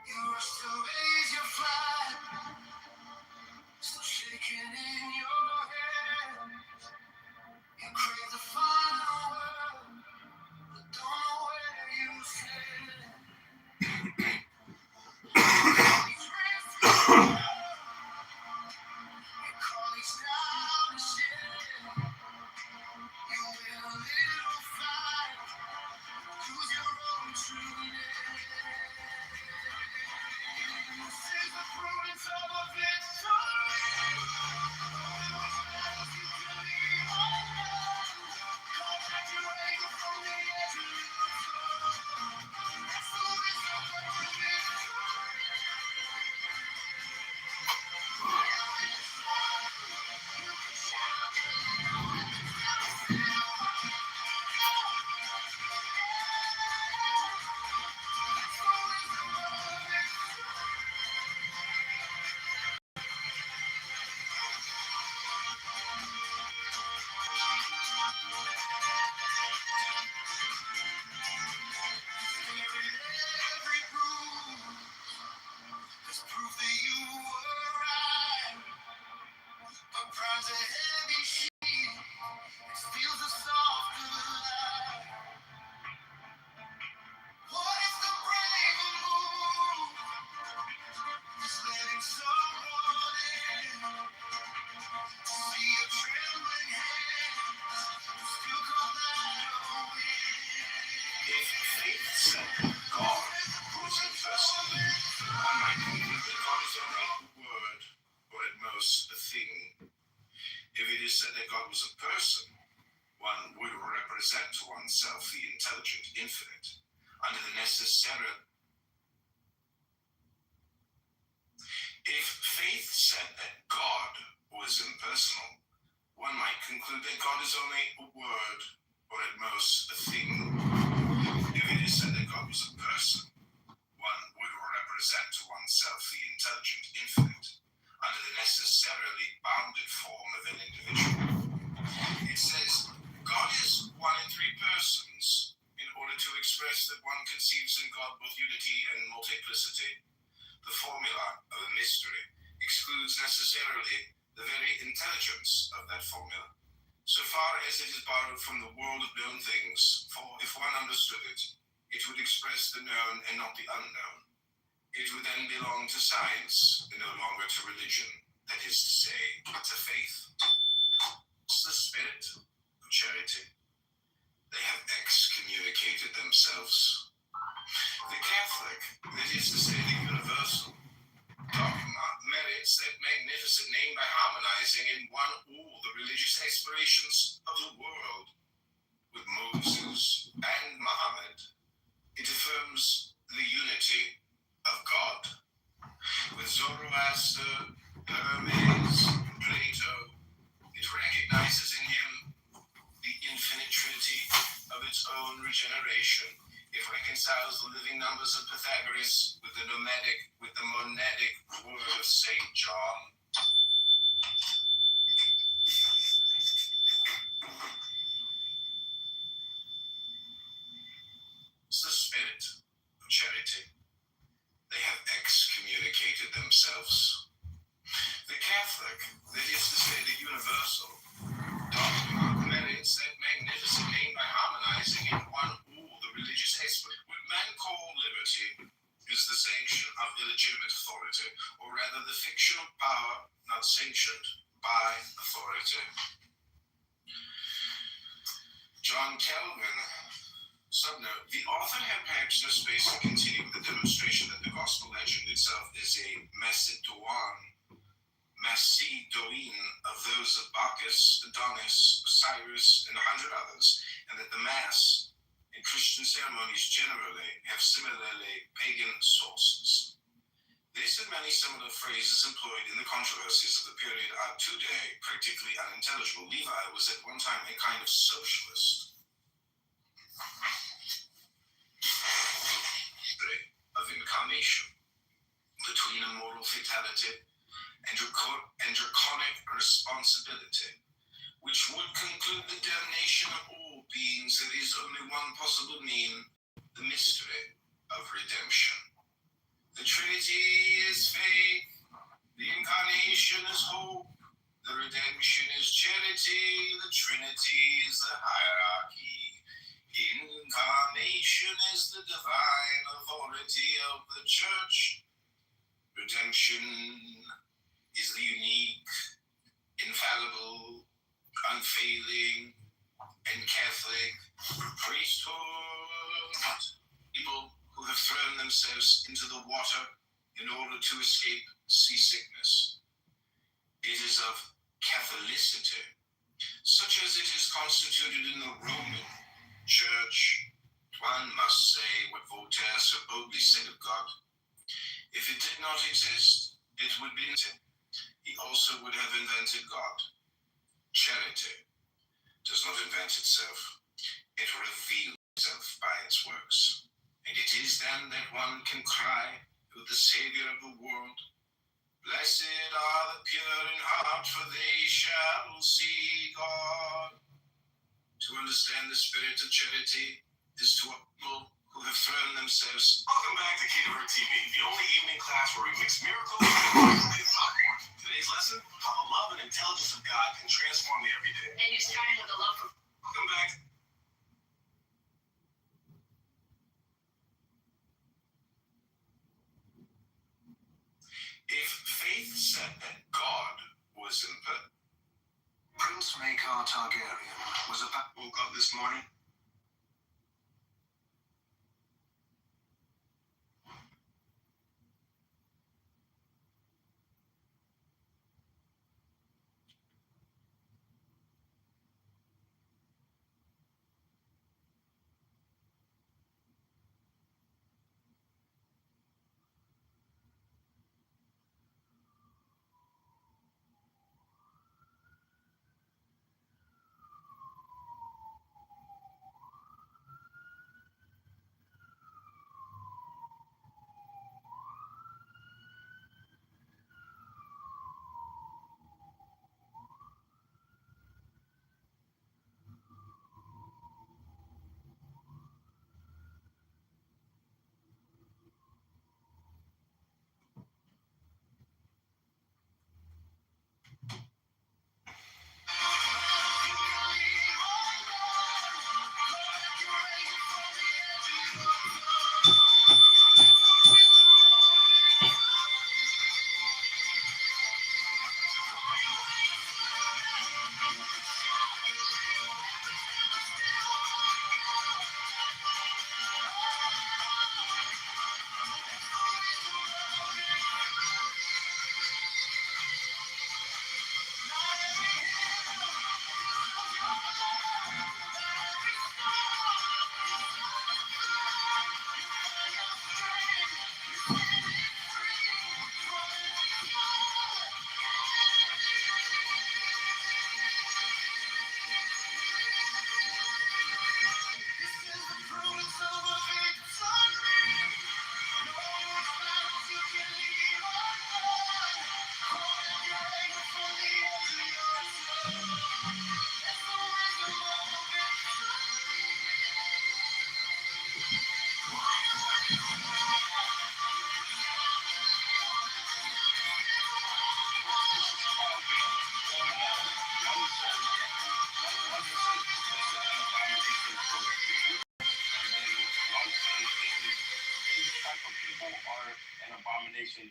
I: You rush to raise your flag, still shaking in your hand. You crave the final word, but don't know where you stand. These raised to your colleagues down to share. You win a little fight, lose your own true name. This is the fruits of a victory.
B: If faith said God was impersonal, one might conclude that God is only a word, or at most a thing. If it is said that God was a person, one would represent to oneself the intelligent infinite under the necessary. If faith said that God was impersonal, one might conclude that God is only a word, or at most a thing. If it is said that God was a person, one would represent to oneself the intelligent infinite under the necessarily bounded form of an individual. It says, God is one in three persons in order to express that one conceives in God both unity and multiplicity. The formula of a mystery excludes necessarily the very intelligence of that formula, so far as it is borrowed from the world of known things, for if one understood it, it would express the known and not the unknown. It would then belong to science and no longer to religion, that is to say, to faith. It's the spirit of charity. They have excommunicated themselves. The Catholic, that is to say, the universal dogma, merits that magnificent name by harmonizing in one all the religious aspirations of the world. With Moses and Muhammad, it affirms the unity of God. With Zoroaster, Hermes, Plato, it recognizes in him the infinite trinity of its own regeneration. It reconciles the living numbers of Pythagoras with the monadic word of St. John. It's the spirit of charity. They have excommunicated themselves. The Catholic, that is to say, the universal dogma, merits that magnificent name by harmonizing in one all the religious aspects. What men call liberty is the sanction of illegitimate authority, or rather the fiction of power not sanctioned by authority. John Calvin. Subnote, the author had perhaps no space to continue with the demonstration that the gospel legend itself is a Macedonian
C: Doreen of those of Bacchus, Adonis, Osiris, and 100 others, and that the Mass and Christian ceremonies generally have similarly pagan sources. This and many similar phrases employed in the controversies of the period are today practically unintelligible. Levi was at one time a kind of socialist of incarnation, between a moral fatality and draconic responsibility, which would conclude the damnation of all beings. There is only one possible mean, the mystery of redemption. The Trinity is faith, the Incarnation is hope, the redemption is charity, the Trinity is the hierarchy, Incarnation is the divine authority of the Church, redemption is the unique, infallible, unfailing, and Catholic priesthood. People who have thrown themselves into the water in order to escape seasickness. It is of Catholicity, such as it is constituted in the Roman Church. One must say what Voltaire so boldly said of God. If it did not exist, it would be invented. He also would have invented God. Charity does not invent itself. It reveals itself by its works. And it is then that one can cry to the Savior of the world, blessed are the pure in heart, for they shall see God. To understand the spirit of charity is to people who have thrown themselves.
E: Welcome back to Kitover TV, the only evening class where we mix miracles and popcorn. Today's lesson, how the love and intelligence of God can transform me every day.
D: And you're starting with the love for.
E: Welcome back.
C: If faith said that God was in
E: Prince Maekar Targaryen was about woke up this morning.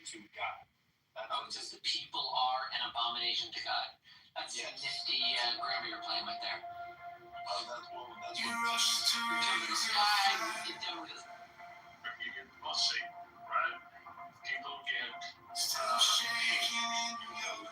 B: To God.
F: Just the people are an abomination to God. That's a nifty grammar you're playing with there.
E: That's
F: You
E: what
F: must
E: say, right? People get
F: still shaking in
E: young.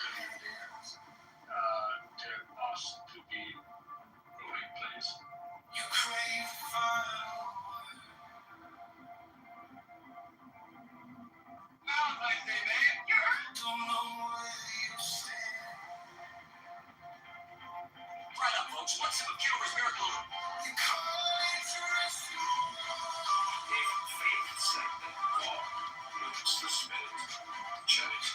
A: folks. What's up with Kitover's Miracle? Favorite segment, Walk with the Smith. Chose.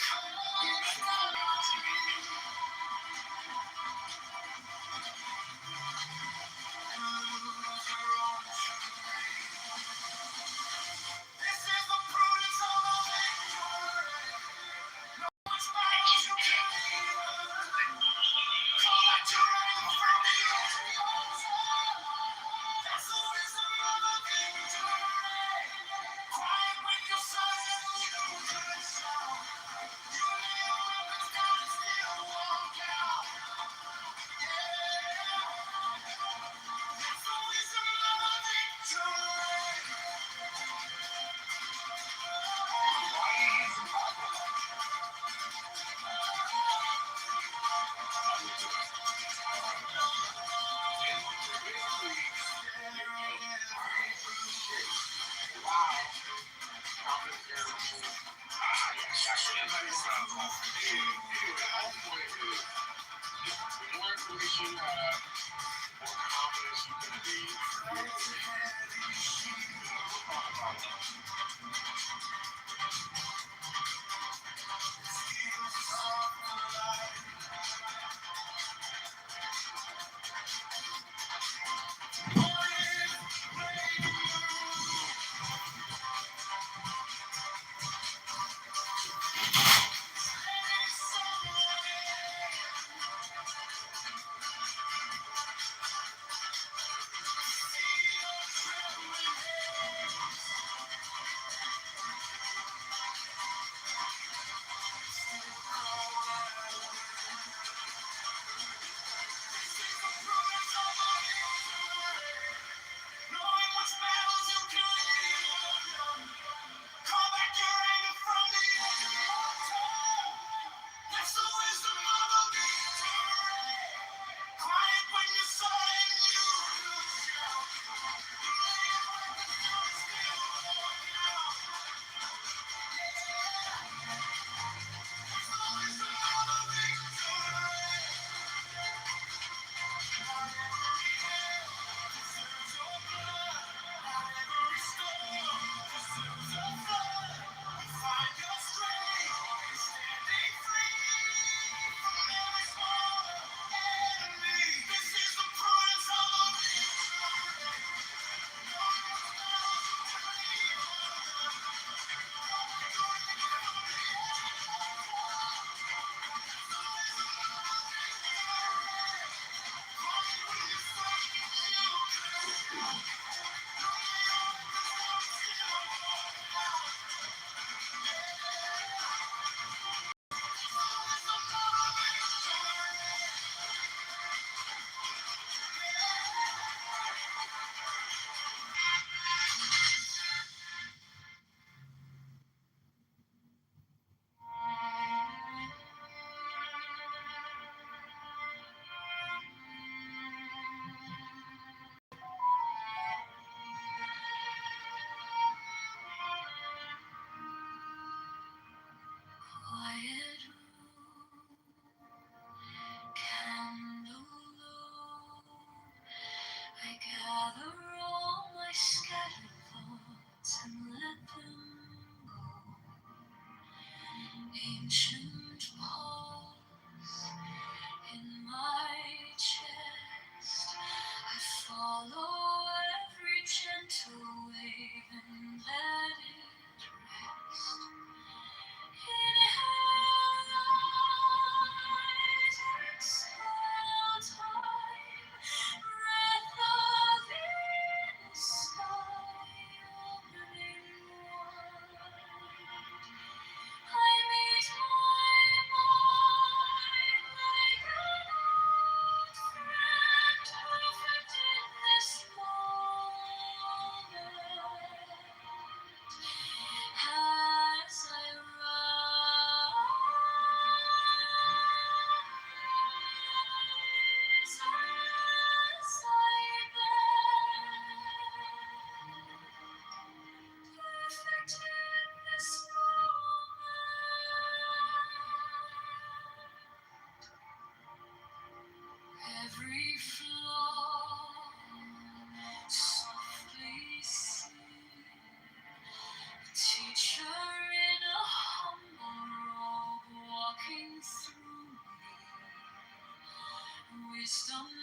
I: just don't